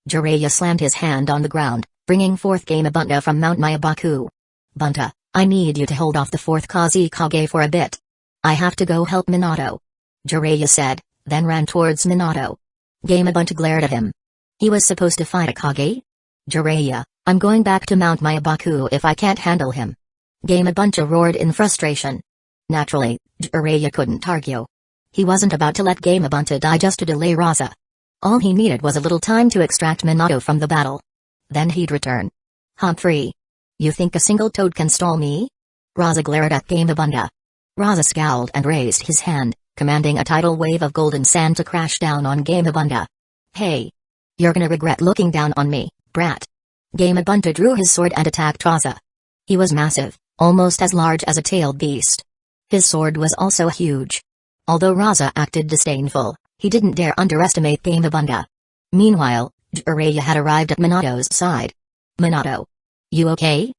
Jiraiya slammed his hand on the ground, bringing forth Gamabunta from Mount Mayabaku. Bunta, I need you to hold off the fourth Kazekage for a bit. I have to go help Minato. Jiraiya said, then ran towards Minato. Gamabunta glared at him. He was supposed to fight a Kage? Jiraiya, I'm going back to Mount Mayabaku if I can't handle him. Gamabunta roared in frustration. Naturally, Jiraiya couldn't argue. He wasn't about to let Gamabunta die just to delay Raza. All he needed was a little time to extract Minato from the battle. Then he'd return. Humphrey. You think a single toad can stall me? Raza glared at Gamabunta. Raza scowled and raised his hand, commanding a tidal wave of golden sand to crash down on Gamabunta. Hey! You're gonna regret looking down on me, brat. Gamabunta drew his sword and attacked Raza. He was massive, almost as large as a tailed beast. His sword was also huge. Although Raza acted disdainful, he didn't dare underestimate Gamabunta. Meanwhile, Jiraiya had arrived at Minato's side. Minato. You okay?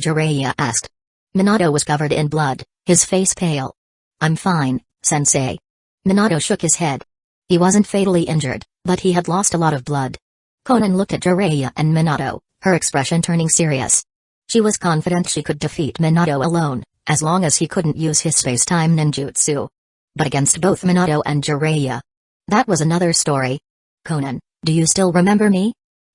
Jiraiya asked. Minato was covered in blood, his face pale. I'm fine, sensei. Minato shook his head. He wasn't fatally injured, but he had lost a lot of blood. Conan looked at Jiraiya and Minato, her expression turning serious. She was confident she could defeat Minato alone, as long as he couldn't use his space-time ninjutsu. But against both Minato and Jiraiya, that was another story. Conan, do you still remember me?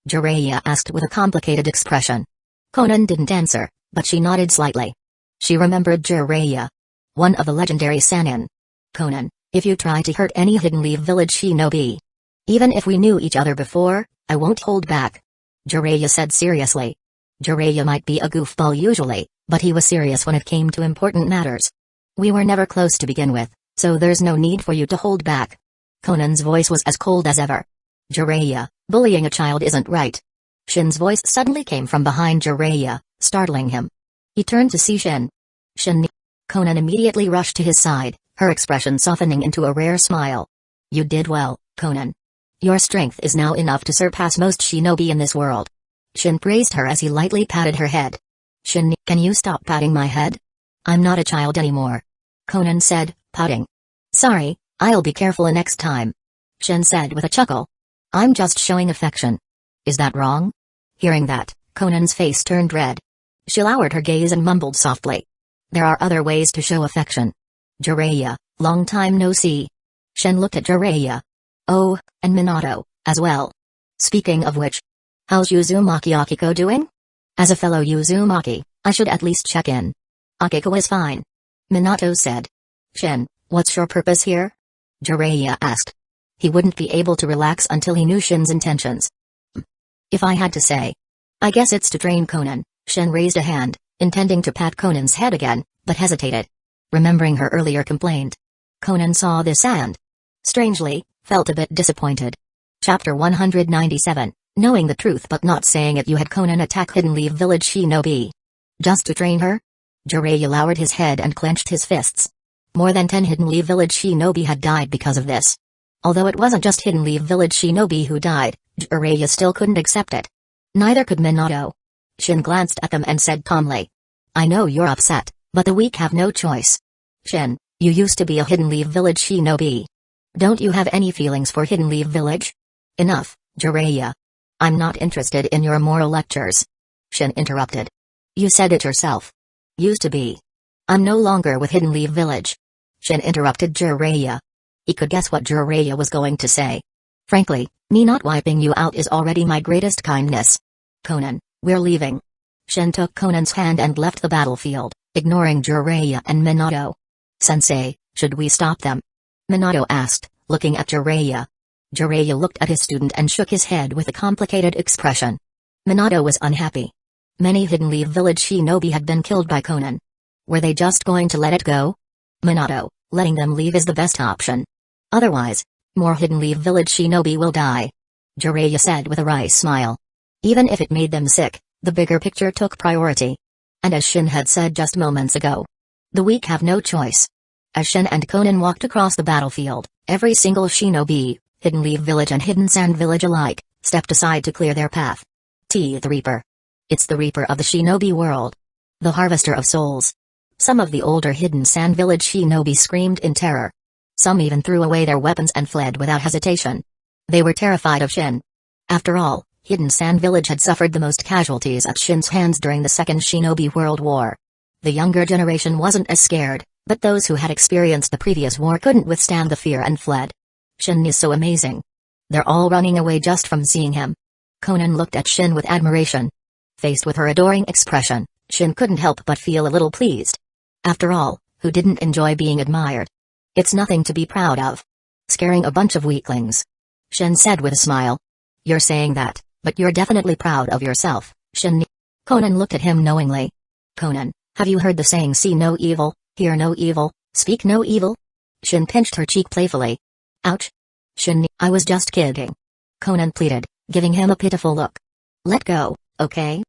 Jiraiya asked with a complicated expression. Conan didn't answer, but she nodded slightly. She remembered Jiraiya, one of the legendary Sannin. Conan, if you try to hurt any Hidden Leaf Village shinobi, even if we knew each other before, I won't hold back. Jiraiya said seriously. Jiraiya might be a goofball usually, but he was serious when it came to important matters. We were never close to begin with, so there's no need for you to hold back. Conan's voice was as cold as ever. Jiraiya, bullying a child isn't right. Shin's voice suddenly came from behind Jiraiya, startling him. He turned to see Shin. Shin. Conan immediately rushed to his side, her expression softening into a rare smile. You did well, Conan. Your strength is now enough to surpass most shinobi in this world. Shin praised her as he lightly patted her head. Shin, can you stop patting my head? I'm not a child anymore. Conan said, pouting. Sorry, I'll be careful next time. Shin said with a chuckle. I'm just showing affection. Is that wrong? Hearing that, Conan's face turned red. She lowered her gaze and mumbled softly. There are other ways to show affection. Jiraiya, long time no see. Shin looked at Jiraiya. Oh, and Minato, as well. Speaking of which, how's Uzumaki Akiko doing? As a fellow Uzumaki, I should at least check in. Akiko is fine. Minato said. Shin, what's your purpose here? Jiraiya asked. He wouldn't be able to relax until he knew Shin's intentions. If I had to say, I guess it's to train Conan. Shin raised a hand, intending to pat Conan's head again, but hesitated. Remembering her earlier complaint. Conan saw this and, strangely, felt a bit disappointed. Chapter 197, Knowing the Truth but Not Saying It. You had Conan attack Hidden Leaf Village shinobi. Just to train her? Jiraiya lowered his head and clenched his fists. More than 10 Hidden Leaf Village shinobi had died because of this. Although it wasn't just Hidden Leaf Village shinobi who died, Jiraiya still couldn't accept it. Neither could Minato. Shin glanced at them and said calmly. I know you're upset, but the weak have no choice. Shin, you used to be a Hidden Leaf Village shinobi. Don't you have any feelings for Hidden Leaf Village? Enough, Jiraiya. I'm not interested in your moral lectures. Shin interrupted. You said it yourself. Used to be. I'm no longer with Hidden Leaf Village. Shin interrupted Jiraiya. He could guess what Jiraiya was going to say. Frankly, me not wiping you out is already my greatest kindness. Conan, we're leaving. Shin took Conan's hand and left the battlefield, ignoring Jiraiya and Minato. Sensei, should we stop them? Minato asked, looking at Jiraiya. Jiraiya looked at his student and shook his head with a complicated expression. Minato was unhappy. Many Hidden Leaf Village shinobi had been killed by Conan. Were they just going to let it go? Minato, letting them leave is the best option. Otherwise, more Hidden Leaf Village shinobi will die. Jiraiya said with a wry smile. Even if it made them sick, the bigger picture took priority. And as Shin had said just moments ago, the weak have no choice. As Shin and Conan walked across the battlefield, every single shinobi, Hidden Leaf Village and Hidden Sand Village alike, stepped aside to clear their path. The Reaper. It's the Reaper of the shinobi world. The Harvester of Souls. Some of the older Hidden Sand Village shinobi screamed in terror. Some even threw away their weapons and fled without hesitation. They were terrified of Shin. After all, Hidden Sand Village had suffered the most casualties at Shin's hands during the Second Shinobi World War. The younger generation wasn't as scared, but those who had experienced the previous war couldn't withstand the fear and fled. Shin is so amazing. They're all running away just from seeing him. Conan looked at Shin with admiration. Faced with her adoring expression, Shin couldn't help but feel a little pleased. After all, who didn't enjoy being admired? It's nothing to be proud of. Scaring a bunch of weaklings. Shin said with a smile. You're saying that, but you're definitely proud of yourself, Shin. Conan looked at him knowingly. Conan, have you heard the saying see no evil, hear no evil, speak no evil? Shin pinched her cheek playfully. Ouch. Shin, I was just kidding. Conan pleaded, giving him a pitiful look. Let go, okay?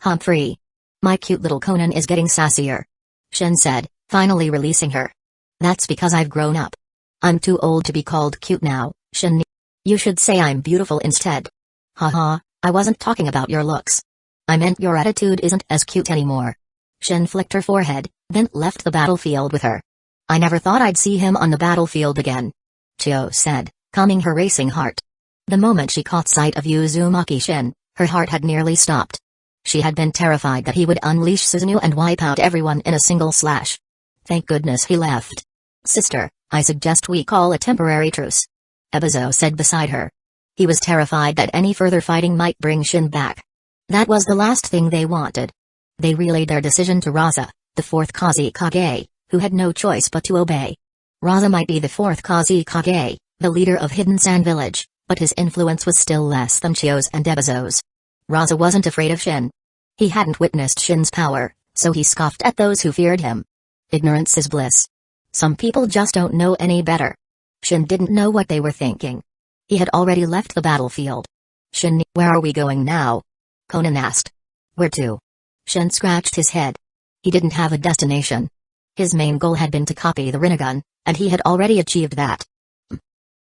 Humphrey. My cute little Conan is getting sassier. Shin said, finally releasing her. That's because I've grown up. I'm too old to be called cute now, Shin. You should say I'm beautiful instead. Haha, I wasn't talking about your looks. I meant your attitude isn't as cute anymore. Shin flicked her forehead, then left the battlefield with her. I never thought I'd see him on the battlefield again. Chio said, calming her racing heart. The moment she caught sight of Uzumaki Shin, her heart had nearly stopped. She had been terrified that he would unleash Susanoo and wipe out everyone in a single slash. Thank goodness he left. Sister, I suggest we call a temporary truce. Ebizo said beside her. He was terrified that any further fighting might bring Shin back. That was the last thing they wanted. They relayed their decision to Raza, the fourth Kazekage, who had no choice but to obey. Raza might be the fourth Kazekage, the leader of Hidden Sand Village, but his influence was still less than Chio's and Ebizo's. Raza wasn't afraid of Shin. He hadn't witnessed Shin's power, so he scoffed at those who feared him. Ignorance is bliss. Some people just don't know any better. Shin didn't know what they were thinking. He had already left the battlefield. Shin, where are we going now? Conan asked. Where to? Shin scratched his head. He didn't have a destination. His main goal had been to copy the Rinnegan, and he had already achieved that.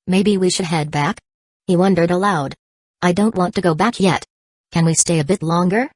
Maybe we should head back? He wondered aloud. I don't want to go back yet. Can we stay a bit longer?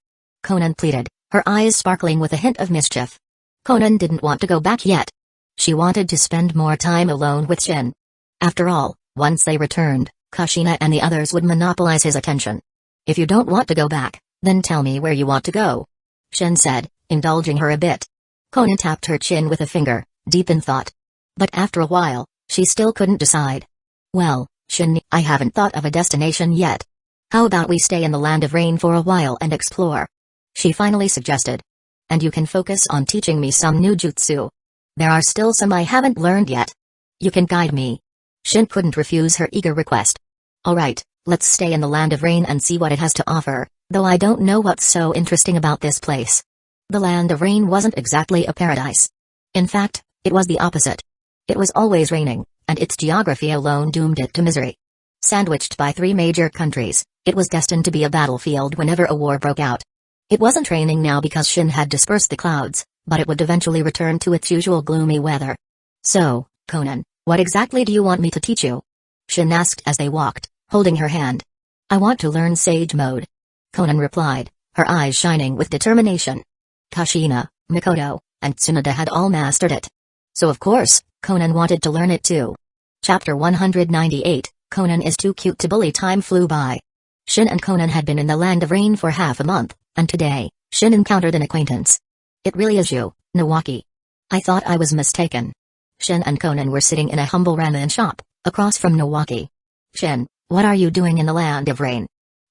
Conan pleaded, her eyes sparkling with a hint of mischief. Conan didn't want to go back yet. She wanted to spend more time alone with Shin. After all, once they returned, Kushina and the others would monopolize his attention. If you don't want to go back, then tell me where you want to go. Shin said, indulging her a bit. Conan tapped her chin with a finger, deep in thought. But after a while, she still couldn't decide. Well, Shin, I haven't thought of a destination yet. How about we stay in the Land of Rain for a while and explore? She finally suggested. And you can focus on teaching me some new jutsu. There are still some I haven't learned yet. You can guide me. Shin couldn't refuse her eager request. Alright, let's stay in the Land of Rain and see what it has to offer, though I don't know what's so interesting about this place. The Land of Rain wasn't exactly a paradise. In fact, it was the opposite. It was always raining, and its geography alone doomed it to misery. Sandwiched by 3 major countries, it was destined to be a battlefield whenever a war broke out. It wasn't raining now because Shin had dispersed the clouds, but it would eventually return to its usual gloomy weather. So, Conan, what exactly do you want me to teach you? Shin asked as they walked, holding her hand. I want to learn Sage Mode. Conan replied, her eyes shining with determination. Kushina, Mikoto, and Tsunade had all mastered it. So of course, Conan wanted to learn it too. Chapter 198, Conan is too cute to bully. Time flew by. Shin and Conan had been in the Land of Rain for half a month, and today, Shin encountered an acquaintance. It really is you, Nawaki. I thought I was mistaken. Shin and Conan were sitting in a humble ramen shop, across from Nawaki. Shin, What are you doing in the land of rain?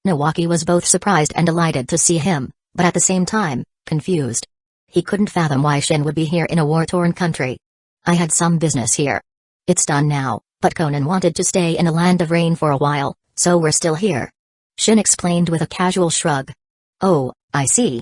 Nawaki was both surprised and delighted to see him, but at the same time, confused. He couldn't fathom why Shin would be here in a war-torn country. I had some business here. It's done now, but Conan wanted to stay in the land of rain for a while, so we're still here. Shin explained with a casual shrug. Oh, I see.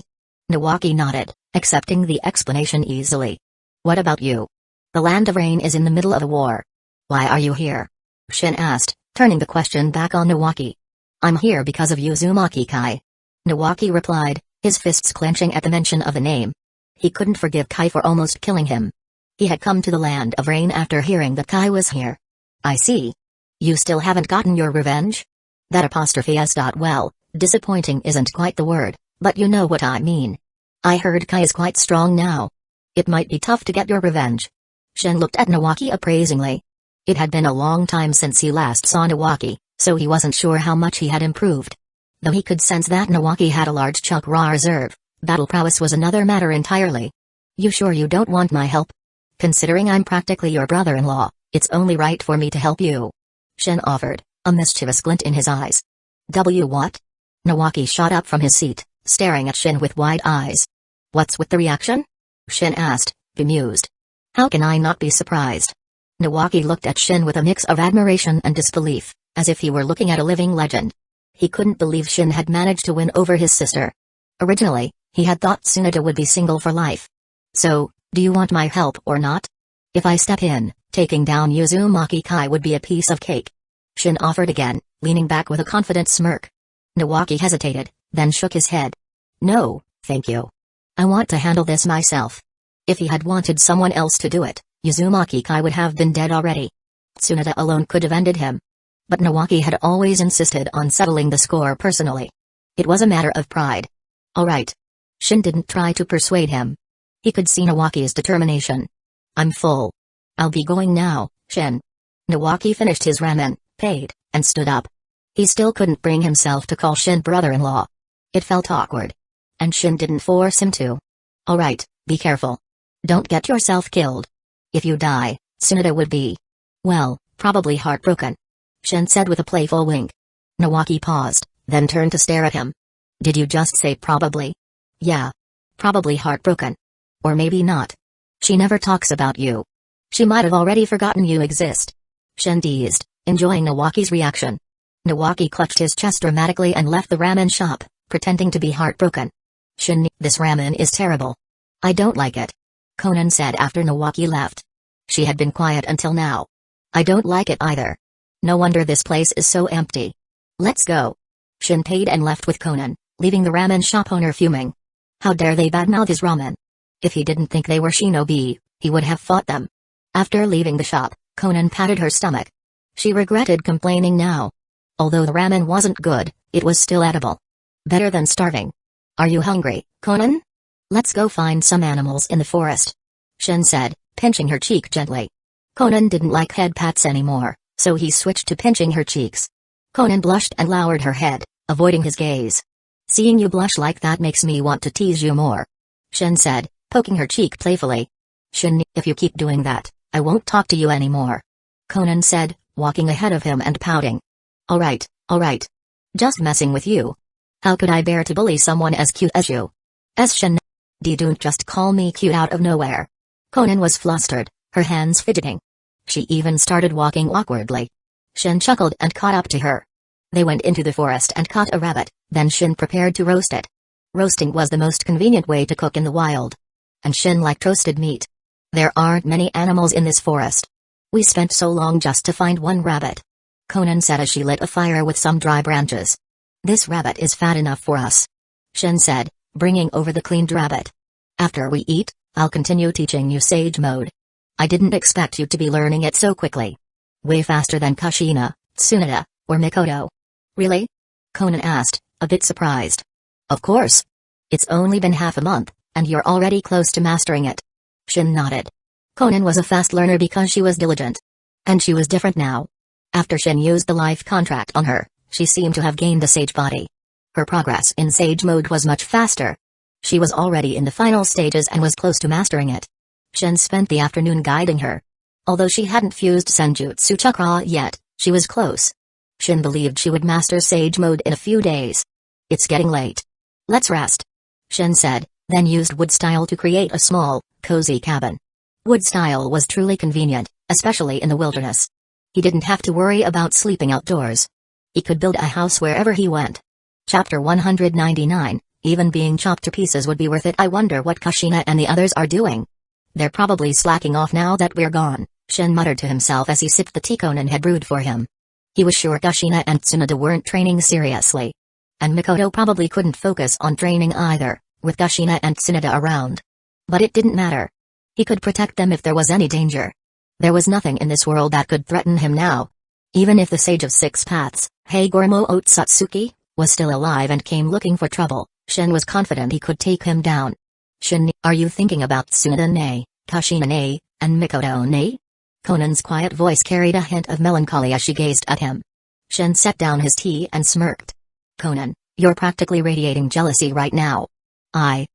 Nawaki nodded, accepting the explanation easily. What about you? The land of rain is in the middle of a war. Why are you here? Shin asked, turning the question back on Nawaki. I'm here because of Uzumaki Kai. Nawaki replied, his fists clenching at the mention of the name. He couldn't forgive Kai for almost killing him. He had come to the land of rain after hearing that Kai was here. I see. You still haven't gotten your revenge? That apostrophe is well, disappointing isn't quite the word, but you know what I mean. I heard Kai is quite strong now. It might be tough to get your revenge. Shin looked at Nawaki appraisingly. It had been a long time since he last saw Nawaki, so he wasn't sure how much he had improved. Though he could sense that Nawaki had a large chunk raw reserve, battle prowess was another matter entirely. You sure you don't want my help? Considering I'm practically your brother-in-law, it's only right for me to help you. Shin offered, a mischievous glint in his eyes. What? Nawaki shot up from his seat, staring at Shin with wide eyes. What's with the reaction? Shin asked, bemused. How can I not be surprised? Nawaki looked at Shin with a mix of admiration and disbelief, as if he were looking at a living legend. He couldn't believe Shin had managed to win over his sister. Originally, he had thought Tsunade would be single for life. So, do you want my help or not? If I step in, taking down Uzumaki Kai would be a piece of cake. Shin offered again, leaning back with a confident smirk. Nawaki hesitated, then shook his head. No, thank you. I want to handle this myself. If he had wanted someone else to do it, Uzumaki Kai would have been dead already. Tsunade alone could have ended him. But Nawaki had always insisted on settling the score personally. It was a matter of pride. All right. Shin didn't try to persuade him. He could see Nawaki's determination. I'm full. I'll be going now, Shin. Nawaki finished his ramen, paid, and stood up. He still couldn't bring himself to call Shin brother-in-law. It felt awkward. And Shin didn't force him to. All right, be careful. Don't get yourself killed. If you die, Tsunade would be, well, probably heartbroken. Shin said with a playful wink. Nawaki paused, then turned to stare at him. Did you just say probably? Yeah. Probably heartbroken. Or maybe not. She never talks about you. She might have already forgotten you exist. Shin teased, enjoying Nawaki's reaction. Nawaki clutched his chest dramatically and left the ramen shop, pretending to be heartbroken. Shin, this ramen is terrible. I don't like it. Conan said after Nawaki left. She had been quiet until now. I don't like it either. No wonder this place is so empty. Let's go. Shin paid and left with Conan, leaving the ramen shop owner fuming. How dare they badmouth his ramen? If he didn't think they were shinobi, he would have fought them. After leaving the shop, Conan patted her stomach. She regretted complaining now. Although the ramen wasn't good, it was still edible. Better than starving. Are you hungry, Conan? Let's go find some animals in the forest. Shin said, pinching her cheek gently. Conan didn't like head pats anymore, so he switched to pinching her cheeks. Conan blushed and lowered her head, avoiding his gaze. Seeing you blush like that makes me want to tease you more. Shin said, poking her cheek playfully. Shin, if you keep doing that, I won't talk to you anymore. Conan said, walking ahead of him and pouting. Alright. Just messing with you. How could I bear to bully someone as cute as you? Shin. Don't just call me cute out of nowhere. Conan was flustered, her hands fidgeting. She even started walking awkwardly. Shin chuckled and caught up to her. They went into the forest and caught a rabbit, then Shin prepared to roast it. Roasting was the most convenient way to cook in the wild. And Shin liked roasted meat. There aren't many animals in this forest. We spent so long just to find one rabbit. Conan said as she lit a fire with some dry branches. This rabbit is fat enough for us. Shin said, bringing over the cleaned rabbit. After we eat, I'll continue teaching you Sage Mode. I didn't expect you to be learning it so quickly. Way faster than Kushina, Tsunade, or Mikoto. Really? Conan asked, a bit surprised. Of course. It's only been half a month, and you're already close to mastering it. Shin nodded. Conan was a fast learner because she was diligent. And she was different now. After Shin used the life contract on her, she seemed to have gained the sage body. Her progress in Sage Mode was much faster. She was already in the final stages and was close to mastering it. Shin spent the afternoon guiding her. Although she hadn't fused Senjutsu Chakra yet, she was close. Shin believed she would master Sage Mode in a few days. It's getting late. Let's rest, Shin said, then used wood style to create a small, cozy cabin. Wood style was truly convenient, especially in the wilderness. He didn't have to worry about sleeping outdoors. He could build a house wherever he went. Chapter 199, even being chopped to pieces would be worth it. I wonder what Kushina and the others are doing. They're probably slacking off now that we're gone, Shin muttered to himself as he sipped the tea Conan had brewed for him. He was sure Kushina and Tsunade weren't training seriously. And Mikoto probably couldn't focus on training either, with Kushina and Tsunade around. But it didn't matter. He could protect them if there was any danger. There was nothing in this world that could threaten him now. Even if the Sage of Six Paths, Hagoromo Otsutsuki, was still alive and came looking for trouble, Shin was confident he could take him down. Shin, are you thinking about Tsunade-ne, Kushina-ne, and Mikoto-ne? Conan's quiet voice carried a hint of melancholy as she gazed at him. Shin set down his tea and smirked. Conan, you're practically radiating jealousy right now. I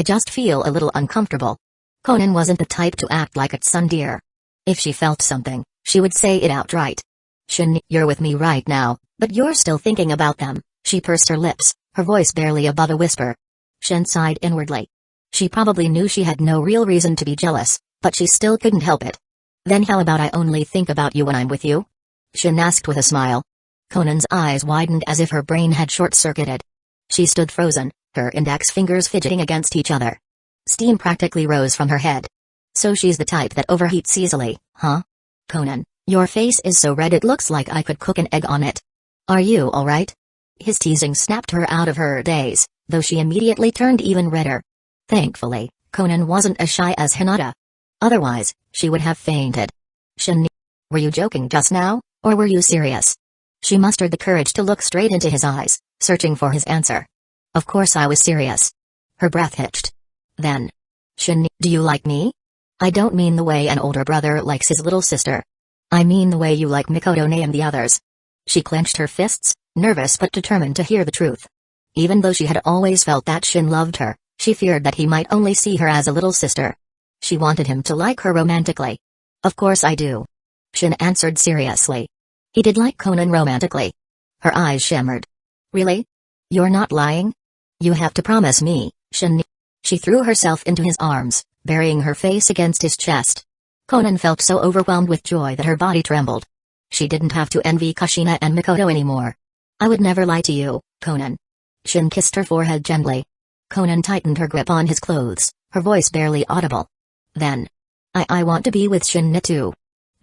just feel a little uncomfortable. Conan wasn't the type to act like a tsundere. If she felt something, she would say it outright. Shin, you're with me right now, but you're still thinking about them. She pursed her lips, her voice barely above a whisper. Shin sighed inwardly. She probably knew she had no real reason to be jealous, but she still couldn't help it. Then how about I only think about you when I'm with you? Shin asked with a smile. Conan's eyes widened as if her brain had short-circuited. She stood frozen, her index fingers fidgeting against each other. Steam practically rose from her head. So she's the type that overheats easily, huh? Conan, your face is so red it looks like I could cook an egg on it. Are you alright? His teasing snapped her out of her daze, though she immediately turned even redder. Thankfully, Conan wasn't as shy as Hinata. Otherwise, she would have fainted. Shin, were you joking just now, or were you serious? She mustered the courage to look straight into his eyes, searching for his answer. Of course I was serious. Her breath hitched. Then. Shin, do you like me? I don't mean the way an older brother likes his little sister. I mean the way you like Mikoto-ne and the others. She clenched her fists, nervous but determined to hear the truth. Even though she had always felt that Shin loved her, she feared that he might only see her as a little sister. She wanted him to like her romantically. Of course I do. Shin answered seriously. He did like Conan romantically. Her eyes shimmered. Really? You're not lying? You have to promise me, Shin. She threw herself into his arms, burying her face against his chest. Conan felt so overwhelmed with joy that her body trembled. She didn't have to envy Kushina and Mikoto anymore. I would never lie to you, Conan. Shin kissed her forehead gently. Conan tightened her grip on his clothes, her voice barely audible. Then. I want to be with Shin too.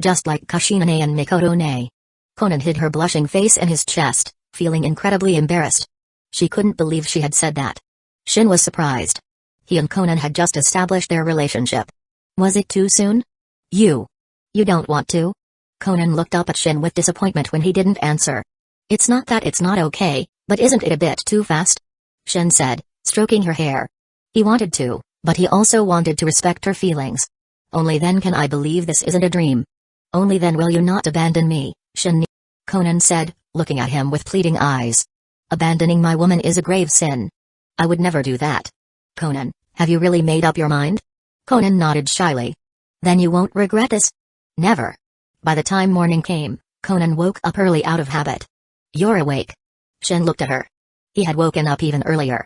Just like Kushina-ne and Mikoto-ne. Conan hid her blushing face in his chest, feeling incredibly embarrassed. She couldn't believe she had said that. Shin was surprised. He and Conan had just established their relationship. Was it too soon? You don't want to? Conan looked up at Shin with disappointment when he didn't answer. It's not that it's not okay, but isn't it a bit too fast? Shin said, stroking her hair. He wanted to, but he also wanted to respect her feelings. Only then can I believe this isn't a dream. Only then will you not abandon me, Shin. Conan said, looking at him with pleading eyes. Abandoning my woman is a grave sin. I would never do that. Conan, have you really made up your mind? Conan nodded shyly. Then you won't regret this? Never. By the time morning came, Conan woke up early out of habit. You're awake. Shin looked at her. He had woken up even earlier.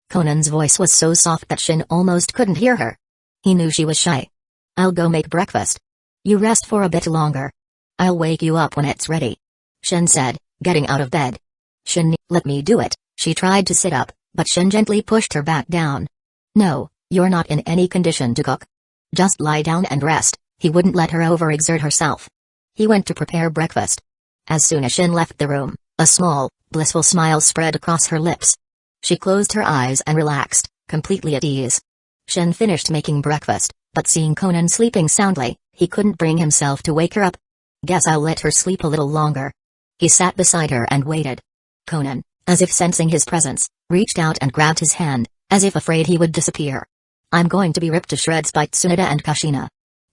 Conan's voice was so soft that Shin almost couldn't hear her. He knew she was shy. I'll go make breakfast. You rest for a bit longer. I'll wake you up when it's ready. Shin said, getting out of bed. Shin, let me do it. She tried to sit up, but Shin gently pushed her back down. No, you're not in any condition to cook. Just lie down and rest. He wouldn't let her overexert herself. He went to prepare breakfast. As soon as Shin left the room, a small, blissful smile spread across her lips. She closed her eyes and relaxed, completely at ease. Shin finished making breakfast, but seeing Conan sleeping soundly, he couldn't bring himself to wake her up. Guess I'll let her sleep a little longer. He sat beside her and waited. Conan, as if sensing his presence, reached out and grabbed his hand, as if afraid he would disappear. I'm going to be ripped to shreds by Tsunade and Kushina.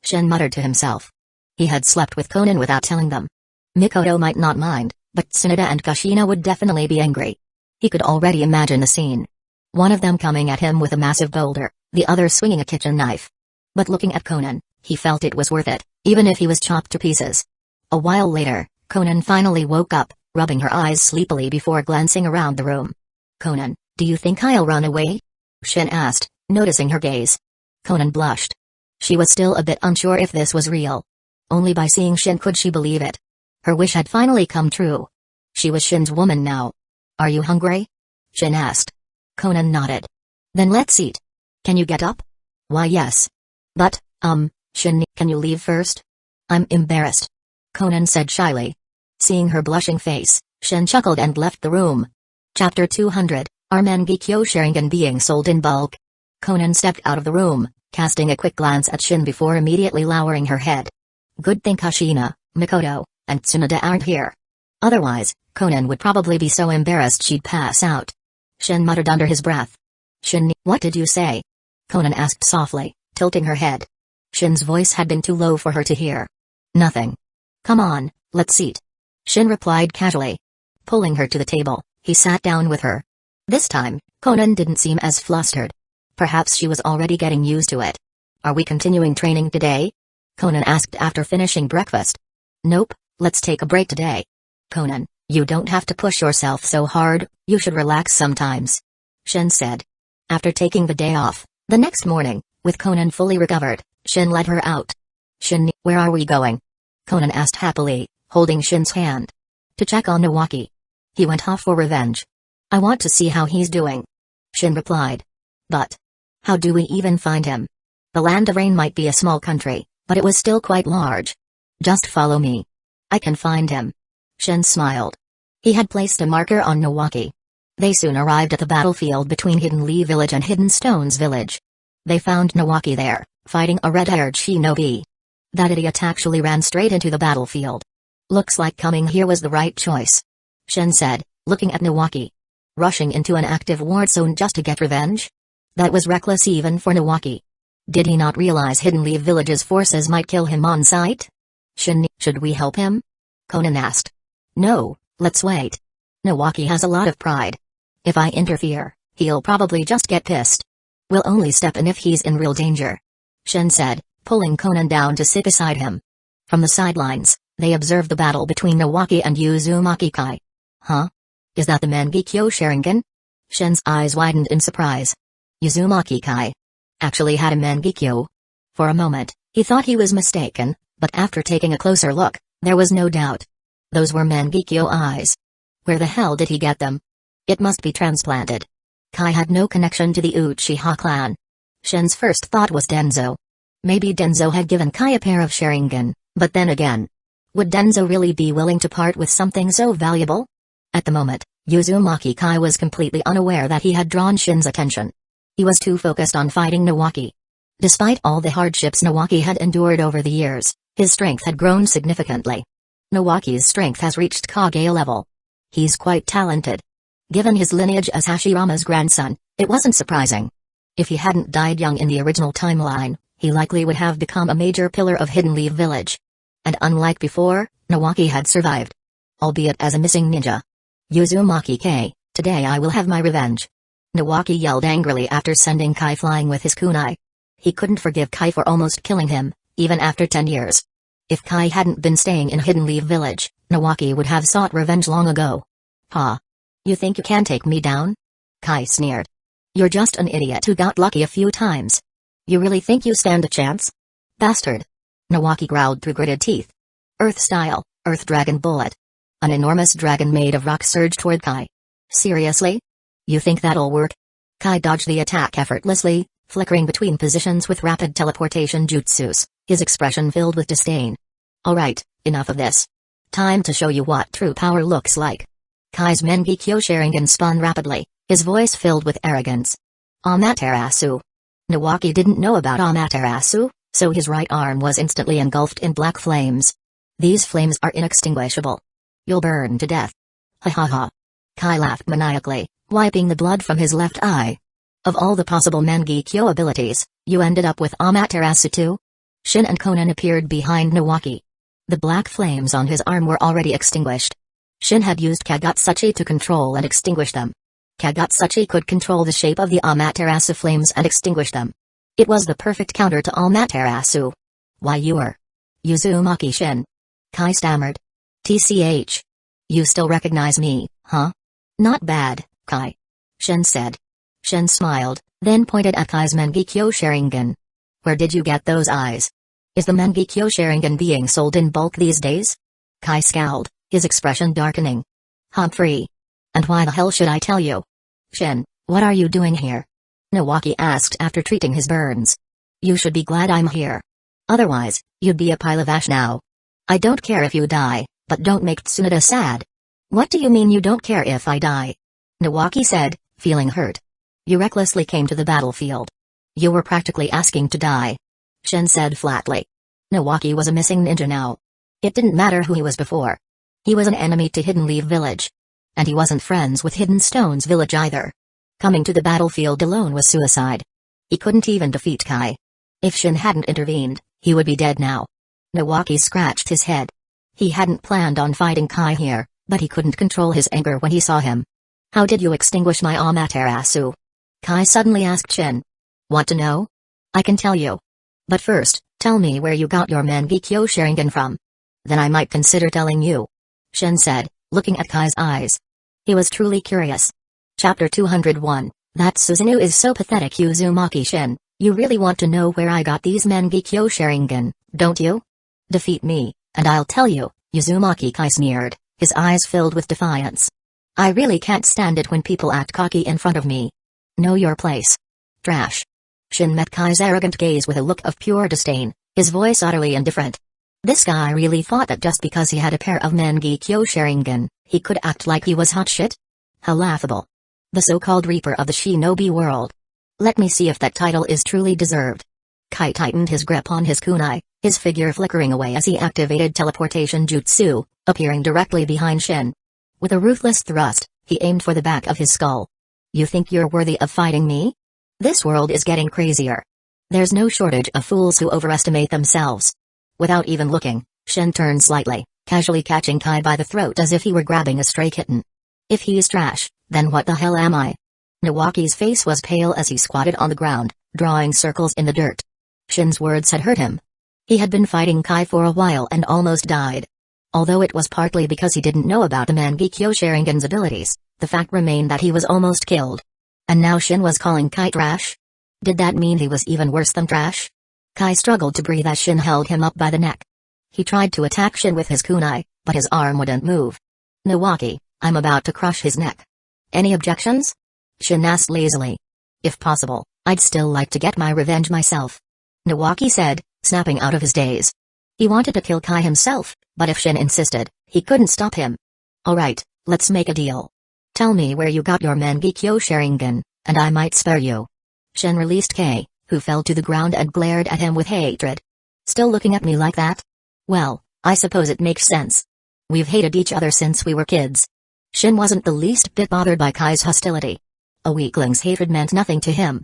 Shin muttered to himself. He had slept with Conan without telling them. Mikoto might not mind, but Tsunade and Kushina would definitely be angry. He could already imagine the scene. One of them coming at him with a massive boulder, the other swinging a kitchen knife. But looking at Conan, he felt it was worth it, even if he was chopped to pieces. A while later, Conan finally woke up, rubbing her eyes sleepily before glancing around the room. Conan, do you think I'll run away? Shin asked, noticing her gaze. Conan blushed. She was still a bit unsure if this was real. Only by seeing Shin could she believe it. Her wish had finally come true. She was Shin's woman now. Are you hungry? Shin asked. Conan nodded. Then let's eat. Can you get up? Why yes. But, Shin, can you leave first? I'm embarrassed. Conan said shyly. Seeing her blushing face, Shin chuckled and left the room. Chapter 200, Are Mangekyo Sharingan being sold in bulk? Conan stepped out of the room, casting a quick glance at Shin before immediately lowering her head. Good thing Kushina, Mikoto, and Tsunade aren't here. Otherwise, Conan would probably be so embarrassed she'd pass out. Shin muttered under his breath. Shin, what did you say? Conan asked softly, tilting her head. Shin's voice had been too low for her to hear. Nothing. Come on, let's eat. Shin replied casually. Pulling her to the table, he sat down with her. This time, Conan didn't seem as flustered. Perhaps she was already getting used to it. Are we continuing training today? Conan asked after finishing breakfast. Nope, let's take a break today. Conan, you don't have to push yourself so hard, you should relax sometimes. Shin said. After taking the day off, the next morning, with Conan fully recovered, Shin led her out. Shin, where are we going? Conan asked happily, holding Shin's hand. To check on Nawaki. He went off for revenge. I want to see how he's doing. Shin replied. But how do we even find him? The Land of Rain might be a small country, but it was still quite large. Just follow me. I can find him. Shin smiled. He had placed a marker on Nawaki. They soon arrived at the battlefield between Hidden Lee Village and Hidden Stones Village. They found Nawaki there, fighting a red-haired shinobi. That idiot actually ran straight into the battlefield. Looks like coming here was the right choice. Shin said, looking at Nawaki. Rushing into an active war zone just to get revenge? That was reckless even for Nawaki. Did he not realize Hidden Lee Village's forces might kill him on sight? Shin, should we help him? Conan asked. No, let's wait. Nawaki has a lot of pride. If I interfere, he'll probably just get pissed. We'll only step in if he's in real danger. Shin said, pulling Conan down to sit beside him. From the sidelines, they observed the battle between Nawaki and Uzumaki Kai. Huh? Is that the Mangekyo Sharingan? Shin's eyes widened in surprise. Uzumaki Kai actually had a Mangekyo. For a moment, he thought he was mistaken, but after taking a closer look, there was no doubt. Those were Mangekyo eyes. Where the hell did he get them? It must be transplanted. Kai had no connection to the Uchiha clan. Shin's first thought was Denzo. Maybe Denzo had given Kai a pair of Sharingan, but then again, would Denzo really be willing to part with something so valuable? At the moment, Uzumaki Kai was completely unaware that he had drawn Shin's attention. He was too focused on fighting Nawaki. Despite all the hardships Nawaki had endured over the years, his strength had grown significantly. Nawaki's strength has reached Kage level. He's quite talented. Given his lineage as Hashirama's grandson, it wasn't surprising. If he hadn't died young in the original timeline, he likely would have become a major pillar of Hidden Lee Village. And unlike before, Nawaki had survived. Albeit as a missing ninja. Uzumaki Kai, today I will have my revenge. Nawaki yelled angrily after sending Kai flying with his kunai. He couldn't forgive Kai for almost killing him, even after 10 years. If Kai hadn't been staying in Hidden Lee Village, Nawaki would have sought revenge long ago. Ha! You think you can take me down? Kai sneered. You're just an idiot who got lucky a few times. You really think you stand a chance? Bastard! Nawaki growled through gritted teeth. Earth-style, Earth Dragon Bullet. An enormous dragon made of rock surged toward Kai. Seriously? You think that'll work? Kai dodged the attack effortlessly, flickering between positions with rapid teleportation jutsus, his expression filled with disdain. Alright, enough of this. Time to show you what true power looks like. Kai's Mangekyo Sharingan spun rapidly, his voice filled with arrogance. Amaterasu. Nawaki didn't know about Amaterasu, so his right arm was instantly engulfed in black flames. These flames are inextinguishable. You'll burn to death. Ha ha ha. Kai laughed maniacally, wiping the blood from his left eye. Of all the possible Mangekyo abilities, you ended up with Amaterasu too? Shin and Conan appeared behind Nawaki. The black flames on his arm were already extinguished. Shin had used Kagetsuchi to control and extinguish them. Kagetsuchi could control the shape of the Amaterasu flames and extinguish them. It was the perfect counter to Amaterasu. Why you're Uzumaki Shin? Kai stammered. TCH. You still recognize me, huh? Not bad, Kai. Shin said. Shin smiled, then pointed at Kai's Mangekyo Sharingan. Where did you get those eyes? Is the Mangekyo Sharingan being sold in bulk these days? Kai scowled, his expression darkening. Humphrey. And why the hell should I tell you? Shin, what are you doing here? Nawaki asked after treating his burns. You should be glad I'm here. Otherwise, you'd be a pile of ash now. I don't care if you die, but don't make Tsunade sad. What do you mean you don't care if I die? Nawaki said, feeling hurt. You recklessly came to the battlefield. You were practically asking to die. Shin said flatly. Nawaki was a missing ninja now. It didn't matter who he was before. He was an enemy to Hidden Leaf Village. And he wasn't friends with Hidden Stones Village either. Coming to the battlefield alone was suicide. He couldn't even defeat Kai. If Shin hadn't intervened, he would be dead now. Nawaki scratched his head. He hadn't planned on fighting Kai here, but he couldn't control his anger when he saw him. How did you extinguish my Amaterasu? Kai suddenly asked Shin. Want to know? I can tell you. But first, tell me where you got your Mangekyo Sharingan from. Then I might consider telling you. Shin said, looking at Kai's eyes. He was truly curious. Chapter 201, That Susanoo is so pathetic. Uzumaki Shin, you really want to know where I got these Mangekyo Sharingan, don't you? Defeat me, and I'll tell you, Uzumaki Kai sneered, his eyes filled with defiance. I really can't stand it when people act cocky in front of me. Know your place. Trash. Shin met Kai's arrogant gaze with a look of pure disdain, his voice utterly indifferent. This guy really thought that just because he had a pair of Mangekyo Sharingan, he could act like he was hot shit? How laughable. The so-called Reaper of the Shinobi world. Let me see if that title is truly deserved. Kai tightened his grip on his kunai, his figure flickering away as he activated teleportation jutsu, appearing directly behind Shin. With a ruthless thrust, he aimed for the back of his skull. You think you're worthy of fighting me? This world is getting crazier. There's no shortage of fools who overestimate themselves. Without even looking, Shin turned slightly, casually catching Kai by the throat as if he were grabbing a stray kitten. If he's trash, then what the hell am I? Nawaki's face was pale as he squatted on the ground, drawing circles in the dirt. Shin's words had hurt him. He had been fighting Kai for a while and almost died. Although it was partly because he didn't know about the Mangekyo Sharingan's abilities, the fact remained that he was almost killed. And now Shin was calling Kai trash? Did that mean he was even worse than trash? Kai struggled to breathe as Shin held him up by the neck. He tried to attack Shin with his kunai, but his arm wouldn't move. Nawaki, I'm about to crush his neck. Any objections? Shin asked lazily. If possible, I'd still like to get my revenge myself. Nawaki said, snapping out of his daze. He wanted to kill Kai himself, but if Shin insisted, he couldn't stop him. Alright, let's make a deal. Tell me where you got your Mangekyo Sharingan, and I might spare you. Shin released Kai, who fell to the ground and glared at him with hatred. Still looking at me like that? Well, I suppose it makes sense. We've hated each other since we were kids. Shin wasn't the least bit bothered by Kai's hostility. A weakling's hatred meant nothing to him.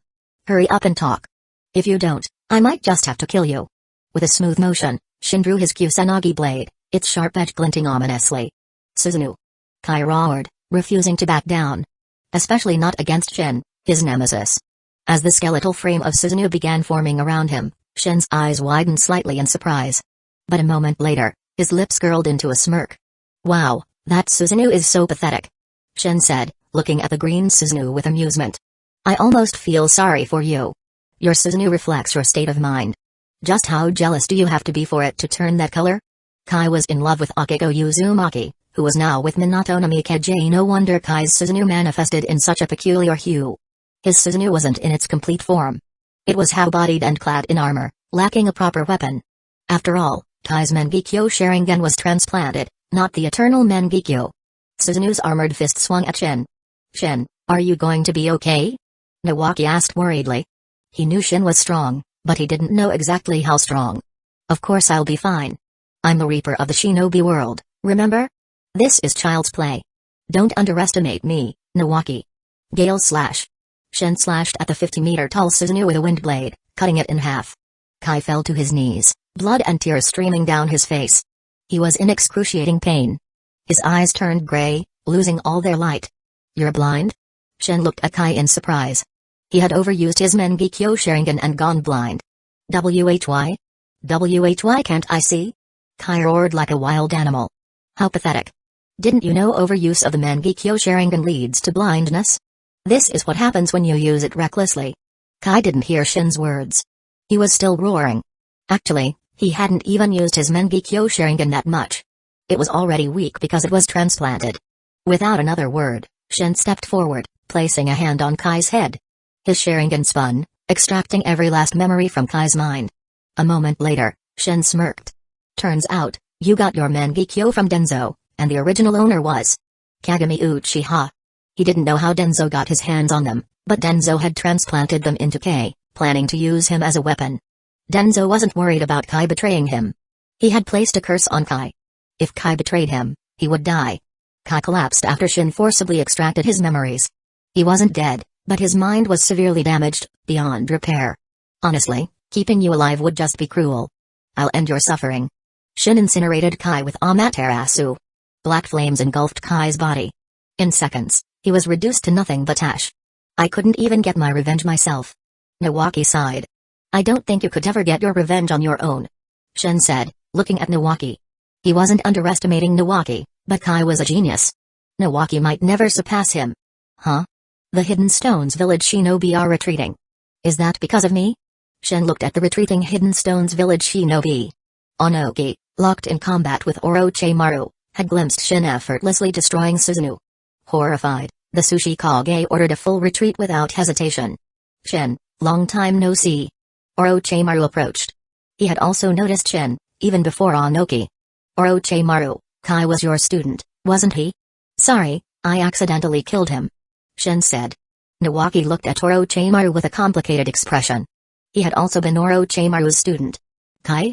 Hurry up and talk. If you don't, I might just have to kill you. With a smooth motion, Shin drew his Kusanagi blade, its sharp edge glinting ominously. Susanoo. Kai roared, refusing to back down. Especially not against Shin, his nemesis. As the skeletal frame of Susanoo began forming around him, Shin's eyes widened slightly in surprise. But a moment later, his lips curled into a smirk. Wow, that Susanoo is so pathetic. Shin said, looking at the green Susanoo with amusement. I almost feel sorry for you. Your Susanoo reflects your state of mind. Just how jealous do you have to be for it to turn that color? Kai was in love with Akiko Uzumaki, who was now with Minato Namikaze. No wonder Kai's Susanoo manifested in such a peculiar hue. His Susanoo wasn't in its complete form. It was how-bodied and clad in armor, lacking a proper weapon. After all, Kai's Mangekyo Sharingan was transplanted, not the eternal Mangekyo. Susanoo's armored fist swung at Shin. Shin, are you going to be okay? Nawaki asked worriedly. He knew Shin was strong, but he didn't know exactly how strong. Of course I'll be fine. I'm the Reaper of the Shinobi world, remember? This is child's play. Don't underestimate me, Nawaki. Gale slash. Shin slashed at the 50-meter-tall Susanoo with a wind blade, cutting it in half. Kai fell to his knees, blood and tears streaming down his face. He was in excruciating pain. His eyes turned gray, losing all their light. You're blind? Shin looked at Kai in surprise. He had overused his Mangekyo Sharingan and gone blind. WHY? WHY can't I see? Kai roared like a wild animal. How pathetic. Didn't you know overuse of the Mangekyo Sharingan leads to blindness? This is what happens when you use it recklessly. Kai didn't hear Shin's words. He was still roaring. Actually, he hadn't even used his Mangekyo Sharingan that much. It was already weak because it was transplanted. Without another word, Shin stepped forward, placing a hand on Kai's head. His Sharingan spun, extracting every last memory from Kai's mind. A moment later, Shin smirked. Turns out, you got your Mangekyo from Denzo, and the original owner was Kagami Uchiha. He didn't know how Denzo got his hands on them, but Denzo had transplanted them into Kai, planning to use him as a weapon. Denzo wasn't worried about Kai betraying him. He had placed a curse on Kai. If Kai betrayed him, he would die. Kai collapsed after Shin forcibly extracted his memories. He wasn't dead, but his mind was severely damaged, beyond repair. Honestly, keeping you alive would just be cruel. I'll end your suffering. Shin incinerated Kai with Amaterasu. Black flames engulfed Kai's body. In seconds, he was reduced to nothing but ash. I couldn't even get my revenge myself. Nawaki sighed. I don't think you could ever get your revenge on your own. Shin said, looking at Nawaki. He wasn't underestimating Nawaki, but Kai was a genius. Nawaki might never surpass him. Huh? The Hidden Stones village shinobi are retreating. Is that because of me? Shin looked at the retreating Hidden Stones village shinobi. Onoki, locked in combat with Orochimaru, had glimpsed Shin effortlessly destroying Susanoo. Horrified, the Sushi Kage ordered a full retreat without hesitation. Shin, long time no see. Orochimaru approached. He had also noticed Shin, even before Onoki. Orochimaru, Kai was your student, wasn't he? Sorry, I accidentally killed him. Shin said. Nawaki looked at Orochimaru with a complicated expression. He had also been Orochimaru's student. Kai?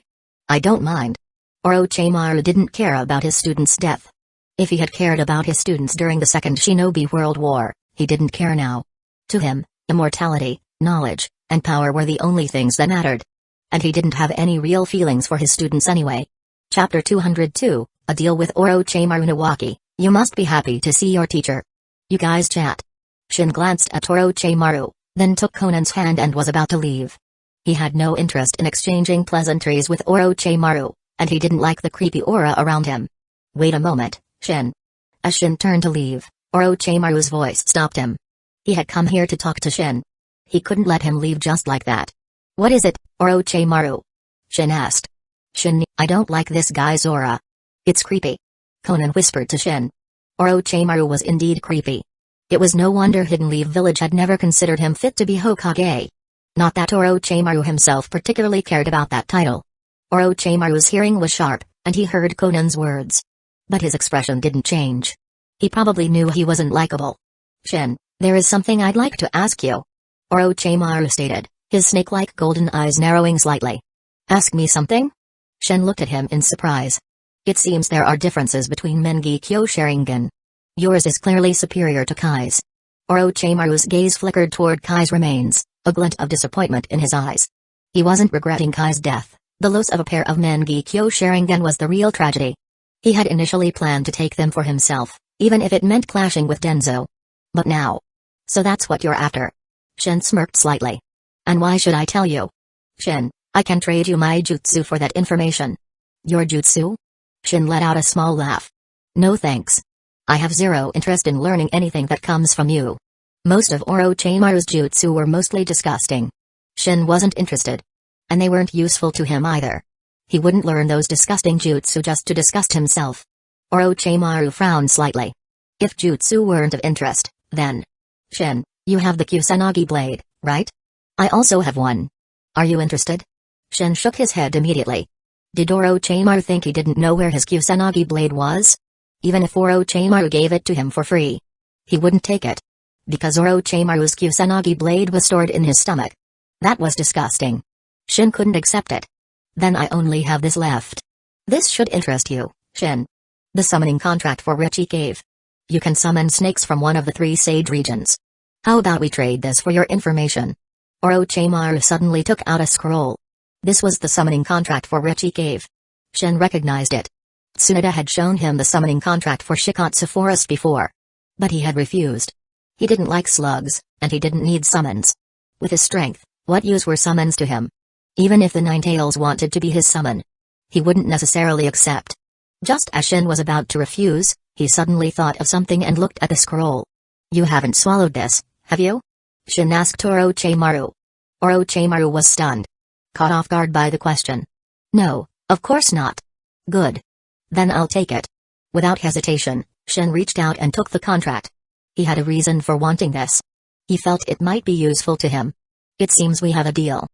I don't mind. Orochimaru didn't care about his student's death. If he had cared about his students during the Second Shinobi World War, he didn't care now. To him, immortality, knowledge, and power were the only things that mattered. And he didn't have any real feelings for his students anyway. Chapter 202, A Deal with Orochimaru. Nawaki, you must be happy to see your teacher. You guys chat. Shin glanced at Orochimaru, then took Conan's hand and was about to leave. He had no interest in exchanging pleasantries with Orochimaru, and he didn't like the creepy aura around him. Wait a moment, Shin. As Shin turned to leave, Orochimaru's voice stopped him. He had come here to talk to Shin. He couldn't let him leave just like that. What is it, Orochimaru? Shin asked. Shin, I don't like this guy's aura. It's creepy. Conan whispered to Shin. Orochimaru was indeed creepy. It was no wonder Hidden Leaf Village had never considered him fit to be Hokage. Not that Orochimaru himself particularly cared about that title. Orochimaru's hearing was sharp, and he heard Conan's words. But his expression didn't change. He probably knew he wasn't likable. Shin, there is something I'd like to ask you. Orochimaru stated, his snake-like golden eyes narrowing slightly. Ask me something? Shin looked at him in surprise. It seems there are differences between Mangekyo Sharingan. Yours is clearly superior to Kai's. Orochimaru's gaze flickered toward Kai's remains, a glint of disappointment in his eyes. He wasn't regretting Kai's death. The loss of a pair of Mangekyo Sharingan was the real tragedy. He had initially planned to take them for himself, even if it meant clashing with Denzo. But now. So that's what you're after. Shin smirked slightly. And why should I tell you? Shin, I can trade you my jutsu for that information. Your jutsu? Shin let out a small laugh. No thanks. I have zero interest in learning anything that comes from you. Most of Orochimaru's jutsu were mostly disgusting. Shin wasn't interested. And they weren't useful to him either. He wouldn't learn those disgusting jutsu just to disgust himself. Orochimaru frowned slightly. If jutsu weren't of interest, then... Shin, you have the Kusanagi blade, right? I also have one. Are you interested? Shin shook his head immediately. Did Orochimaru think he didn't know where his Kusanagi blade was? Even if Orochimaru gave it to him for free, he wouldn't take it. Because Orochimaru's Kusanagi blade was stored in his stomach. That was disgusting. Shin couldn't accept it. Then I only have this left. This should interest you, Shin. The summoning contract for Richie Cave. You can summon snakes from one of the 3 sage regions. How about we trade this for your information? Orochimaru suddenly took out a scroll. This was the summoning contract for Richie Cave. Shin recognized it. Tsunade had shown him the summoning contract for Shikatsu Forest before. But he had refused. He didn't like slugs, and he didn't need summons. With his strength, what use were summons to him? Even if the Ninetales wanted to be his summon, he wouldn't necessarily accept. Just as Shin was about to refuse, he suddenly thought of something and looked at the scroll. You haven't swallowed this, have you? Shin asked Orochimaru. Orochimaru was stunned. Caught off guard by the question. No, of course not. Good. Then I'll take it. Without hesitation, Shin reached out and took the contract. He had a reason for wanting this. He felt it might be useful to him. It seems we have a deal.